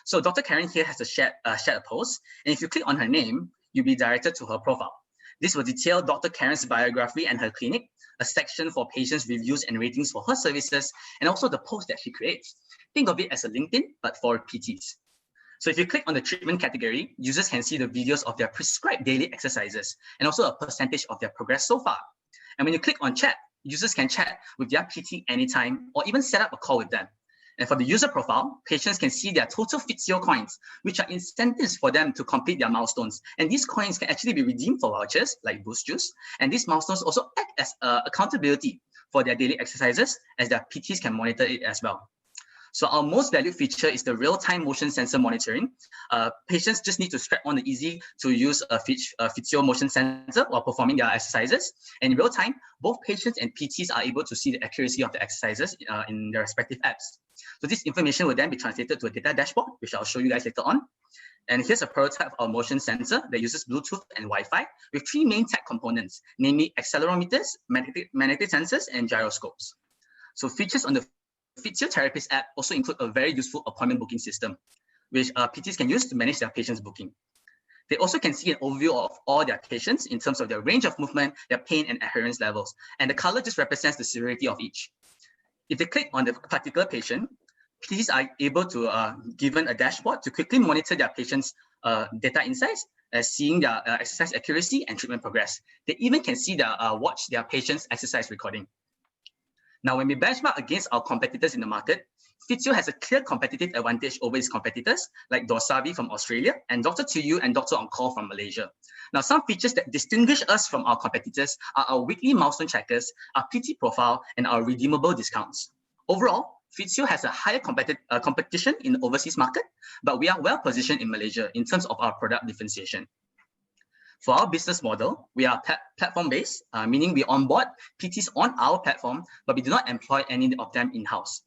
S12: So Dr. Karen here has shared a post, and if you click on her name, you'll be directed to her profile. This will detail Dr. Karen's biography and her clinic, a section for patients' reviews and ratings for her services, and also the post that she creates. Think of it as a LinkedIn, but for PTs. So if you click on the treatment category, users can see the videos of their prescribed daily exercises and also a percentage of their progress so far. And when you click on chat, users can chat with their PT anytime or even set up a call with them. And for the user profile, patients can see their total Physio coins, which are incentives for them to complete their milestones. And these coins can actually be redeemed for vouchers like Boost Juice. And these milestones also act as accountability for their daily exercises, as their PTs can monitor it as well. So our most valued feature is the real-time motion sensor monitoring. Patients just need to strap on the easy-to-use Physio motion sensor while performing their exercises. And in real time, both patients and PTs are able to see the accuracy of the exercises in their respective apps. So this information will then be translated to a data dashboard, which I'll show you guys later on. And here's a prototype of our motion sensor that uses Bluetooth and Wi-Fi with three main tech components, namely accelerometers, magnetic sensors, and gyroscopes. So features on the Physiotherapist app also include a very useful appointment booking system, which PTs can use to manage their patients' booking. They also can see an overview of all their patients in terms of their range of movement, their pain and adherence levels, and the color just represents the severity of each. If they click on the particular patient, PTs are able to given a dashboard to quickly monitor their patients' data insights, as seeing their exercise accuracy and treatment progress. They even can see watch their patients' exercise recording. Now, when we benchmark against our competitors in the market, Physio has a clear competitive advantage over its competitors like Dorsavi from Australia and Dr. Tuyu and Dr. On Call from Malaysia. Now, some features that distinguish us from our competitors are our weekly milestone trackers, our PT profile, and our redeemable discounts. Overall, Physio has a higher competition in the overseas market, but we are well positioned in Malaysia in terms of our product differentiation. For our business model, we are platform-based, meaning we onboard PTs on our platform, but we do not employ any of them in-house.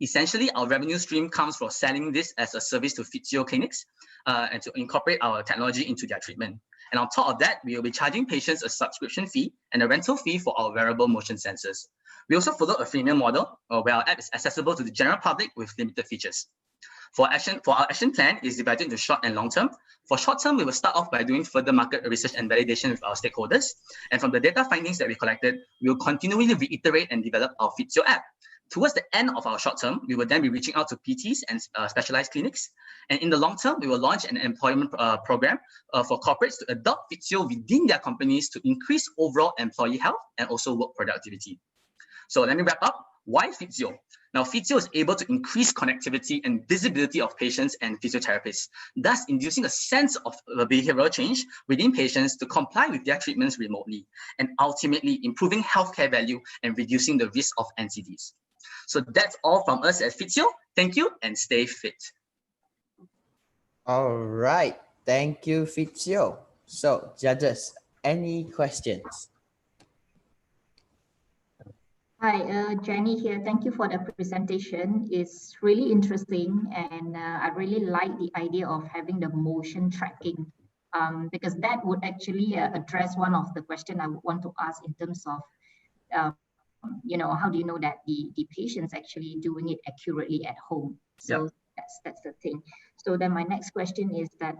S12: Essentially, our revenue stream comes from selling this as a service to physio clinics and to incorporate our technology into their treatment. And on top of that, we will be charging patients a subscription fee and a rental fee for our wearable motion sensors. We also follow a freemium model where our app is accessible to the general public with limited features. For our action plan is divided into short and long term. For short term, we will start off by doing further market research and validation with our stakeholders. And from the data findings that we collected, we will continually reiterate and develop our Physio app. Towards the end of our short term, we will then be reaching out to PTs and specialized clinics. And in the long term, we will launch an employment program for corporates to adopt Physio within their companies to increase overall employee health and also work productivity. So let me wrap up. Why Physio? Now, Physio is able to increase connectivity and visibility of patients and physiotherapists, thus inducing a sense of behavioral change within patients to comply with their treatments remotely, and ultimately improving healthcare value and reducing the risk of NCDs. So that's all from us at Physio. Thank you and stay fit.
S1: All right. Thank you, Physio. So, judges, any questions?
S6: Hi, Jenny here. Thank you for the presentation. It's really interesting, and I really like the idea of having the motion tracking because that would actually address one of the questions I would want to ask in terms of, how do you know that the patient's actually doing it accurately at home? So that's the thing. So then my next question is that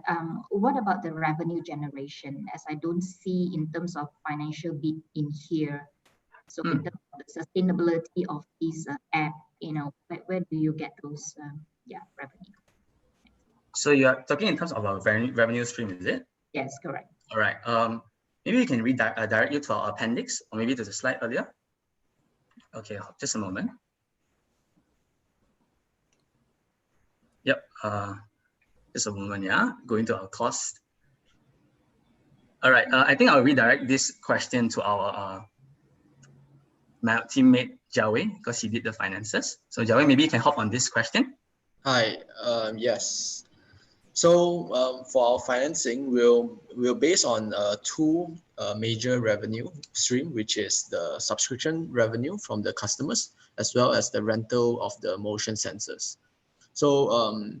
S6: what about the revenue generation, as I don't see in terms of financial bit in here? So in terms of the sustainability of this app, where do you get those revenue?
S12: So you are talking in terms of our revenue stream, is it?
S6: Yes, correct.
S12: All right. Maybe we can direct you to our appendix, or maybe to the slide earlier. Okay, just a moment. Yep. Just a moment. Yeah. Going to our cost. All right. I think I'll redirect this question to our my teammate Jiawei, because he did the finances. So Jiawei, maybe you can hop on this question.
S13: Hi, yes. So for our financing, we'll base on two major revenue stream, which is the subscription revenue from the customers, as well as the rental of the motion sensors. So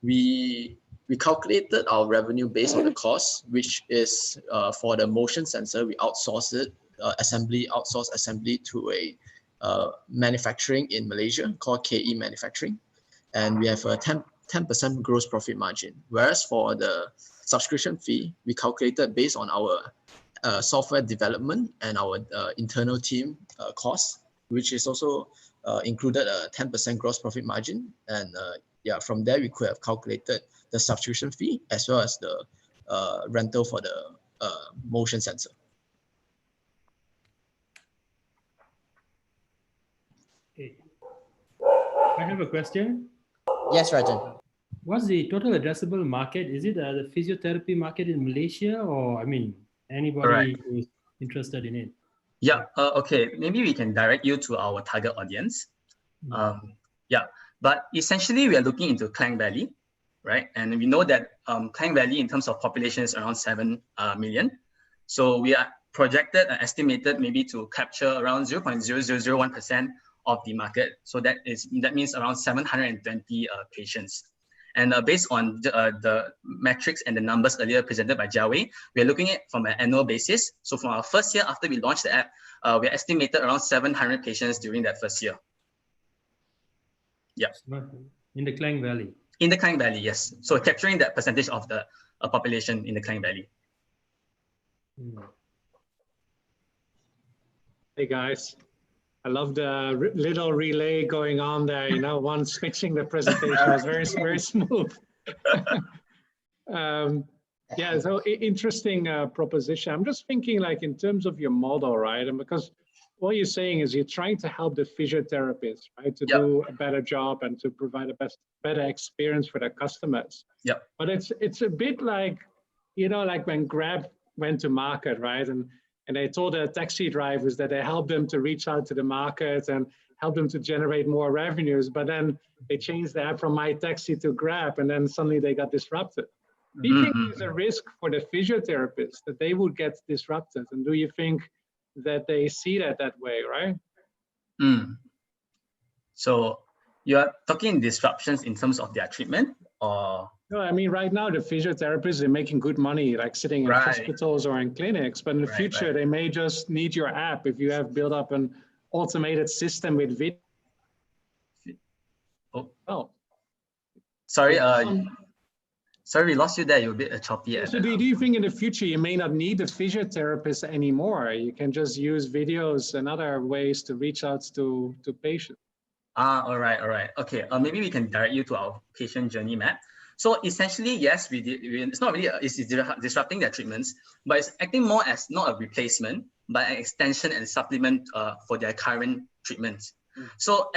S13: we calculated our revenue based on the cost, which is for the motion sensor, we outsource it, outsource assembly to a manufacturing in Malaysia called KE Manufacturing, and we have a 10% gross profit margin. Whereas for the subscription fee, we calculated based on our software development and our internal team costs, which is also included a 10% gross profit margin. And from there we could have calculated the subscription fee as well as the rental for the motion sensor.
S5: I have a question.
S1: Yes, Rajan.
S5: What's the total addressable market? Is it the physiotherapy market in Malaysia, or anybody who's interested in it?
S12: Yeah. Okay. Maybe we can direct you to our target audience. But essentially we are looking into Klang Valley, right? And we know that Klang Valley in terms of population is around 7 million. So we are projected and estimated maybe to capture around 0.0001% of the market. So that means around 720 patients. And based on the metrics and the numbers earlier presented by Jiawei, we're looking at from an annual basis. So from our first year after we launched the app, we estimated around 700 patients during that first year. Yeah.
S5: In the Klang Valley?
S12: In the Klang Valley, yes. So capturing that percentage of the population in the Klang Valley.
S3: Hey guys. I love the little relay going on there, one switching the presentation was very, very smooth. So interesting proposition. I'm just thinking like in terms of your model, right? And because what you're saying is you're trying to help the physiotherapists, right? To do a better job and to provide a better experience for their customers.
S12: Yeah.
S3: But it's a bit like, like when Grab went to market, right? And they told the taxi drivers that they helped them to reach out to the market and help them to generate more revenues. But then they changed the app from My Taxi to Grab, and then suddenly they got disrupted. Do you think there's a risk for the physiotherapists that they would get disrupted? And do you think that they see that way, right?
S12: So you're talking disruptions in terms of their treatment, or?
S3: No, I mean, right now the physiotherapists are making good money, like sitting in hospitals or in clinics. But in the future, they may just need your app if you have built up an automated system with video.
S12: Oh. Sorry, sorry, we lost you there. You're a bit choppy.
S3: So do you think in the future you may not need the physiotherapist anymore? You can just use videos and other ways to reach out to patients.
S12: All right. Okay, maybe we can direct you to our patient journey map. So essentially, yes, it's not really it's disrupting their treatments, but it's acting more as not a replacement, but an extension and supplement for their current treatments. So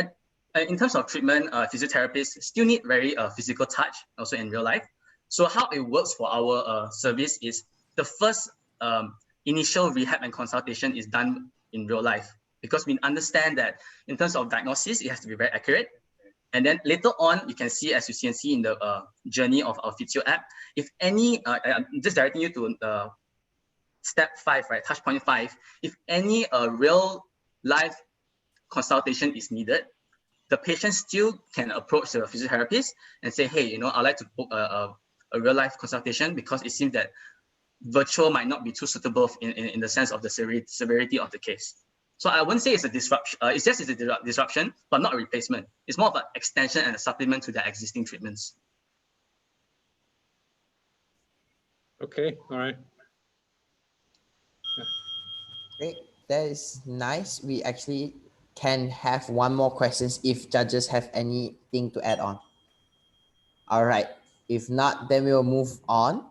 S12: in terms of treatment, physiotherapists still need very physical touch, also in real life. So how it works for our service is the first initial rehab and consultation is done in real life, because we understand that in terms of diagnosis, it has to be very accurate. And then later on, you can see, as you can see in the journey of our Physio app, if any, I'm just directing you to step 5, right, touch point 5, if any real life consultation is needed, the patient still can approach the physiotherapist and say, hey, I'd like to book a real life consultation, because it seems that virtual might not be too suitable in the sense of the severity of the case. So I wouldn't say it's a disruption. It's just a disruption, but not a replacement. It's more of an extension and a supplement to their existing treatments.
S3: Okay, all right.
S1: Great, that is nice. We actually can have one more questions if judges have anything to add on. All right, if not, then we'll move on.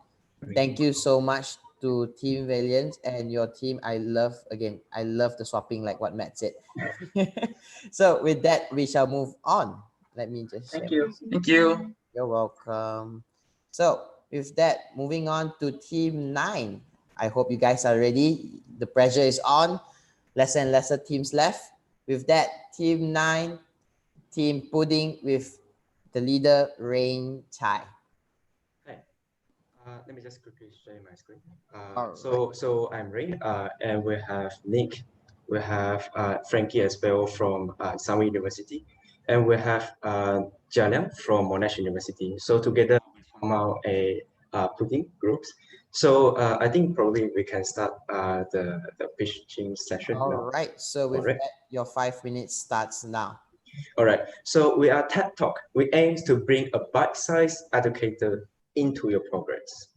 S1: Thank you so much to Team Valiant and your team. I love the swapping, like what Matt said. So with that, we shall move on. Let me just
S12: Thank you. Thank you.
S1: You're welcome. So with that, moving on to Team 9. I hope you guys are ready. The pressure is on. Lesser and lesser teams left. With that, Team 9, Team Pudding with the leader, Rain Chai.
S14: Let me just quickly share my screen. So I'm Ray, and we have Nick, we have Frankie as well from Sunway University, and we have Jialiang from Monash University. So together we form out a pudding groups. So I think probably we can start the pitching session.
S1: All right. So with that, your 5 minutes starts now.
S14: All right. So we are TED Talk. We aim to bring a bite-sized educator into your progress.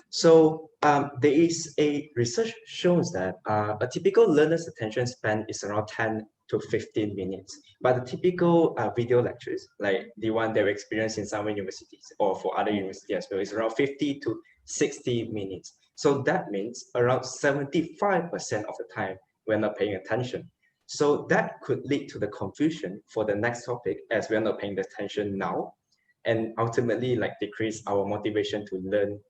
S14: So there is a research shows that a typical learner's attention span is around 10 to 15 minutes. But the typical video lectures, like the one that we experience in some universities or for other universities as well, is around 50 to 60 minutes. So that means around 75% of the time we're not paying attention. So that could lead to the confusion for the next topic, as we're not paying attention now, and ultimately like decrease our motivation to learn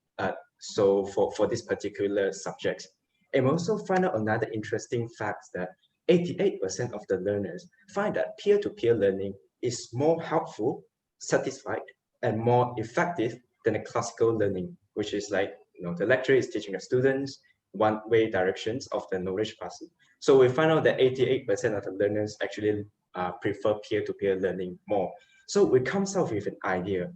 S14: so for this particular subject. And we also find out another interesting fact that 88% of the learners find that peer-to-peer learning is more helpful, satisfied, and more effective than the classical learning, which is like, the lecturer is teaching the students one-way directions of the knowledge passing. So we find out that 88% of the learners actually prefer peer-to-peer learning more. So we come up with an idea,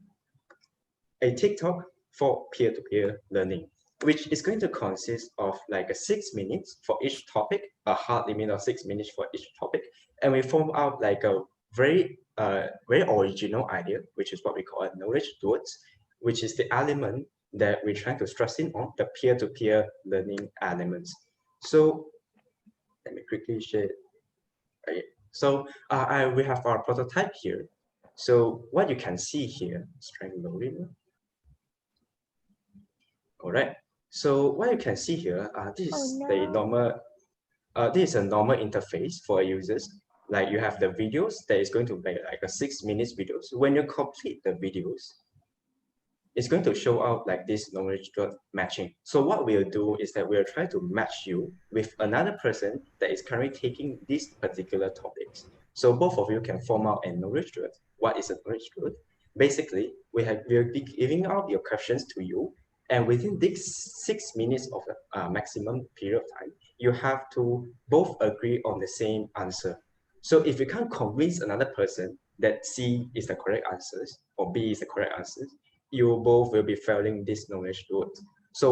S14: a TikTok for peer-to-peer learning, which is going to consist of like 6 minutes for each topic, a hard limit of 6 minutes for each topic. And we form out like a very original idea, which is what we call a knowledge towards, which is the element that we're trying to stress in on, the peer-to-peer learning elements. So let me quickly share. Okay. So we have our prototype here. So what you can see here, strength loading. All right. So what you can see here, this is the normal. This is a normal interface for users. Like you have the videos that is going to be like a 6 minutes videos. When you complete the videos, it's going to show out like this knowledge matching. So what we'll do is that we'll try to match you with another person that is currently taking these particular topics. So both of you can form out a knowledge growth. What is a knowledge growth? Basically, we'll be giving out your questions to you, And within this 6 minutes of the maximum period of time, you have to both agree on the same answer. So if you can't convince another person that C is the correct answers or B is the correct answers, you both will be failing this knowledge load. So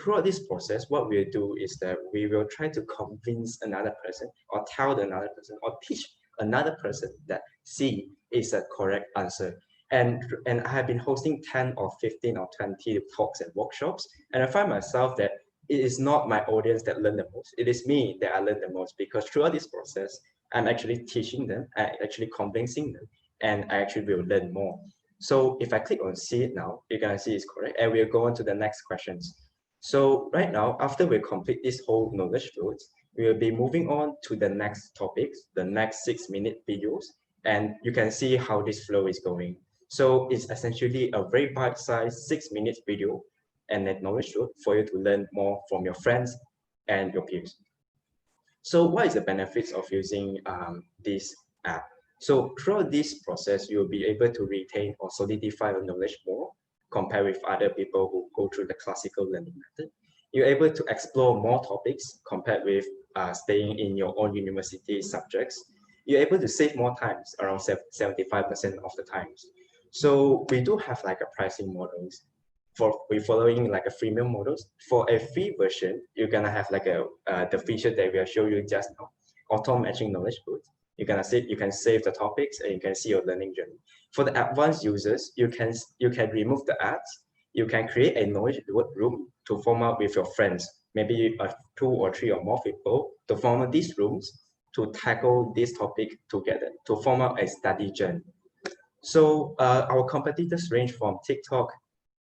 S14: throughout this process, what we'll do is that we will try to convince another person or tell another person or teach another person that C is a correct answer. And I have been hosting 10 or 15 or 20 talks and workshops, and I find myself that it is not my audience that learn the most. It is me that I learn the most, because throughout this process, I'm actually teaching them, I'm actually convincing them, and I actually will learn more. So if I click on see it now, you're gonna see it's correct, and we'll go on to the next questions. So right now, after we complete this whole knowledge load, we will be moving on to the next topics, the next 6-minute videos, and you can see how this flow is going. So it's essentially a very bite-sized 6-minute video and a knowledge load for you to learn more from your friends and your peers. So what is the benefits of using this app? So throughout this process, you'll be able to retain or solidify your knowledge more compared with other people who go through the classical learning method. You're able to explore more topics compared with staying in your own university subjects. You're able to save more times, around 75% of the times. So we do have like a pricing models. We're following like a freemium models. For a free version, you're gonna have like the feature that we will show you just now, auto matching knowledge boost. You can save the topics and you can see your learning journey. For the advanced users, you can remove the ads. You can create a knowledge room to form out with your friends, maybe 2 or 3 or more people, to form out these rooms to tackle this topic together, to form out a study journey. So our competitors range from TikTok,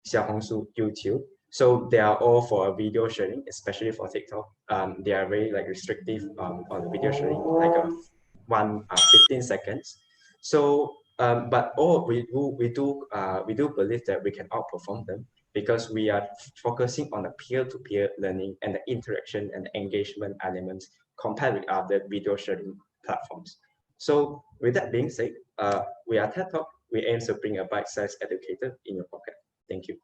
S14: Xiaohongshu, YouTube. So they are all for video sharing, especially for TikTok. They are very like restrictive on the video sharing, like 15 seconds. So but we do believe that we can outperform them, because we are focusing on the peer-to-peer learning and the interaction and engagement elements compared with other video sharing platforms. So with that being said, we are TED Talk. We aim to bring a bite-sized educator in your pocket. Thank you.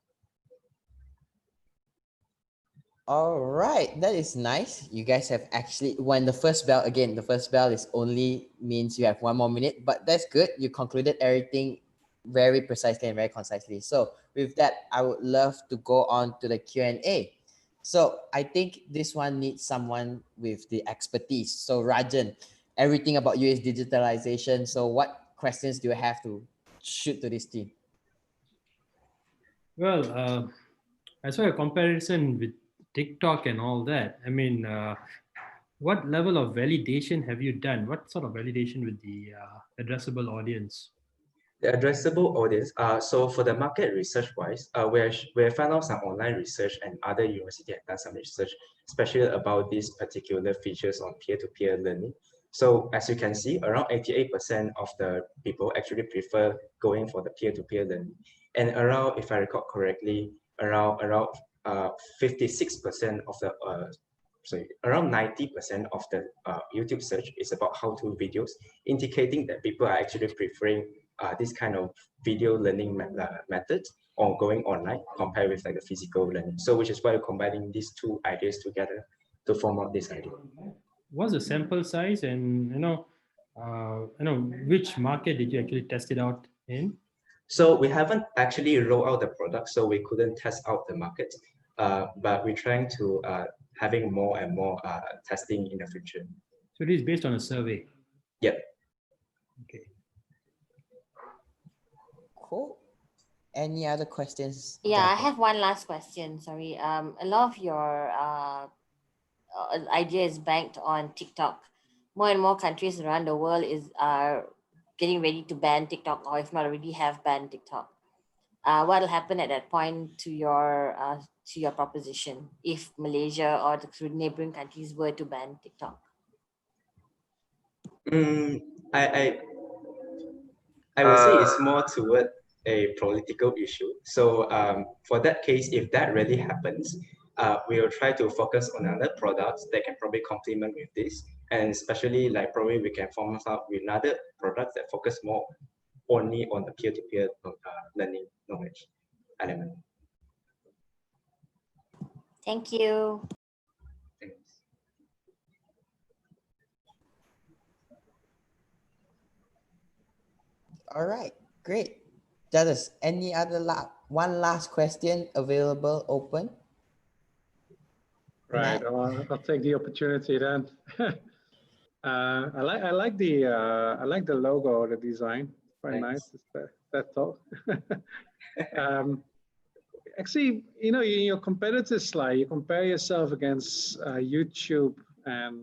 S1: All right, that is nice. You guys have actually, when the first bell, again, the first bell is only means you have 1 more minute, but that's good. You concluded everything very precisely and very concisely. So with that, I would love to go on to the Q&A. So I think this one needs someone with the expertise. So Rajan, everything about you is digitalization. So what questions do you have to shoot to this team?
S5: Well, I saw a comparison with TikTok and all that. I mean, what level of validation have you done? What sort of validation with the addressable audience?
S14: The addressable audience, so for the market research wise, we have found out some online research, and other universities have done some research, especially about these particular features on peer-to-peer learning. So as you can see, around 88% of the people actually prefer going for the peer-to-peer learning. And around, if I recall correctly, around 56% of the, around 90% of the YouTube search is about how-to videos, indicating that people are actually preferring this kind of video learning methods or going online compared with like the physical learning. So which is why we're combining these two ideas together to form out this idea.
S5: What's the sample size, and which market did you actually test it out in?
S14: So we haven't actually rolled out the product, so we couldn't test out the market, but we're trying to having more and more testing in the future.
S5: So it is based on a survey?
S14: Yep.
S5: Okay.
S1: Cool. Any other questions?
S7: Yeah, I have one last question. Sorry. A lot of your idea is banked on TikTok. More and more countries around the world are getting ready to ban TikTok, or if not already have banned TikTok. What will happen at that point to your proposition if Malaysia or the neighboring countries were to ban TikTok?
S14: I would say it's more toward a political issue. So for that case, if that really happens, we will try to focus on other products that can probably complement with this, and especially like probably we can form up with another products that focus more only on the peer-to-peer learning knowledge element.
S7: Thank you.
S1: All right, great. Judges, any other one last question available open?
S3: Right.
S1: Matt?
S3: I'll take the opportunity then. I like the logo, the design. Quite nice. It's that top. Actually, in your competitors slide, you compare yourself against YouTube and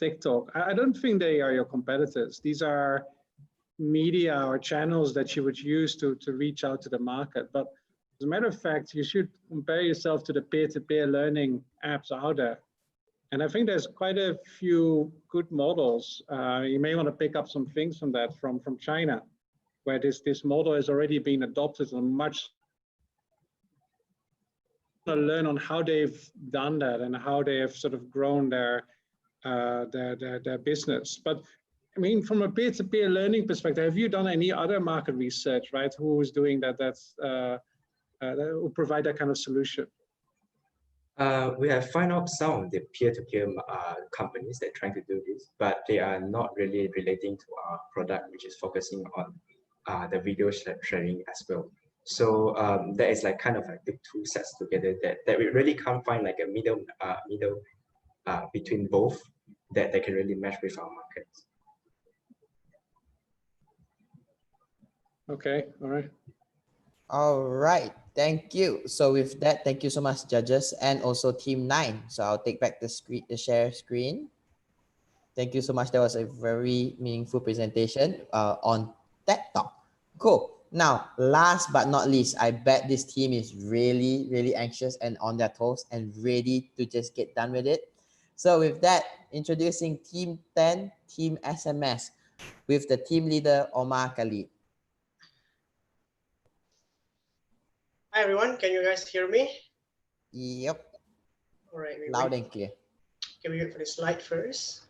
S3: TikTok. I don't think they are your competitors. These are media or channels that you would use to reach out to the market. But as a matter of fact, you should compare yourself to the peer-to-peer learning apps out there. And I think there's quite a few good models. You may want to pick up some things from that from China, where this model has already been adopted on much. Learn on how they've done that and how they have sort of grown their business. But I mean, from a peer-to-peer learning perspective, have you done any other market research, right? Who is doing that? Who provide that kind of solution?
S14: We have found out some of the peer-to-peer companies that are trying to do this, but they are not really relating to our product, which is focusing on the video sharing as well. So that is like kind of like the two sets together that we really can't find like a middle between both that they can really match with our markets.
S3: Okay, all right.
S1: All right, thank you. So with that, thank you so much, judges, and also Team 9. So I'll take back the share screen. Thank you so much. That was a very meaningful presentation on TED Talk. Cool. Now, last but not least, I bet this team is really, really anxious and on their toes and ready to just get done with it. So with that, introducing Team 10, Team SMS, with the team leader, Omar Khalid.
S23: Hi everyone, can you guys hear me?
S1: Yep.
S23: All right.
S1: Loud and clear.
S23: Can we wait for the slide first?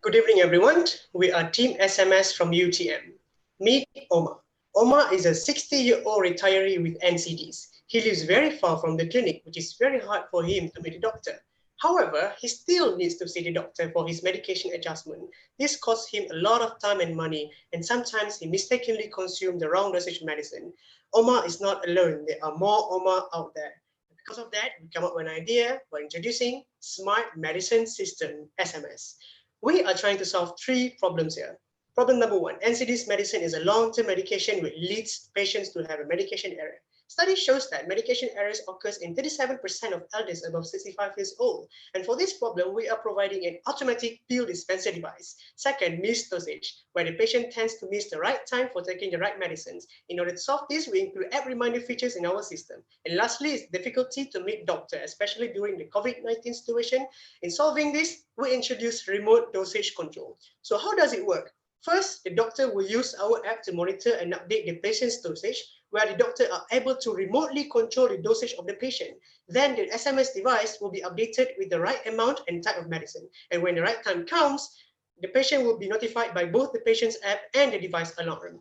S23: Good evening, everyone. We are Team SMS from UTM. Meet Omar. Omar is a 60-year-old retiree with NCDs. He lives very far from the clinic, which is very hard for him to meet a doctor. However, he still needs to see the doctor for his medication adjustment. This costs him a lot of time and money, and sometimes he mistakenly consumes the wrong dosage medicine. Omar is not alone. There are more Omar out there. Because of that, we come up with an idea by introducing Smart Medicine System, SMS. We are trying to solve three problems here. Problem number one, NCDs medicine is a long-term medication which leads patients to have a medication error. Study shows that medication errors occurs in 37% of elders above 65 years old. And for this problem, we are providing an automatic pill dispenser device. Second, missed dosage, where the patient tends to miss the right time for taking the right medicines. In order to solve this, we include app reminder features in our system. And lastly, is difficulty to meet doctor, especially during the COVID-19 situation. In solving this, we introduce remote dosage control. So how does it work? First, the doctor will use our app to monitor and update the patient's dosage, where the doctor are able to remotely control the dosage of the patient. Then the SMS device will be updated with the right amount and type of medicine. And when the right time comes, the patient will be notified by both the patient's app and the device alarm.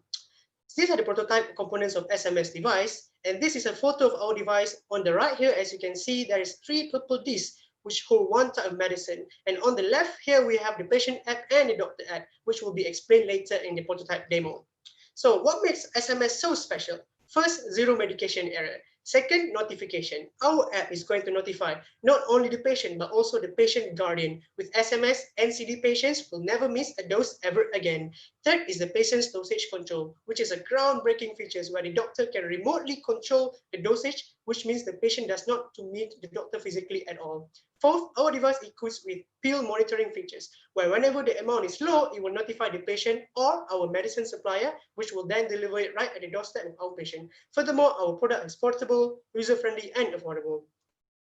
S23: These are the prototype components of SMS device. And this is a photo of our device. On the right here, as you can see, there is 3 purple discs which hold one type of medicine. And on the left here, we have the patient app and the doctor app, which will be explained later in the prototype demo. So what makes SMS so special? First, zero medication error. Second, notification. Our app is going to notify not only the patient, but also the patient guardian. With SMS, NCD patients will never miss a dose ever again. Third is the patient's dosage control, which is a groundbreaking feature where the doctor can remotely control the dosage, which means the patient does not to meet the doctor physically at all. Fourth, our device equips with pill monitoring features, where whenever the amount is low, it will notify the patient or our medicine supplier, which will then deliver it right at the doorstep of our patient. Furthermore, our product is portable, user-friendly, and affordable.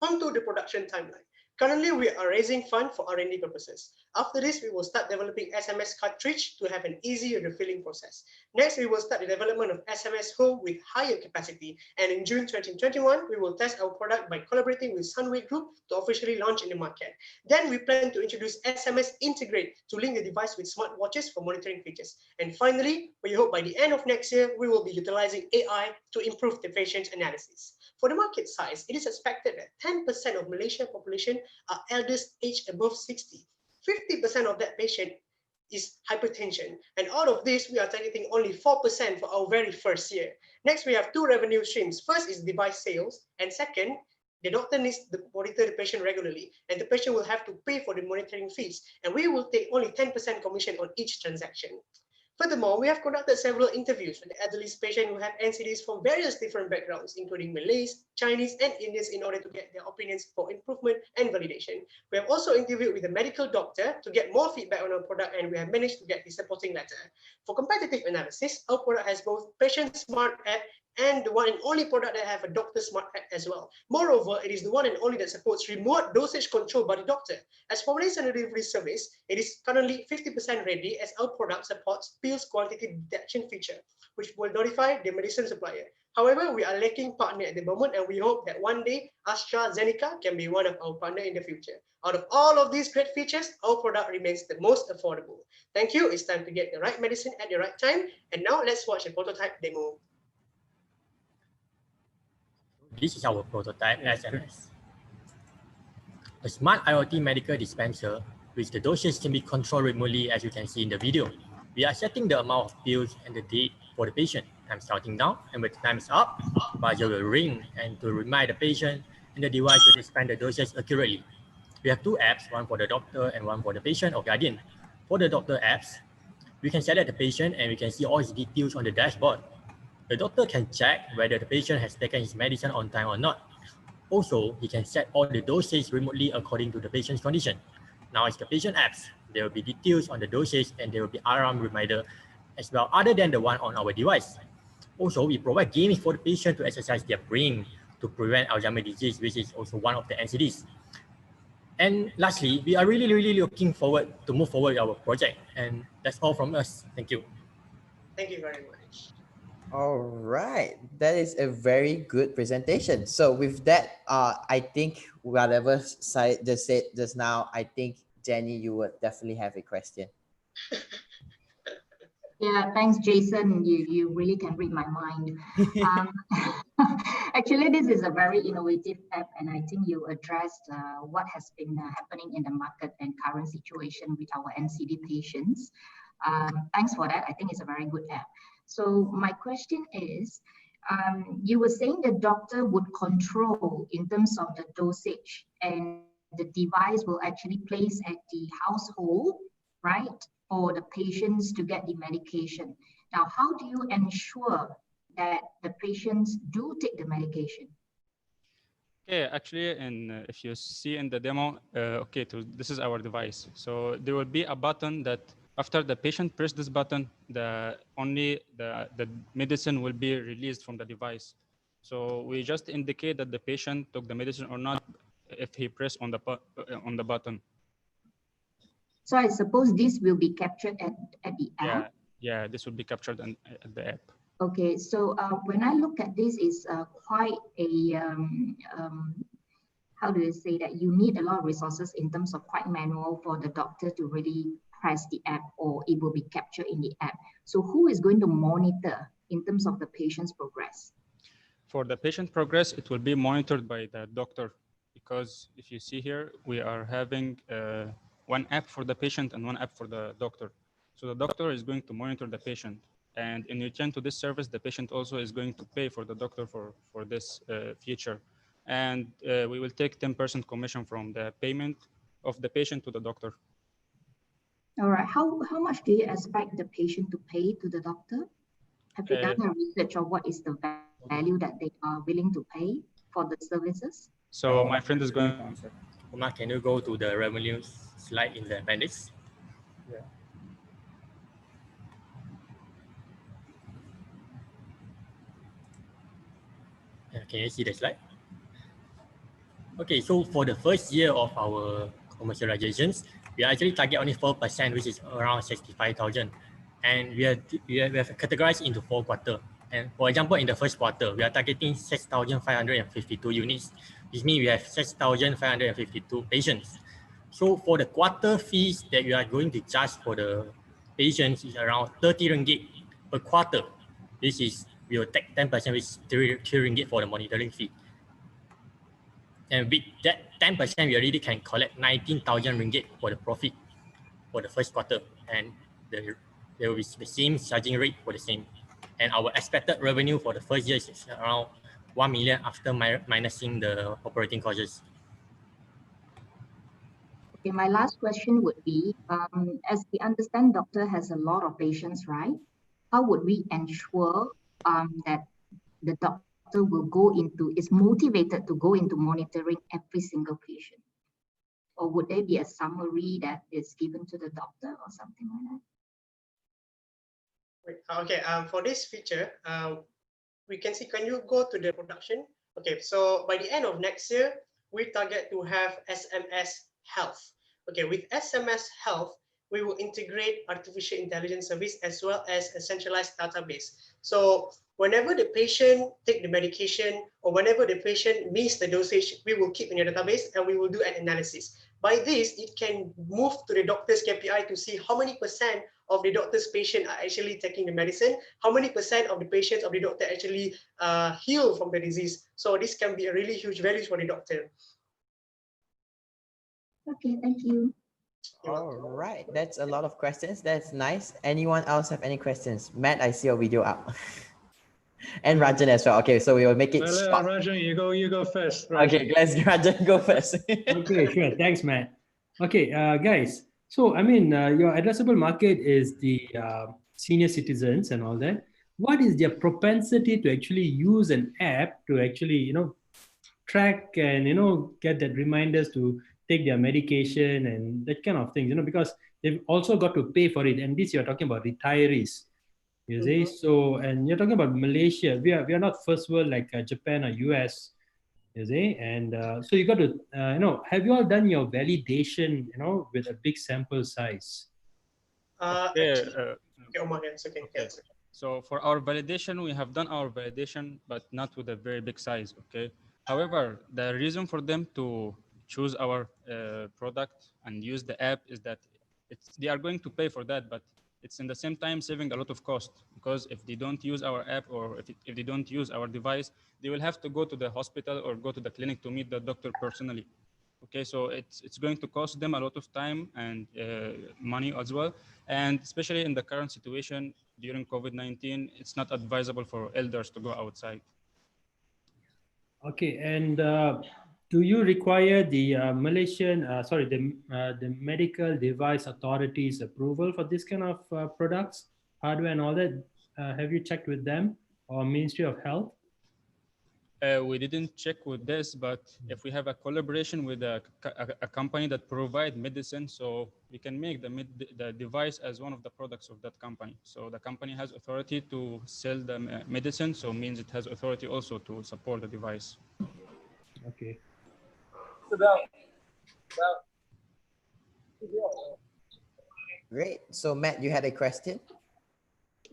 S23: On to the production timeline. Currently, we are raising funds for R&D purposes. After this, we will start developing SMS cartridge to have an easier refilling process. Next, we will start the development of SMS hole with higher capacity. And in June 2021, we will test our product by collaborating with Sunway Group to officially launch in the market. Then we plan to introduce SMS Integrate to link the device with smartwatches for monitoring features. And finally, we hope by the end of next year, we will be utilizing AI to improve the patient analysis. For the market size, it is expected that 10% of Malaysian population are elders aged above 60. 50% of that patient is hypertension. And out of this, we are targeting only 4% for our very first year. Next, we have two revenue streams. First is device sales. And second, the doctor needs to monitor the patient regularly. And the patient will have to pay for the monitoring fees. And we will take only 10% commission on each transaction. Furthermore, we have conducted several interviews with the elderly patients who have NCDs from various different backgrounds, including Malays, Chinese, and Indians, in order to get their opinions for improvement and validation. We have also interviewed with a medical doctor to get more feedback on our product, and we have managed to get the supporting letter. For competitive analysis, our product has both patient smart app and the one and only product that have a doctor smart app as well. Moreover, it is the one and only that supports remote dosage control by the doctor. As for Malaysian delivery service, it is currently 50% ready as our product supports pills quantity detection feature, which will notify the medicine supplier. However, we are lacking partner at the moment, and we hope that one day AstraZeneca can be one of our partner in the future. Out of all of these great features, our product remains the most affordable. Thank you. It's time to get the right medicine at the right time. And now let's watch a prototype demo.
S15: This is our prototype SMS. A smart IoT medical dispenser, which the dosage can be controlled remotely, as you can see in the video. We are setting the amount of pills and the date for the patient. I'm counting down, and when time is up, buzzer will ring and to remind the patient, and the device will dispense the dosage accurately. We have two apps, one for the doctor and one for the patient or guardian. For the doctor apps, we can select the patient and we can see all his details on the dashboard. The doctor can check whether the patient has taken his medicine on time or not. Also, he can set all the dosage remotely according to the patient's condition. Now, as the patient apps, there will be details on the dosage and there will be alarm reminder as well, other than the one on our device. Also, we provide games for the patient to exercise their brain to prevent Alzheimer's disease, which is also one of the NCDs. And lastly, we are really looking forward to move forward our project. And that's all from us. Thank you.
S23: Thank you very much.
S1: All right, that is a very good presentation. So with that, I think whatever side just said just now, I think Jenny, you would definitely have a question.
S6: Yeah, thanks, Jason. You really can read my mind. Actually, this is a very innovative app, and I think you addressed what has been happening in the market and current situation with our NCD patients. Thanks for that. I think it's a very good app. So my question is, you were saying the doctor would control in terms of the dosage, and the device will actually place at the household, right, for the patients to get the medication. Now, how do you ensure that the patients do take the medication?
S16: Okay, actually, and if you see in the demo, okay, this is our device. So there will be a button that after the patient press this button, the medicine will be released from the device. So we just indicate that the patient took the medicine or not if he pressed on the button.
S6: So I suppose this will be captured at the app?
S16: Yeah, this will be captured at the app.
S6: Okay, so when I look at this, is quite a, how do you say that? You need a lot of resources in terms of quite manual for the doctor to really press the app, or it will be captured in the app. So who is going to monitor in terms of the patient's progress?
S16: For the patient progress, it will be monitored by the doctor, because if you see here, we are having one app for the patient and one app for the doctor. So the doctor is going to monitor the patient. And in return to this service, the patient also is going to pay for the doctor for this feature. And we will take 10% commission from the payment of the patient to the doctor.
S6: All right. How much do you expect the patient to pay to the doctor? Have you done a research of what is the value that they are willing to pay for the services?
S16: So my friend is going to answer.
S15: Omar, can you go to the revenue slide in the appendix?
S16: Yeah.
S15: Can you see the slide? Okay, so for the first year of our commercializations, we actually target only 4%, which is around 65,000. And we have categorized into 4 quarters. And for example, in the first quarter, we are targeting 6,552 units, which means we have 6,552 patients. So for the quarter fees that you are going to charge for the patients is around 30 ringgit per quarter. This is, we will take 10%, which is 3 ringgit for the monitoring fee. And with that 10%, we already can collect 19,000 ringgit for the profit for the first quarter. And there will be the same charging rate for the same. And our expected revenue for the first year is around 1 million after minusing the operating costs.
S2: Okay, my last question would be, as we understand doctor has a lot of patients, right? How would we ensure that the doctor is motivated to go into monitoring every single patient? Or would there be a summary that is given to the doctor or something like that?
S23: Okay, for this feature, we can see, can you go to the production? Okay, so by the end of next year, we target to have SMS Health. Okay, with SMS Health, we will integrate artificial intelligence service as well as a centralized database. So whenever the patient take the medication or whenever the patient miss the dosage, we will keep in the database and we will do an analysis. By this, it can move to the doctor's KPI to see how many % of the doctor's patient are actually taking the medicine, how many % of the patients of the doctor actually heal from the disease. So this can be a really huge value for the doctor.
S2: Okay, thank you.
S1: All right, that's a lot of questions. That's nice. Anyone else have any questions? Matt, I see your video up. And Rajan as well. Okay, so we will make it short.
S3: Rajan, you go first. Rajan.
S1: Okay, let's Rajan go first.
S5: Okay, sure. Thanks, Matt. Okay, guys. So, I mean, your addressable market is the senior citizens and all that. What is their propensity to actually use an app to actually, track and, get that reminders to take their medication and that kind of things, because they've also got to pay for it. And this, you're talking about retirees. You see, so, and you're talking about Malaysia. We are not first world like Japan or US, you see, and so you got to, have you all done your validation, with a big sample size?
S23: Okay, Omar, it's okay.
S16: Okay. So for our validation, we have done our validation, but not with a very big size. Okay. However, the reason for them to choose our product and use the app is that they are going to pay for that, but it's in the same time saving a lot of cost, because if they don't use our app or if they don't use our device, they will have to go to the hospital or go to the clinic to meet the doctor personally. Okay, so it's going to cost them a lot of time and money as well. And especially in the current situation during COVID-19, it's not advisable for elders to go outside.
S5: Okay, and do you require the Malaysian, the medical device authorities approval for this kind of products, hardware and all that? Have you checked with them or Ministry of Health?
S16: We didn't check with this, but if we have a collaboration with a company that provide medicine, so we can make the device as one of the products of that company. So the company has authority to sell the medicine, so means it has authority also to support the device.
S5: Okay.
S1: Great. So Matt, you had a question?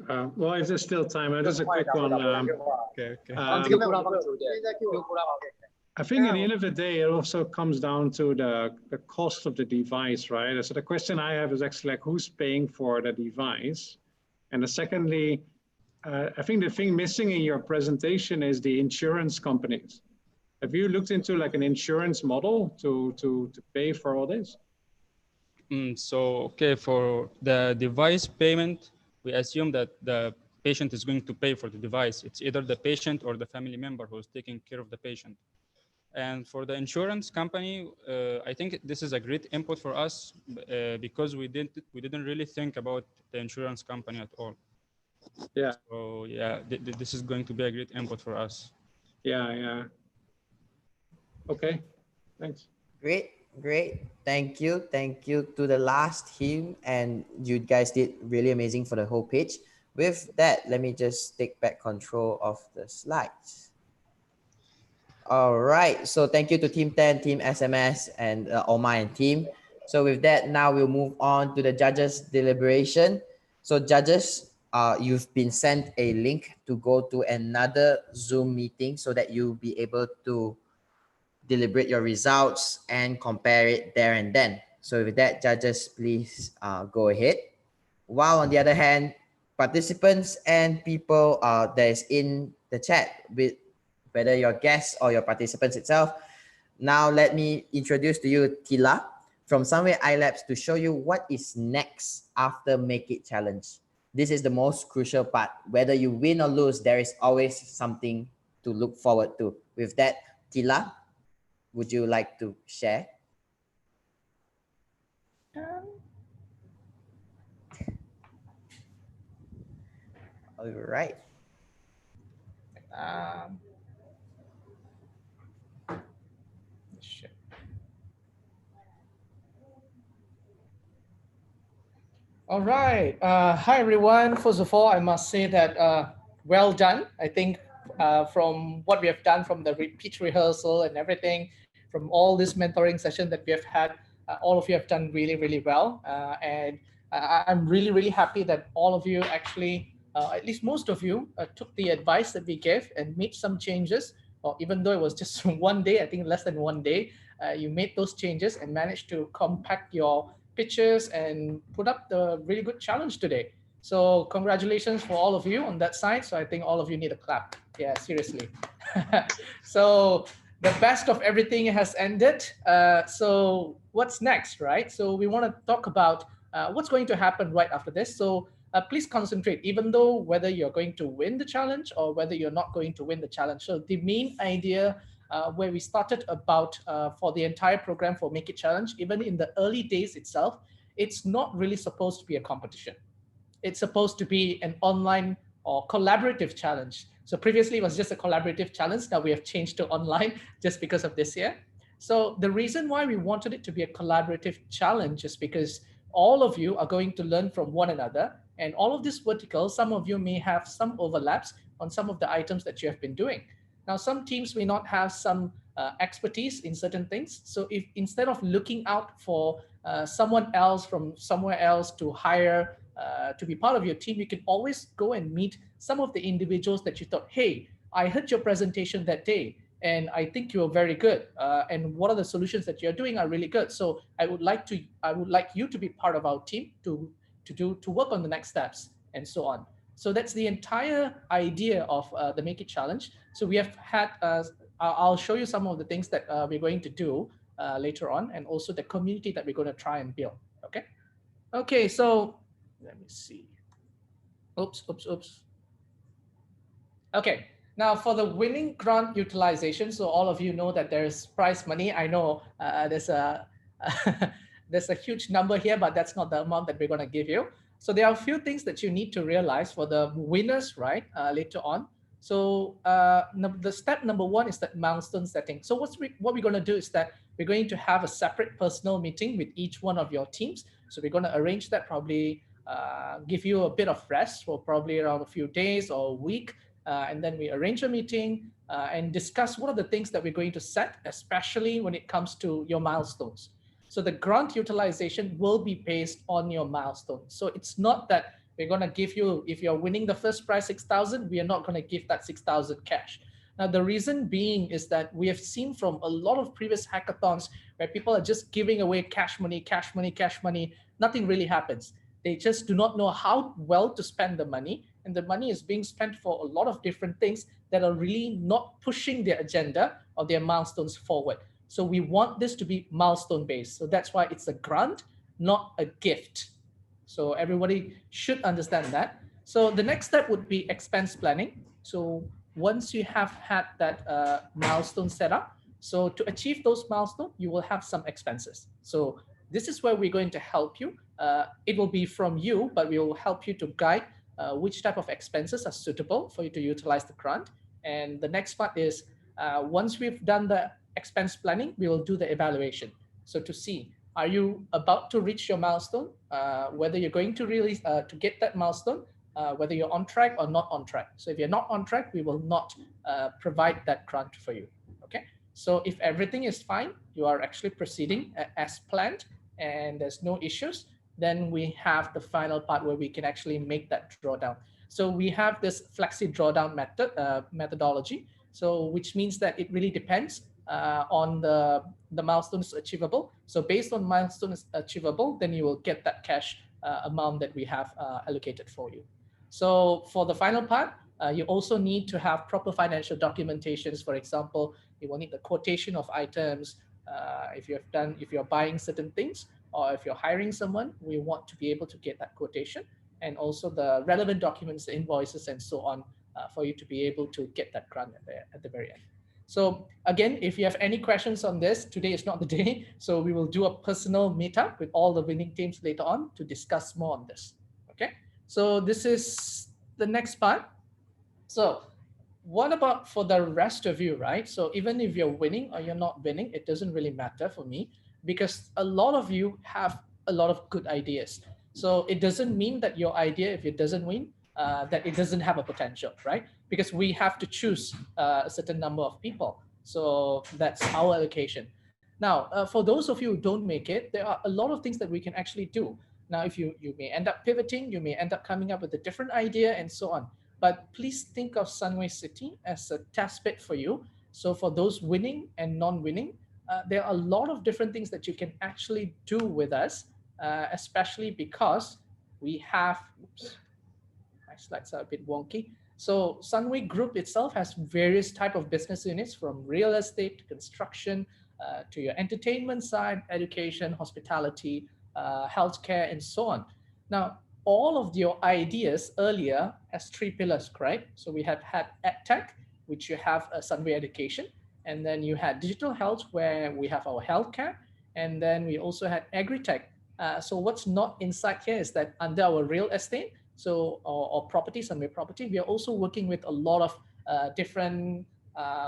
S3: Well, if there's still time, just a quick one.
S16: Okay.
S3: I think at the end of the day, it also comes down to the cost of the device, right? So the question I have is actually like, who's paying for the device? And secondly, I think the thing missing in your presentation is the insurance companies. Have you looked into like an insurance model to pay for all this?
S16: Okay, for the device payment, we assume that the patient is going to pay for the device. It's either the patient or the family member who's taking care of the patient. And for the insurance company, I think this is a great input for us because we didn't really think about the insurance company at all.
S3: Yeah.
S16: So yeah, this is going to be a great input for us.
S3: Yeah. Okay, thanks.
S1: Great. Thank you to the last team, and you guys did really amazing for the whole page. With that, let me just take back control of the slides. All right. So thank you to Team 10, Team SMS, and Omar and team. So with that, now we'll move on to the judges' deliberation. So judges, you've been sent a link to go to another Zoom meeting so that you'll be able to deliberate your results and compare it there and then. So with that, judges, please go ahead. While on the other hand, participants and people that is in the chat, with whether your guests or your participants itself, now let me introduce to you Tila from Somewhere iLabs to show you what is next after Make It Challenge. This is the most crucial part. Whether you win or lose, there is always something to look forward to. With that, Tila, would you like to share? All right.
S4: All right. Hi, everyone. First of all, I must say that well done. I think from what we have done from the pitch rehearsal and everything, from all this mentoring session that we have had, all of you have done really, really well. And I'm really, really happy that all of you actually, at least most of you, took the advice that we gave and made some changes. Or even though it was just one day, I think less than one day, you made those changes and managed to compact your pitches and put up the really good challenge today. So congratulations for all of you on that side. So I think all of you need a clap. Yeah, seriously. So the best of everything has ended. So what's next, right? So we want to talk about what's going to happen right after this. So please concentrate, even though whether you're going to win the challenge or whether you're not going to win the challenge. So the main idea where we started about for the entire program for Make It Challenge, even in the early days itself, it's not really supposed to be a competition. It's supposed to be an online or collaborative challenge. So previously it was just a collaborative challenge. Now we have changed to online just because of this year. So the reason why we wanted it to be a collaborative challenge is because all of you are going to learn from one another, and all of these verticals, some of you may have some overlaps on some of the items that you have been doing. Now, some teams may not have some expertise in certain things. So if instead of looking out for someone else from somewhere else to hire to be part of your team, you can always go and meet some of the individuals that you thought, hey, I heard your presentation that day, and I think you're very good. And what are the solutions that you're doing are really good. So I would like you to be part of our team to work on the next steps and so on. So that's the entire idea of the Make It Challenge. So we have had, I'll show you some of the things that we're going to do later on, and also the community that we're going to try and build, okay? Okay, so let me see. Oops. Okay, now for the winning grant utilization, so all of you know that there's prize money. I know there's a there's a huge number here, but that's not the amount that we're going to give you. So there are a few things that you need to realize for the winners, right, later on. So the step number one is that milestone setting. So what we're going to do is that we're going to have a separate personal meeting with each one of your teams. So we're going to arrange that, probably give you a bit of rest for probably around a few days or a week. And then we arrange a meeting and discuss what are the things that we're going to set, especially when it comes to your milestones. So the grant utilization will be based on your milestone. So it's not that we're going to give you, if you're winning the first prize 6,000, we are not going to give that 6,000 cash. Now, the reason being is that we have seen from a lot of previous hackathons where people are just giving away cash money, nothing really happens. They just do not know how well to spend the money, and the money is being spent for a lot of different things that are really not pushing their agenda or their milestones forward. So we want this to be milestone based. So that's why it's a grant, not a gift. So everybody should understand that. So the next step would be expense planning. So once you have had that milestone set up, so to achieve those milestones, you will have some expenses. So this is where we're going to help you. It will be from you, but we will help you to guide which type of expenses are suitable for you to utilize the grant. And the next part is once we've done the expense planning, we will do the evaluation. So to see, are you about to reach your milestone? Whether you're going to really to get that milestone, whether you're on track or not on track. So if you're not on track, we will not provide that grant for you. Okay. So if everything is fine, you are actually proceeding as planned and there's no issues, then we have the final part where we can actually make that drawdown. So we have this flexi drawdown methodology. So which means that it really depends on the milestones achievable. So based on milestones achievable, then you will get that cash amount that we have allocated for you. So for the final part, you also need to have proper financial documentations. For example, you will need the quotation of items. If you're buying certain things, or if you're hiring someone, we want to be able to get that quotation, and also the relevant documents, the invoices, and so on, for you to be able to get that grant at the very end. So again, if you have any questions on this, today is not the day. So we will do a personal meetup with all the winning teams later on to discuss more on this. Okay, so this is the next part. So what about for the rest of you, right? So even if you're winning or you're not winning, it doesn't really matter for me, because a lot of you have a lot of good ideas. So it doesn't mean that your idea, if it doesn't win, that it doesn't have a potential, right? Because we have to choose a certain number of people. So that's our allocation. Now, for those of you who don't make it, there are a lot of things that we can actually do. Now, if you may end up pivoting, you may end up coming up with a different idea and so on. But please think of Sunway City as a test bed for you. So for those winning and non-winning, there are a lot of different things that you can actually do with us, especially because we have, oops, my slides are a bit wonky. So Sunway Group itself has various type of business units, from real estate to construction, to your entertainment side, education, hospitality, healthcare, and so on. Now, all of your ideas earlier has 3 pillars, correct? So we have had EdTech, which you have Sunway Education, and then you had digital health, where we have our healthcare, and then we also had agri-tech. So what's not inside here is that under our real estate, so or property, Sunway Property, we are also working with a lot of different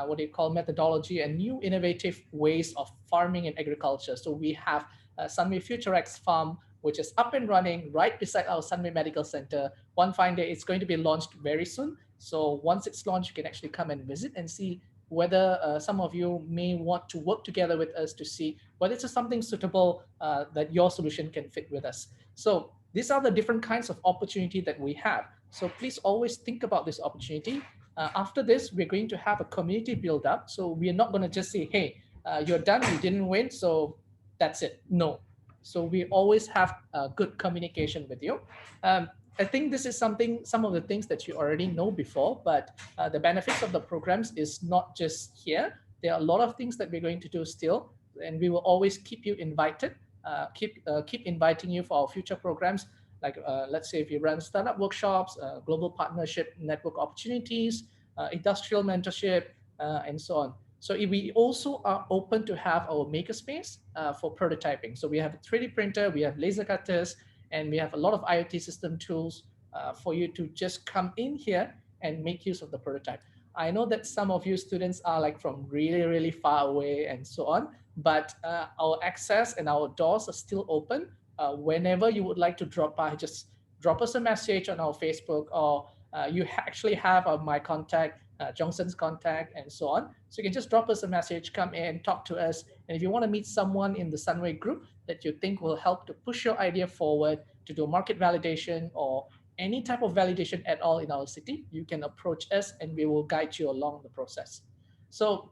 S4: what do you call methodology and new innovative ways of farming and agriculture. So we have Sunway FutureX Farm, which is up and running right beside our Sunway Medical Center. One fine day, it's going to be launched very soon. So once it's launched, you can actually come and visit and see whether some of you may want to work together with us to see whether it's something suitable that your solution can fit with us. So these are the different kinds of opportunity that we have. So please always think about this opportunity. After this, we're going to have a community build up. So we're not going to just say, hey, you're done, you didn't win, so that's it. No. So we always have good communication with you. I think this is some of the things that you already know before, but the benefits of the programs is not just here. There are a lot of things that we're going to do still, and we will always keep you invited, keep inviting you for our future programs. Like let's say if you run startup workshops, global partnership network opportunities, industrial mentorship, and so on. So we also are open to have our makerspace for prototyping. So we have a 3D printer, we have laser cutters, and we have a lot of IoT system tools for you to just come in here and make use of the prototype. I know that some of you students are like from really, really far away and so on, but our access and our doors are still open. Whenever you would like to drop by, just drop us a message on our Facebook, or you actually have my contact, Johnson's contact, and so on. So you can just drop us a message, come in, talk to us. And if you want to meet someone in the Sunway group that you think will help to push your idea forward, to do market validation or any type of validation at all in our city, you can approach us and we will guide you along the process. So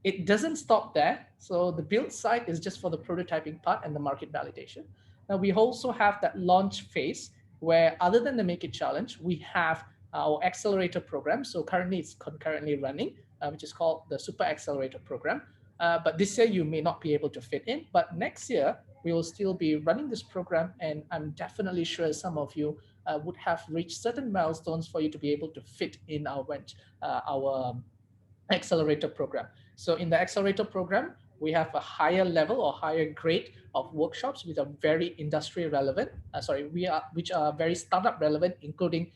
S4: it doesn't stop there. So the build side is just for the prototyping part and the market validation. Now we also have that launch phase where, other than the Make It Challenge, we have our accelerator program. So currently it's concurrently running, which is called the Super Accelerator program. But this year you may not be able to fit in, but next year we will still be running this program. And I'm definitely sure some of you would have reached certain milestones for you to be able to fit in our accelerator program. So in the accelerator program, we have a higher level or higher grade of workshops which are very industry relevant, which are very startup relevant, including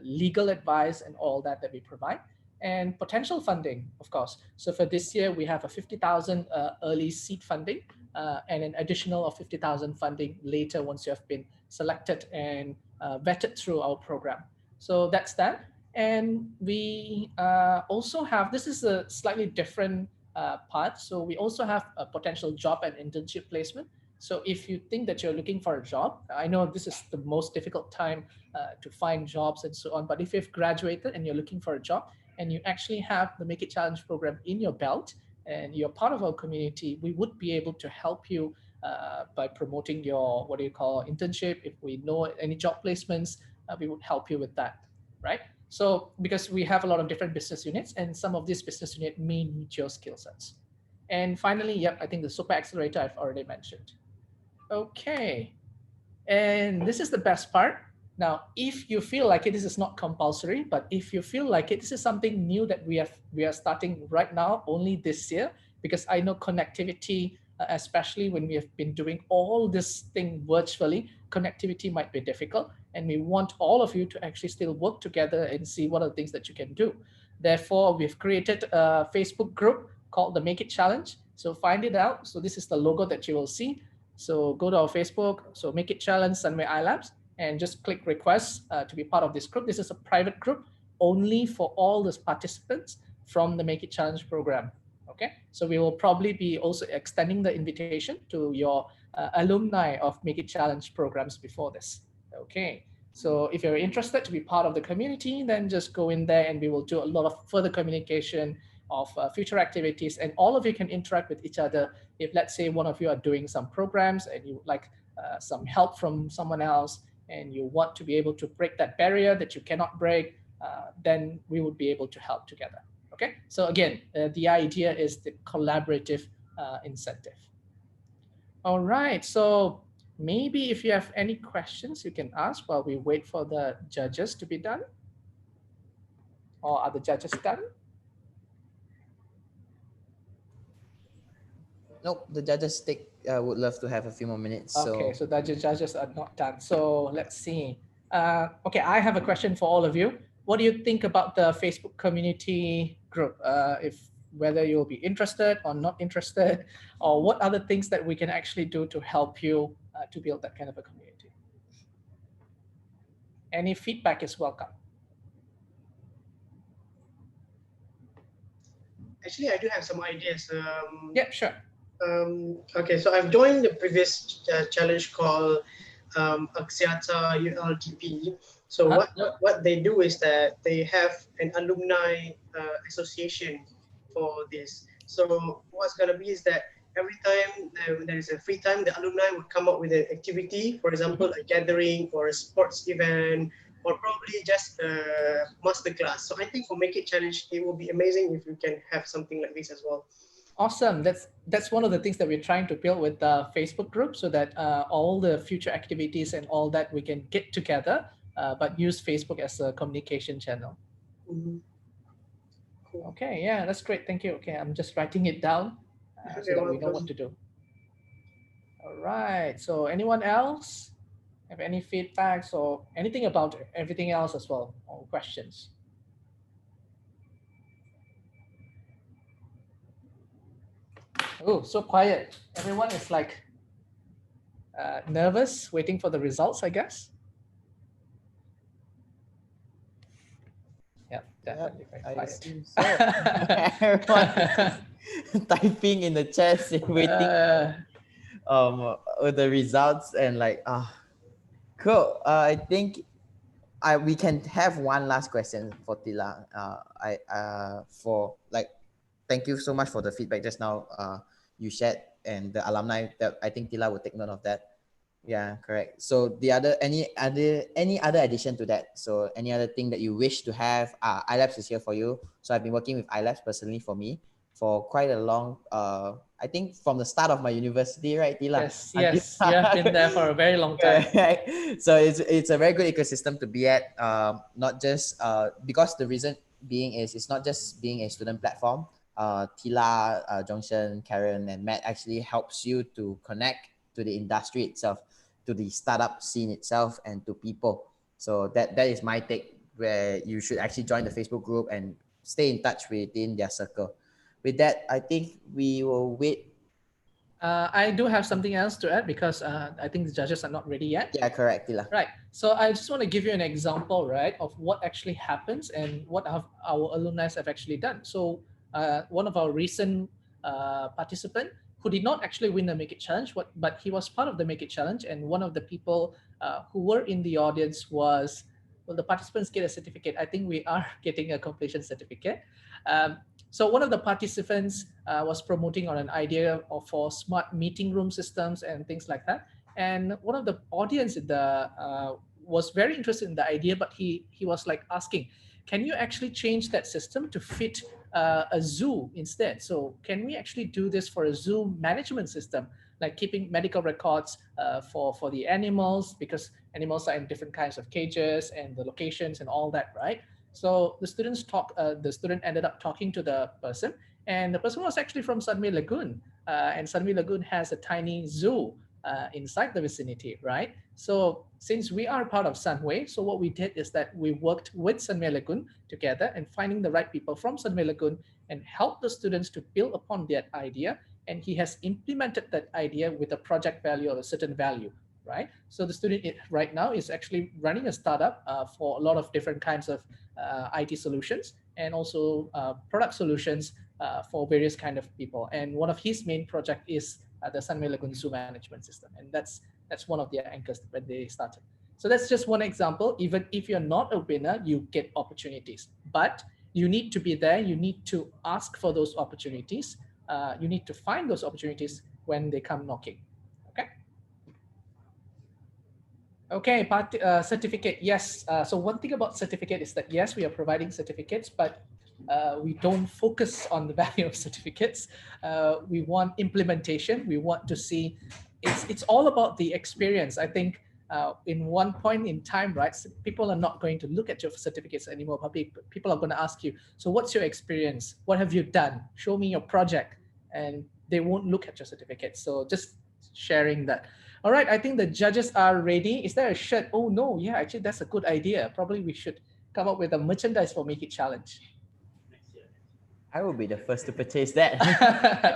S4: legal advice and all that we provide, and potential funding, of course. So for this year, we have a 50,000 early seed funding and an additional of 50,000 funding later once you have been selected and vetted through our program. So that's that. And we also have, this is a slightly different part. So we also have a potential job and internship placement. So if you think that you're looking for a job, I know this is the most difficult time to find jobs and so on, but if you've graduated and you're looking for a job and you actually have the Make It Challenge program in your belt and you're part of our community, we would be able to help you by promoting your, what do you call, internship. If we know any job placements, we would help you with that, right? So because we have a lot of different business units and some of these business units may need your skill sets. And finally, yep, I think the Super Accelerator I've already mentioned. Okay, and this is the best part. Now, if you feel like this is not compulsory, but if you feel like this is something new that we are starting right now, only this year, because I know connectivity, especially when we have been doing all this thing virtually, connectivity might be difficult, and we want all of you to actually still work together and see what are the things that you can do. Therefore, we've created a Facebook group called the Make It Challenge. So find it out. So this is the logo that you will see. So go to our Facebook, so Make It Challenge Sunway iLabs, and just click request to be part of this group. This is a private group only for all the participants from the Make It Challenge program. Okay, so we will probably be also extending the invitation to your alumni of Make It Challenge programs before this. Okay, so if you're interested to be part of the community, then just go in there and we will do a lot of further communication of future activities, and all of you can interact with each other. If let's say one of you are doing some programs and you would like some help from someone else and you want to be able to break that barrier that you cannot break, then we would be able to help together. Okay, so again, the idea is the collaborative incentive. All right, so maybe if you have any questions, you can ask while we wait for the judges to be done. Or are the judges done?
S1: Nope, the judges would love to have a few more minutes.
S4: Okay, so the judges are not done. So let's see. Okay, I have a question for all of you. What do you think about the Facebook community group? Whether you'll be interested or not interested, or what other things that we can actually do to help you to build that kind of a community? Any feedback is welcome.
S23: Actually, I do have some ideas.
S4: Yeah, sure.
S23: Okay, so I've joined the previous challenge called Axiata ULTP. So what they do is that they have an alumni association for this. So what's going to be is that every time there is a free time, the alumni would come up with an activity, for example, a gathering or a sports event, or probably just a masterclass. So I think for Make It Challenge, it will be amazing if we can have something like this as well.
S4: Awesome. That's one of the things that we're trying to build with the Facebook group, so that all the future activities and all that we can get together, but use Facebook as a communication channel.
S23: Mm-hmm. Cool.
S4: Okay, yeah, that's great. Thank you. Okay, I'm just writing it down so that we know what to do. All right. So anyone else have any feedbacks or anything about everything else as well, or questions? Oh, so quiet. Everyone is like nervous, waiting for the results, I guess. Yeah, definitely.
S1: I assume so. Everyone is typing in the chat, waiting with the results, and like, cool. I think we can have one last question for Tila. Thank you so much for the feedback just now you shared, and the alumni, that I think Tila will take note of that. Yeah, correct. So any other addition to that? So any other thing that you wish to have? iLabs is here for you. So I've been working with iLabs personally for me for quite a long, I think from the start of my university, right, Tila?
S4: Yes, you have been there for a very long time.
S1: Right. So it's a very good ecosystem to be at, not just because the reason being is it's not just being a student platform. Tila, Jongshen, Karen, and Matt actually helps you to connect to the industry itself, to the startup scene itself, and to people. So that is my take, where you should actually join the Facebook group and stay in touch within their circle. With that, I think we will wait.
S4: I do have something else to add, because I think the judges are not ready yet.
S1: Yeah, correct, Tila.
S4: Right. So I just want to give you an example, right, of what actually happens and what our alumni have actually done. So one of our recent participant who did not actually win the Make It Challenge, but he was part of the Make It Challenge. And one of the people who were in the audience was, well, the participants get a certificate. I think we are getting a completion certificate. So one of the participants was promoting on an idea for smart meeting room systems and things like that. And one of the audience was very interested in the idea, but he was like asking, can you actually change that system to fit a zoo instead? So can we actually do this for a zoo management system, like keeping medical records for the animals, because animals are in different kinds of cages and the locations and all that, right? So the student ended up talking to the person, and the person was actually from Sunway Lagoon, and Sunway Lagoon has a tiny zoo inside the vicinity, right? So since we are part of Sunway, so what we did is that we worked with Sunway Lagoon together and finding the right people from Sunway Lagoon and help the students to build upon that idea. And he has implemented that idea with a project value of a certain value, right? So the student right now is actually running a startup for a lot of different kinds of IT solutions and also product solutions for various kind of people. And one of his main project is the Sunway Lagoon Zoo Management System. And that's one of their anchors when they started. So that's just one example. Even if you're not a winner, you get opportunities, but you need to be there. You need to ask for those opportunities. You need to find those opportunities when they come knocking. Okay. Okay, certificate, yes. So one thing about certificate is that, yes, we are providing certificates, but we don't focus on the value of certificates. We want implementation. We want to see, it's all about the experience. I think in one point in time, right, people are not going to look at your certificates anymore. People are going to ask you, so what's your experience? What have you done? Show me your project. And they won't look at your certificates. So just sharing that. All right, I think the judges are ready. Is there a shirt? Oh no, yeah, actually that's a good idea. Probably we should come up with a merchandise for Make It Challenge.
S1: I will be the first to purchase that.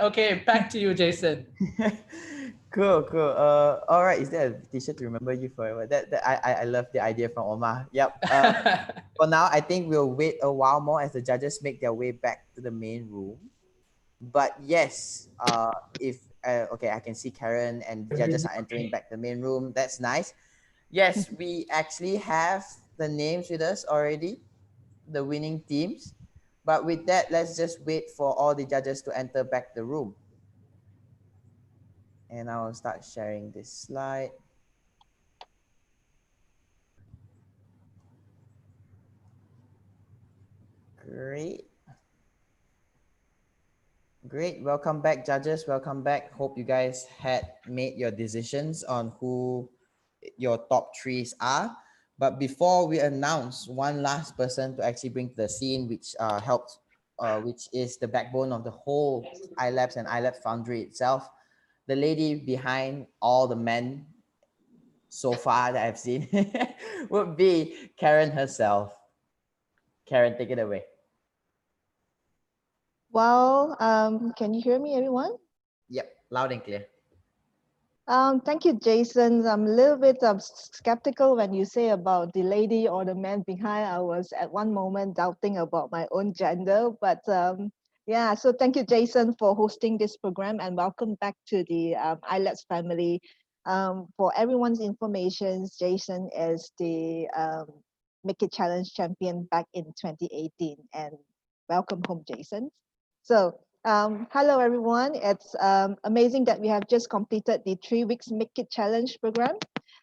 S4: Okay, back to you, Jason.
S1: Cool. All right, is there a t-shirt to remember you forever? I love the idea from Omar. Yep. For now, I think we'll wait a while more as the judges make their way back to the main room. But yes, okay, I can see Karen and the judges are entering back the main room. That's nice. Yes, we actually have the names with us already, the winning teams. But with that, let's just wait for all the judges to enter back the room. And I'll start sharing this slide. Great. Welcome back, judges. Welcome back. Hope you guys had made your decisions on who your top threes are. But before we announce one last person to actually bring to the scene, which helped, which is the backbone of the whole iLabs and iLabs Foundry itself, the lady behind all the men so far that I've seen would be Karen herself. Karen, take it away.
S17: Well, can you hear me, everyone?
S1: Yep, loud and clear.
S17: Thank you, Jason. I'm a little bit skeptical when you say about the lady or the man behind. I was at one moment doubting about my own gender, but yeah, so thank you, Jason, for hosting this program, and welcome back to the iLabs family. For everyone's information, Jason is the Make It Challenge champion back in 2018, and welcome home, Jason. So hello, everyone. It's amazing that we have just completed the 3 weeks Make It Challenge program.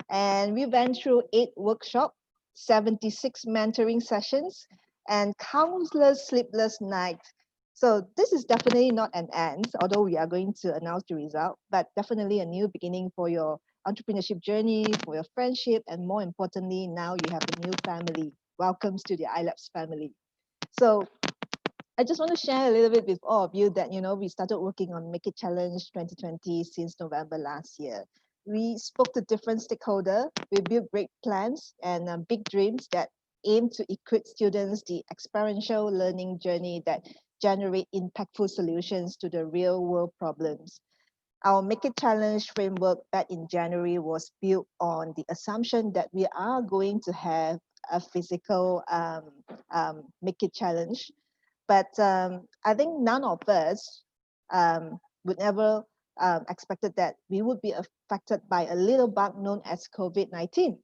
S17: And we went through 8 workshops, 76 mentoring sessions, and countless sleepless nights. So this is definitely not an end, although we are going to announce the result, but definitely a new beginning for your entrepreneurship journey, for your friendship, and more importantly, now you have a new family. Welcome to the iLabs family. So I just want to share a little bit with all of you that, we started working on Make It Challenge 2020 since November last year. We spoke to different stakeholders. We built great plans and big dreams that aim to equip students the experiential learning journey that generate impactful solutions to the real world problems. Our Make It Challenge framework back in January was built on the assumption that we are going to have a physical Make It Challenge. But I think none of us would never expected that we would be affected by a little bug known as COVID-19.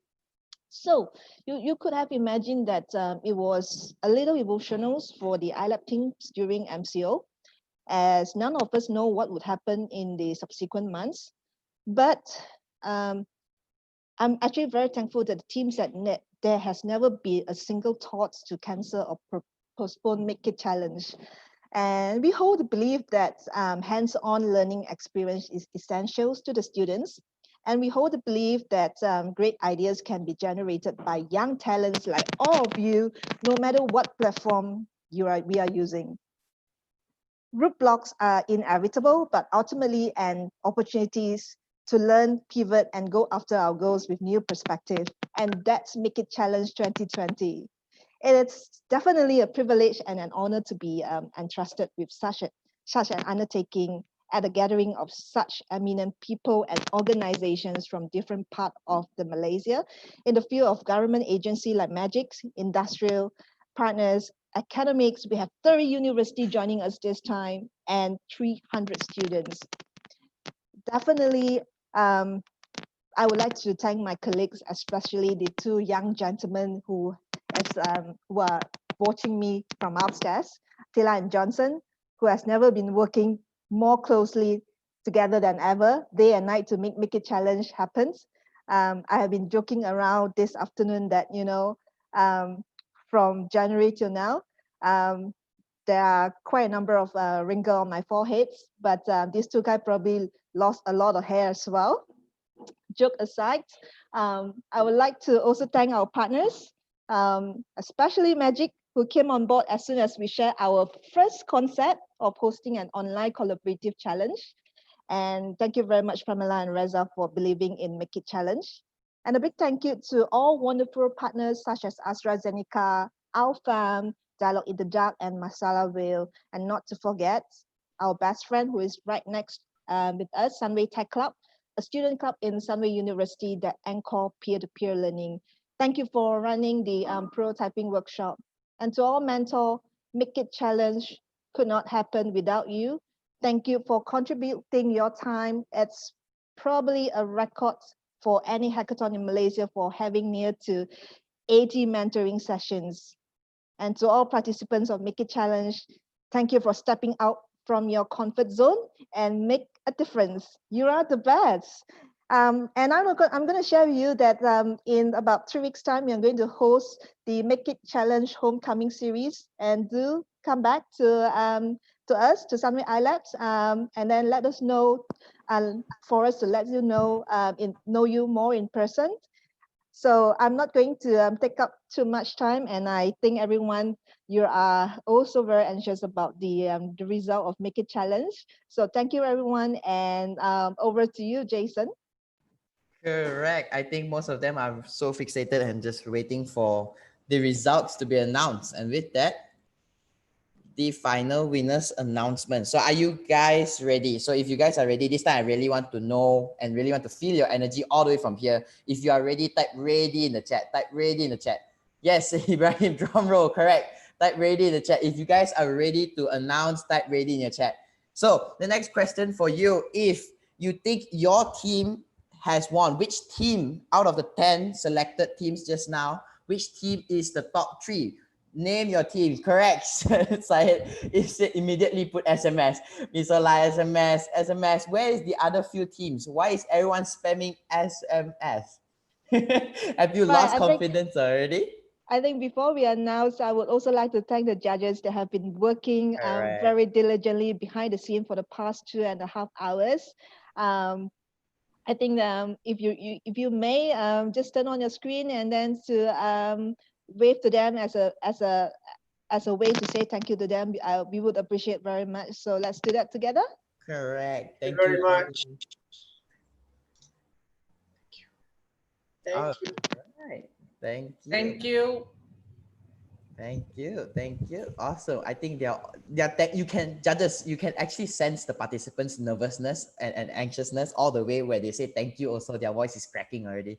S17: So you could have imagined that it was a little emotional for the iLab teams during MCO, as none of us know what would happen in the subsequent months. But I'm actually very thankful that the team said there has never been a single thought to cancel or postpone Make It Challenge. And we hold the belief that hands-on learning experience is essential to the students. And we hold the belief that great ideas can be generated by young talents like all of you, no matter what platform we are using. Roadblocks are inevitable, but ultimately an opportunities to learn, pivot, and go after our goals with new perspective. And that's Make It Challenge 2020. It's definitely a privilege and an honor to be entrusted with such an undertaking at a gathering of such eminent people and organizations from different parts of the Malaysia in the field of government agency like MAGIC, industrial partners, academics. We have 30 universities joining us this time and 300 students. Definitely, I would like to thank my colleagues, especially the two young gentlemen who are watching me from upstairs, Tila and Johnson, who has never been working more closely together than ever, day and night, to make It Challenge happen. I have been joking around this afternoon that, from January till now, there are quite a number of wrinkles on my forehead, but these two guys probably lost a lot of hair as well. Joke aside, I would like to also thank our partners, especially MAGIC, who came on board as soon as we shared our first concept of hosting an online collaborative challenge. And thank you very much, Pamela and Reza, for believing in Make It Challenge. And a big thank you to all wonderful partners such as AstraZeneca, Alfam, Dialogue in the Dark, and Masala Whale. And not to forget our best friend who is right next with us, Sunway Tech Club, a student club in Sunway University that anchor peer-to-peer learning. Thank you for running the prototyping workshop. And to all mentor, Make It Challenge could not happen without you. Thank you for contributing your time. It's probably a record for any hackathon in Malaysia for having near to 80 mentoring sessions. And to all participants of Make It Challenge, thank you for stepping out from your comfort zone and make a difference. You are the best. And I'm going to share with you that in about 3 weeks' time, we are going to host the Make It Challenge Homecoming series. And do come back to us, to Sunway iLabs, and then let us know, for us to let you know, know you more in person. So I'm not going to take up too much time, and I think everyone, you are also very anxious about the result of Make It Challenge. So thank you, everyone, and over to you, Jason.
S1: Correct. I think most of them are so fixated and just waiting for the results to be announced. And with that, the final winners announcement. So are you guys ready? So if you guys are ready, this time I really want to know and really want to feel your energy all the way from here. If you are ready, type ready in the chat. Type ready in the chat. Yes, Ibrahim, drum roll, correct. Type ready in the chat. If you guys are ready to announce, type ready in your chat. So the next question for you, if you think your team has won, which team out of the 10 selected teams just now, which team is the top 3? Name your team. Correct. Syed immediately put SMS. Mr. Lai SMS. Where is the other few teams? Why is everyone spamming SMS? Have you lost confidence already?
S17: I think before we announce, I would also like to thank the judges that have been working very diligently behind the scene for the past 2.5 hours. I think if you may just turn on your screen and then to wave to them as a way to say thank you to them. We would appreciate very much. So let's do that together.
S1: Correct.
S18: Thank you very much.
S1: Thank you. Right. Thank you.
S4: Thank you.
S1: Thank you. Thank you. Awesome. I think you can actually sense the participants' nervousness and anxiousness all the way where they say thank you. Also, their voice is cracking already.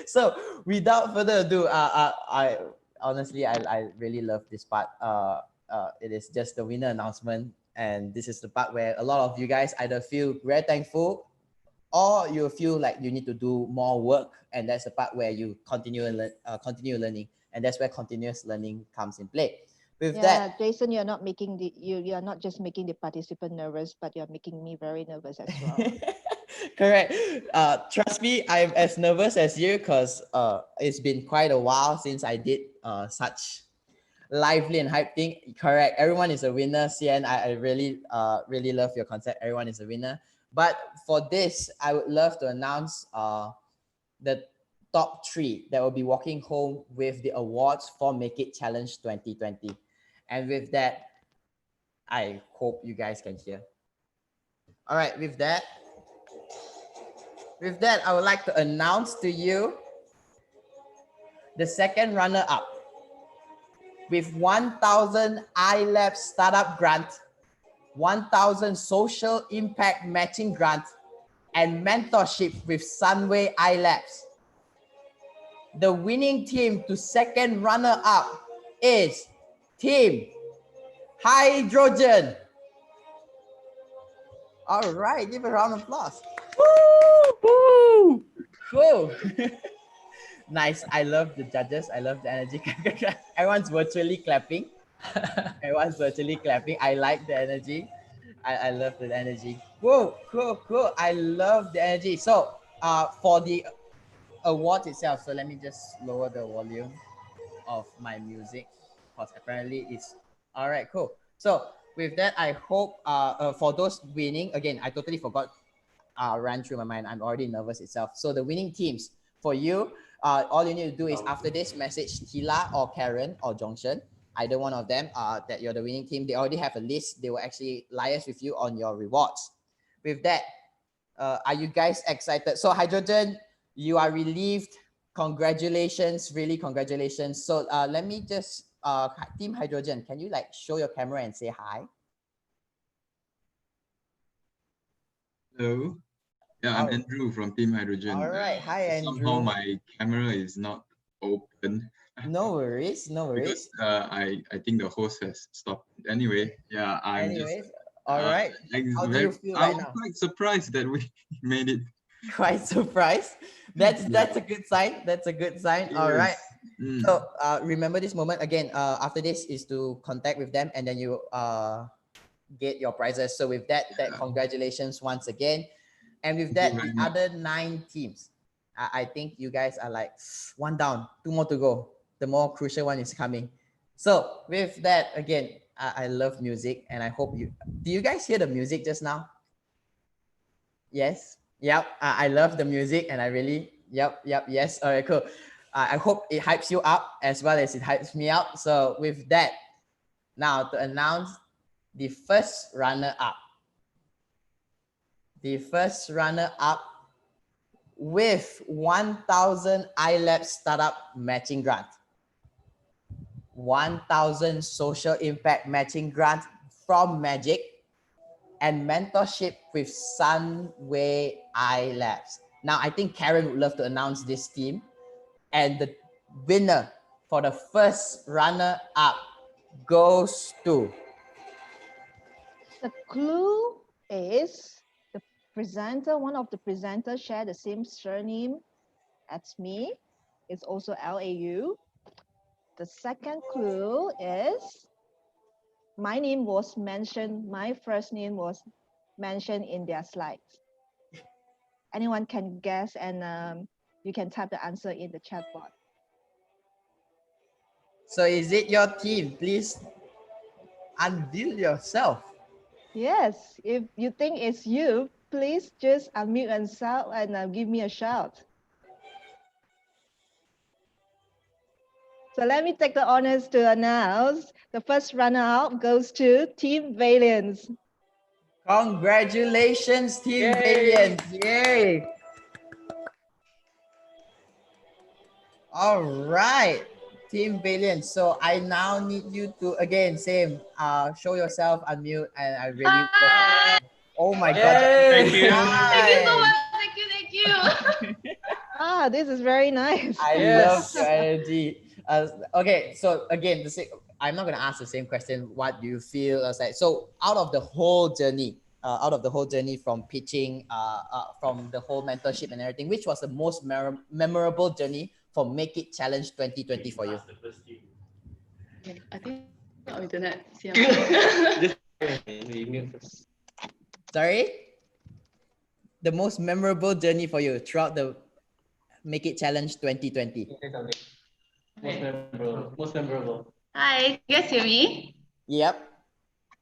S1: So without further ado, I honestly really love this part. It is just the winner announcement. And this is the part where a lot of you guys either feel very thankful or you feel like you need to do more work. And that's the part where you continue learning. And that's where continuous learning comes in play. With that,
S17: Jason, you're not making you're not just making the participant nervous, but you're making me very nervous as well.
S1: correct. Trust me, I'm as nervous as you because it's been quite a while since I did such lively and hype thing. Correct. Everyone is a winner. CN, I really love your concept. Everyone is a winner. But for this, I would love to announce the top 3 that will be walking home with the awards for Make It Challenge 2020. And with that, I hope you guys can hear. All right, with that, I would like to announce to you the second runner-up with 1,000 iLab Startup Grant, 1,000 Social Impact Matching Grant, and mentorship with Sunway iLabs. The winning team to second runner-up is Team Hydrogen. All right, give a round of applause. Woo! Cool. Nice. I love the judges. I love the energy. Everyone's virtually clapping. Everyone's virtually clapping. I like the energy. I love the energy. Whoa, cool. I love the energy. So for the award itself, so let me just lower the volume of my music because apparently it's all right. Cool. So with that, I hope for those winning, again, I totally forgot, ran through my mind. I'm already nervous itself. So the winning teams for you, all you need to do is after this message Tila or Karen or Jongshen, either one of them, that you're the winning team. They already have a list. They will actually liaise with you on your rewards. With that, are you guys excited? So Hydrogen, you are relieved. Congratulations, really congratulations. So let me just, Team Hydrogen, can you like show your camera and say hi?
S18: Hello. Yeah, I'm Andrew from Team Hydrogen.
S1: All right, hi Andrew.
S18: Somehow my camera is not open.
S1: No worries.
S18: Because I think the host has stopped. Anyway, yeah, I'm just.
S1: All right. How do you feel right now?
S18: I'm quite surprised that we made it.
S1: Quite surprised. That's a good sign. That's a good sign. All right. So remember this moment again. After this is to contact with them, and then you get your prizes. So with that, congratulations once again. And with that, the other 9 teams, I think you guys are like 1 down, 2 more to go. The more crucial one is coming. So with that, again, I love music, and I hope do you guys hear the music just now? Yes. Yep. I love the music, and I really, yes. All right, cool. I hope it hypes you up as well as it hypes me up. So with that, now to announce the first runner-up. The first runner-up with 1,000 iLab Startup Matching Grant, 1,000 Social Impact Matching Grant from Magic, and mentorship with Sunway iLabs. Now, I think Karen would love to announce this team. And the winner for the first runner-up goes to...
S17: The clue is the presenter, one of the presenters share the same surname as me. It's also LAU. The second clue is my name was mentioned, my first name was mentioned in their slides. Anyone can guess, and you can type the answer in the chat box.
S1: So is it your team? Please unveil yourself.
S17: Yes, if you think it's you, please just unmute and shout and give me a shout. So let me take the honors to announce the first runner-up goes to Team Valiance.
S1: Congratulations, Team Valiance. Yay! All right, Team Valiance. So I now need you to, again, same, show yourself, unmute, and I really... Oh my God.
S4: Thank you.
S24: Thank you so much. Thank you.
S17: Ah, this is very nice.
S1: I love your energy. Okay, so again, I'm not gonna ask the same question. What do you feel? Like, so out of the whole journey, from pitching, from the whole mentorship and everything, which was the most memorable journey for Make It Challenge 2020 for you?
S19: I think our internet.
S1: Sorry? The most memorable journey for you throughout the Make It Challenge 2020.
S19: Most memorable. Hi, you guys hear me?
S1: Yep.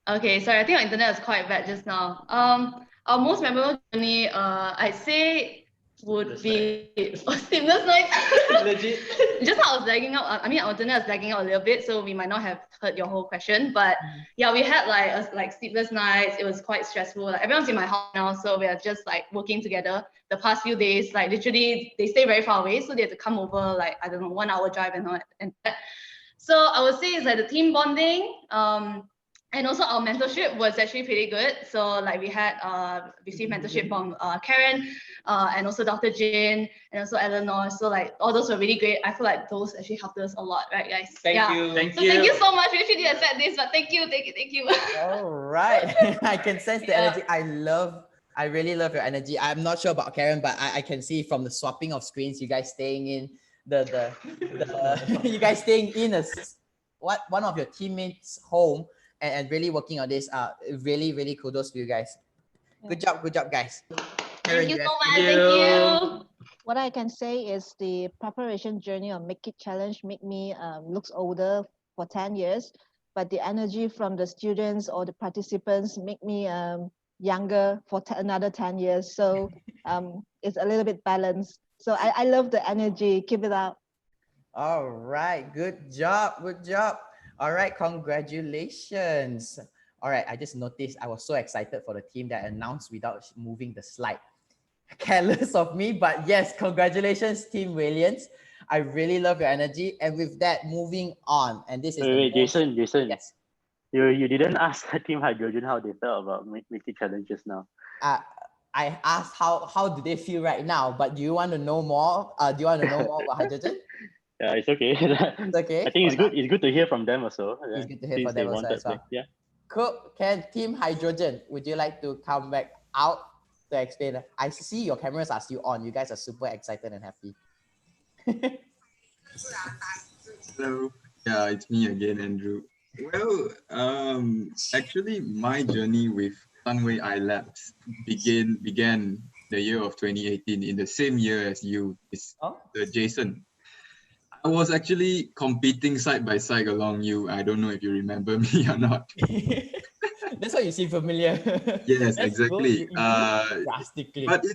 S19: Okay, sorry, I think our internet was quite bad just now. Our most memorable journey, I'd say would be seamless nights. Legit. Just now I was lagging out. I mean, our internet was lagging out a little bit, so we might not have heard your whole question. But yeah, we had like sleepless nights. It was quite stressful. Like everyone's in my house now, so we are just like working together. The past few days, like literally, they stay very far away, so they have to come over like I don't know 1 hour drive and all and that. So I would say it's like the team bonding. And also our mentorship was actually pretty good. So like we had received mentorship from Karen and also Dr. Jin and also Eleanor. So like all those were really great. I feel like those actually helped us a lot, right guys?
S1: Thank you.
S19: Thank you so much. We actually didn't set this, but thank you.
S1: All right. I can sense the energy. I really love your energy. I'm not sure about Karen, but I can see from the swapping of screens, you guys staying in you guys staying in one of your teammates' home and really working on this. Really kudos to you guys. Good job, guys.
S19: Thank you so much. Thank you.
S17: What I can say is the preparation journey of Make It Challenge make me looks older for 10 years, but the energy from the students or the participants make me younger for another 10 years. So it's a little bit balanced. So I love the energy. Keep it up.
S1: All right. Good job. All right. Congratulations. All right. I just noticed I was so excited for the team that announced without moving the slide. Careless of me, but yes, congratulations, Team Valiance. I really love your energy. And with that, moving on. And this is
S20: Jason.
S1: Yes.
S20: You didn't ask Team Hydrogen how they felt about Make It Challenge just now.
S1: I asked how do they feel right now, but do you want to know more? Do you want to know more about Hydrogen?
S20: Yeah, it's okay.
S1: It's okay.
S20: I think it's good. It's good to hear from them also.
S1: It's good to hear from them also as well.
S20: Yeah.
S1: Cool. Team Hydrogen, would you like to come back out to explain? I see your cameras are still on. You guys are super excited and happy.
S18: Hello. Yeah, it's me again, Andrew. Well, actually, my journey with Sunway iLabs began the year of 2018 in the same year as you, Jason. I was actually competing side by side along you. I don't know if you remember me or not.
S1: That's why you seem familiar.
S18: Yes, exactly.
S1: Drastically.
S18: But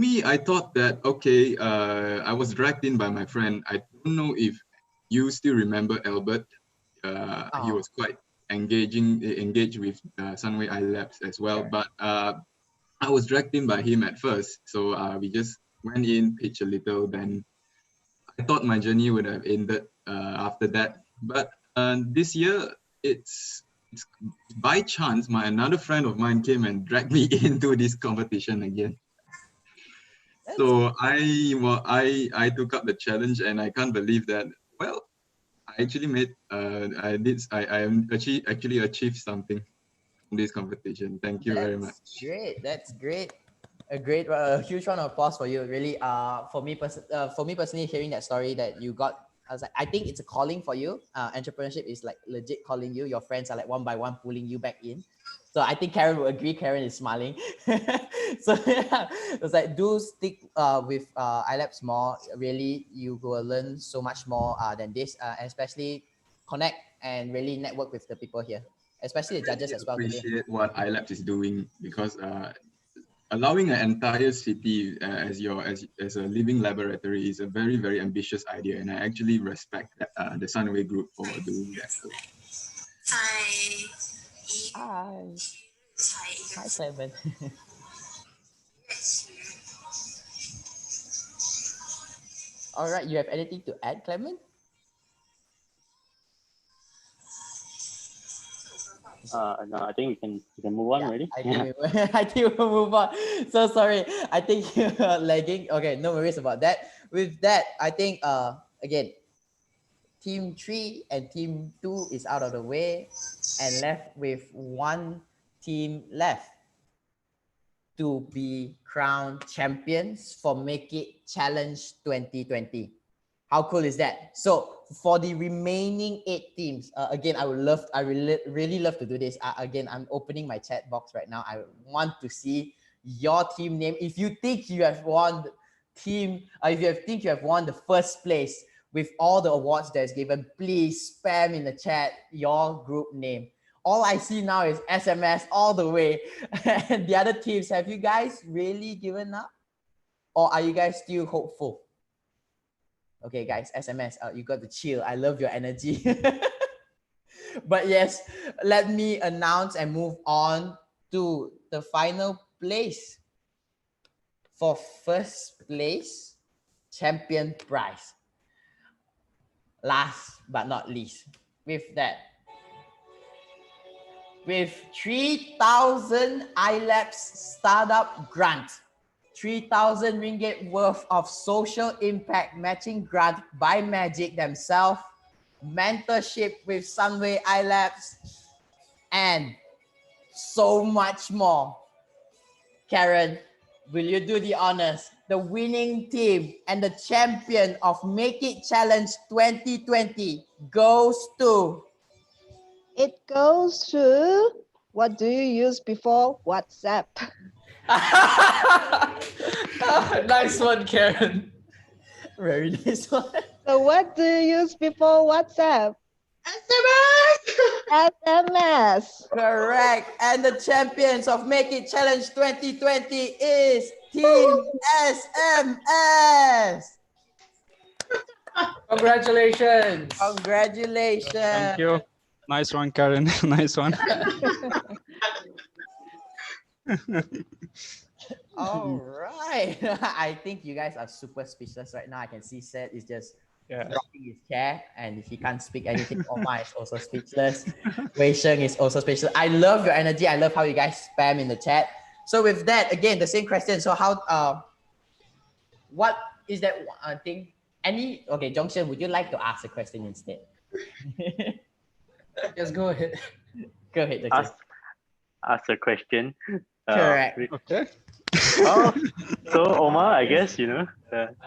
S18: I thought that, okay, I was dragged in by my friend. I don't know if you still remember Albert. He was quite engaged with Sunway iLabs as well. But I was dragged in by him at first. So we just went in, pitched a little, then I thought my journey would have ended after that. But this year, it's by chance, another friend of mine came and dragged me into this competition again. So I took up the challenge, and I can't believe that. Well, I actually actually achieved something in this competition. Thank you very much.
S1: Great. That's great. A huge round of applause for you. Really, for me personally, hearing that story that you got, I was like, I think it's a calling for you. Entrepreneurship is like legit calling you. Your friends are like one by one pulling you back in. So I think Karen will agree. Karen is smiling. So yeah, it's like, do stick with iLabs more. Really, you will learn so much more than this, and especially connect and really network with the people here, especially the judges as well.
S18: I appreciate what iLabs is doing, because allowing an entire city as a living laboratory is a very, very ambitious idea, and I actually respect the Sunway Group for doing that.
S1: Hi, Clement. All right, you have anything to add, Clement?
S20: No, I think we can move on already.
S1: I think we'll move on. So sorry, I think you're lagging. Okay, no worries about that. With that, I think again, team 3 and team 2 is out of the way, and left with one team left to be crowned champions for Make It Challenge 2020. How cool is that? So for the remaining 8 teams, again, I really love to do this. Again, I'm opening my chat box right now. I want to see your team name. If you think you have won think you have won the first place with all the awards that's given, please spam in the chat your group name. All I see now is SMS all the way. And the other teams, have you guys really given up? Or are you guys still hopeful? Okay, guys, SMS, you got to chill. I love your energy. But yes, let me announce and move on to the final place. For first place, champion prize. Last but not least, with 3,000 iLabs startup grant, 3,000 ringgit worth of social impact matching grant by Magic themselves, mentorship with Sunway iLabs, and so much more. Karen, will you do the honors? The winning team and the champion of Make It Challenge 2020 goes to...
S17: It goes to, what do you use before WhatsApp?
S4: Nice one, Karen.
S1: Very nice one.
S17: So what do you use before WhatsApp? SMS! SMS!
S1: Correct. And the champions of Make It Challenge 2020 is Team SMS.
S4: Congratulations.
S1: Congratulations.
S16: Thank you. Nice one, Karen. Nice one.
S1: All right. I think you guys are super speechless right now. I can see Seth is just dropping his chair and he can't speak anything. Omar is also speechless. Wei Sheng is also speechless. I love your energy. I love how you guys spam in the chat. So with that, again, the same question. So how, what is that thing? Okay, Jongshen, would you like to ask a question instead?
S4: Yes, go ahead.
S1: Go ahead,
S20: Ask a question.
S1: Correct.
S16: Okay.
S20: Oh, so Omar, I guess,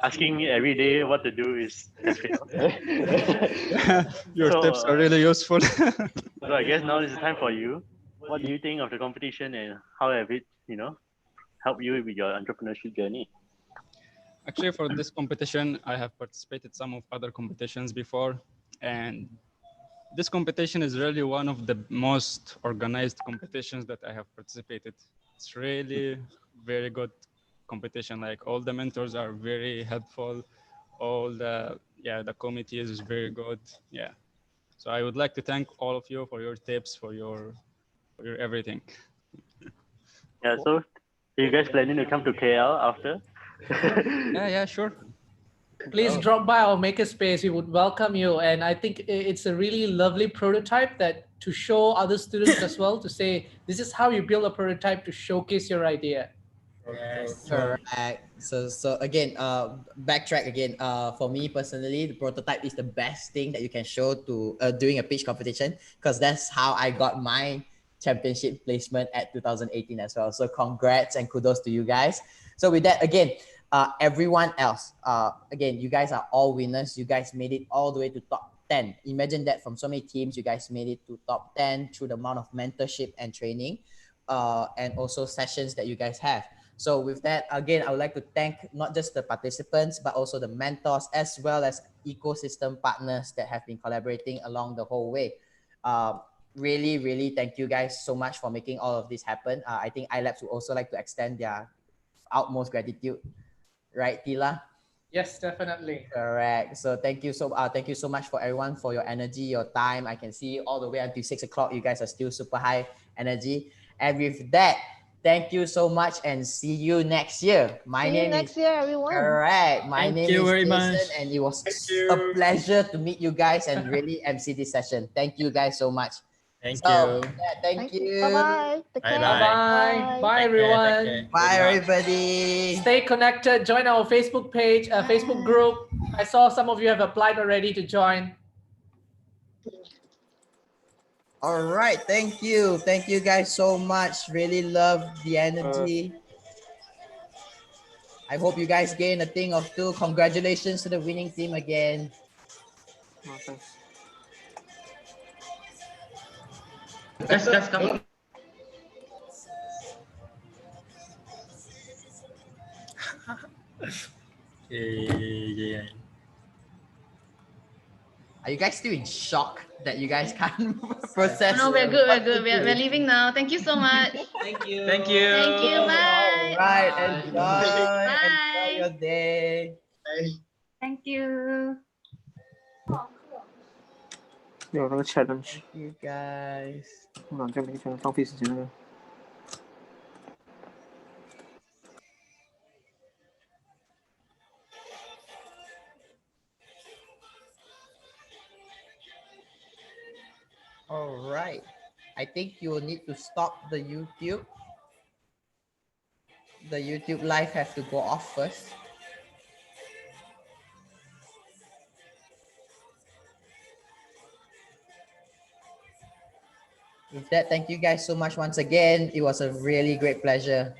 S20: asking me every day what to do is
S16: Your tips are really useful.
S20: So I guess now is the time for you. What do you think of the competition and how have it, helped you with your entrepreneurship journey?
S16: Actually, for this competition, I have participated some of other competitions before, and this competition is really one of the most organized competitions that I have participated. It's really very good competition. Like all the mentors are very helpful. All the committee is very good. Yeah. So I would like to thank all of you for your tips, for your everything.
S20: Yeah. So, are you guys planning to come to KL after?
S16: Yeah, sure.
S4: Please drop by our makerspace. We would welcome you. And I think it's a really lovely prototype that to show other students as well, to say, this is how you build a prototype to showcase your idea.
S1: Yes, correct. So again, backtrack again. For me personally, the prototype is the best thing that you can show to doing a pitch competition, because that's how I got my championship placement at 2018 as well. So congrats and kudos to you guys. So with that, again, everyone else, again, you guys are all winners. You guys made it all the way to top 10. Imagine that, from so many teams, you guys made it to top 10 through the amount of mentorship and training, and also sessions that you guys have. So with that, again, I would like to thank not just the participants, but also the mentors, as well as ecosystem partners that have been collaborating along the whole way. Really, really thank you guys so much for making all of this happen. I think iLabs would also like to extend their utmost gratitude. Right, Tila?
S4: Yes, definitely.
S1: Correct. So thank you so much for everyone, for your energy, your time. I can see all the way until 6 o'clock. You guys are still super high energy. And with that, thank you so much and see you next year. My name
S17: next year, everyone.
S1: Correct. My name is
S5: very
S1: Jason,
S5: much.
S1: and it was a pleasure to meet you guys and really MC this session. Thank you guys so much.
S15: Thank
S1: So,
S15: you.
S1: yeah, thank you.
S17: Bye-bye. Take care.
S4: Bye-bye. Bye, everyone.
S1: Bye, everybody.
S4: Stay connected. Join our Facebook page, Facebook group. I saw some of you have applied already to join.
S1: All right, thank you guys so much. Really love the energy. I hope you guys gain a thing of two. Congratulations to the winning team again.
S8: Oh, thanks.
S11: Guys, come.
S15: Yeah.
S1: Are you guys still in shock that you guys can't process?
S19: No, we're good. We're leaving now. Thank you so much.
S11: Thank you.
S19: Thank you. Bye.
S1: All right, enjoy your day.
S19: Thank you.
S8: 有那个 challenge，
S1: You guys，
S8: 这样没钱，浪费时间了。
S1: All right. I think you will need to stop the YouTube. The YouTube live has to go off first. With that, thank you guys so much once again. It was a really great pleasure.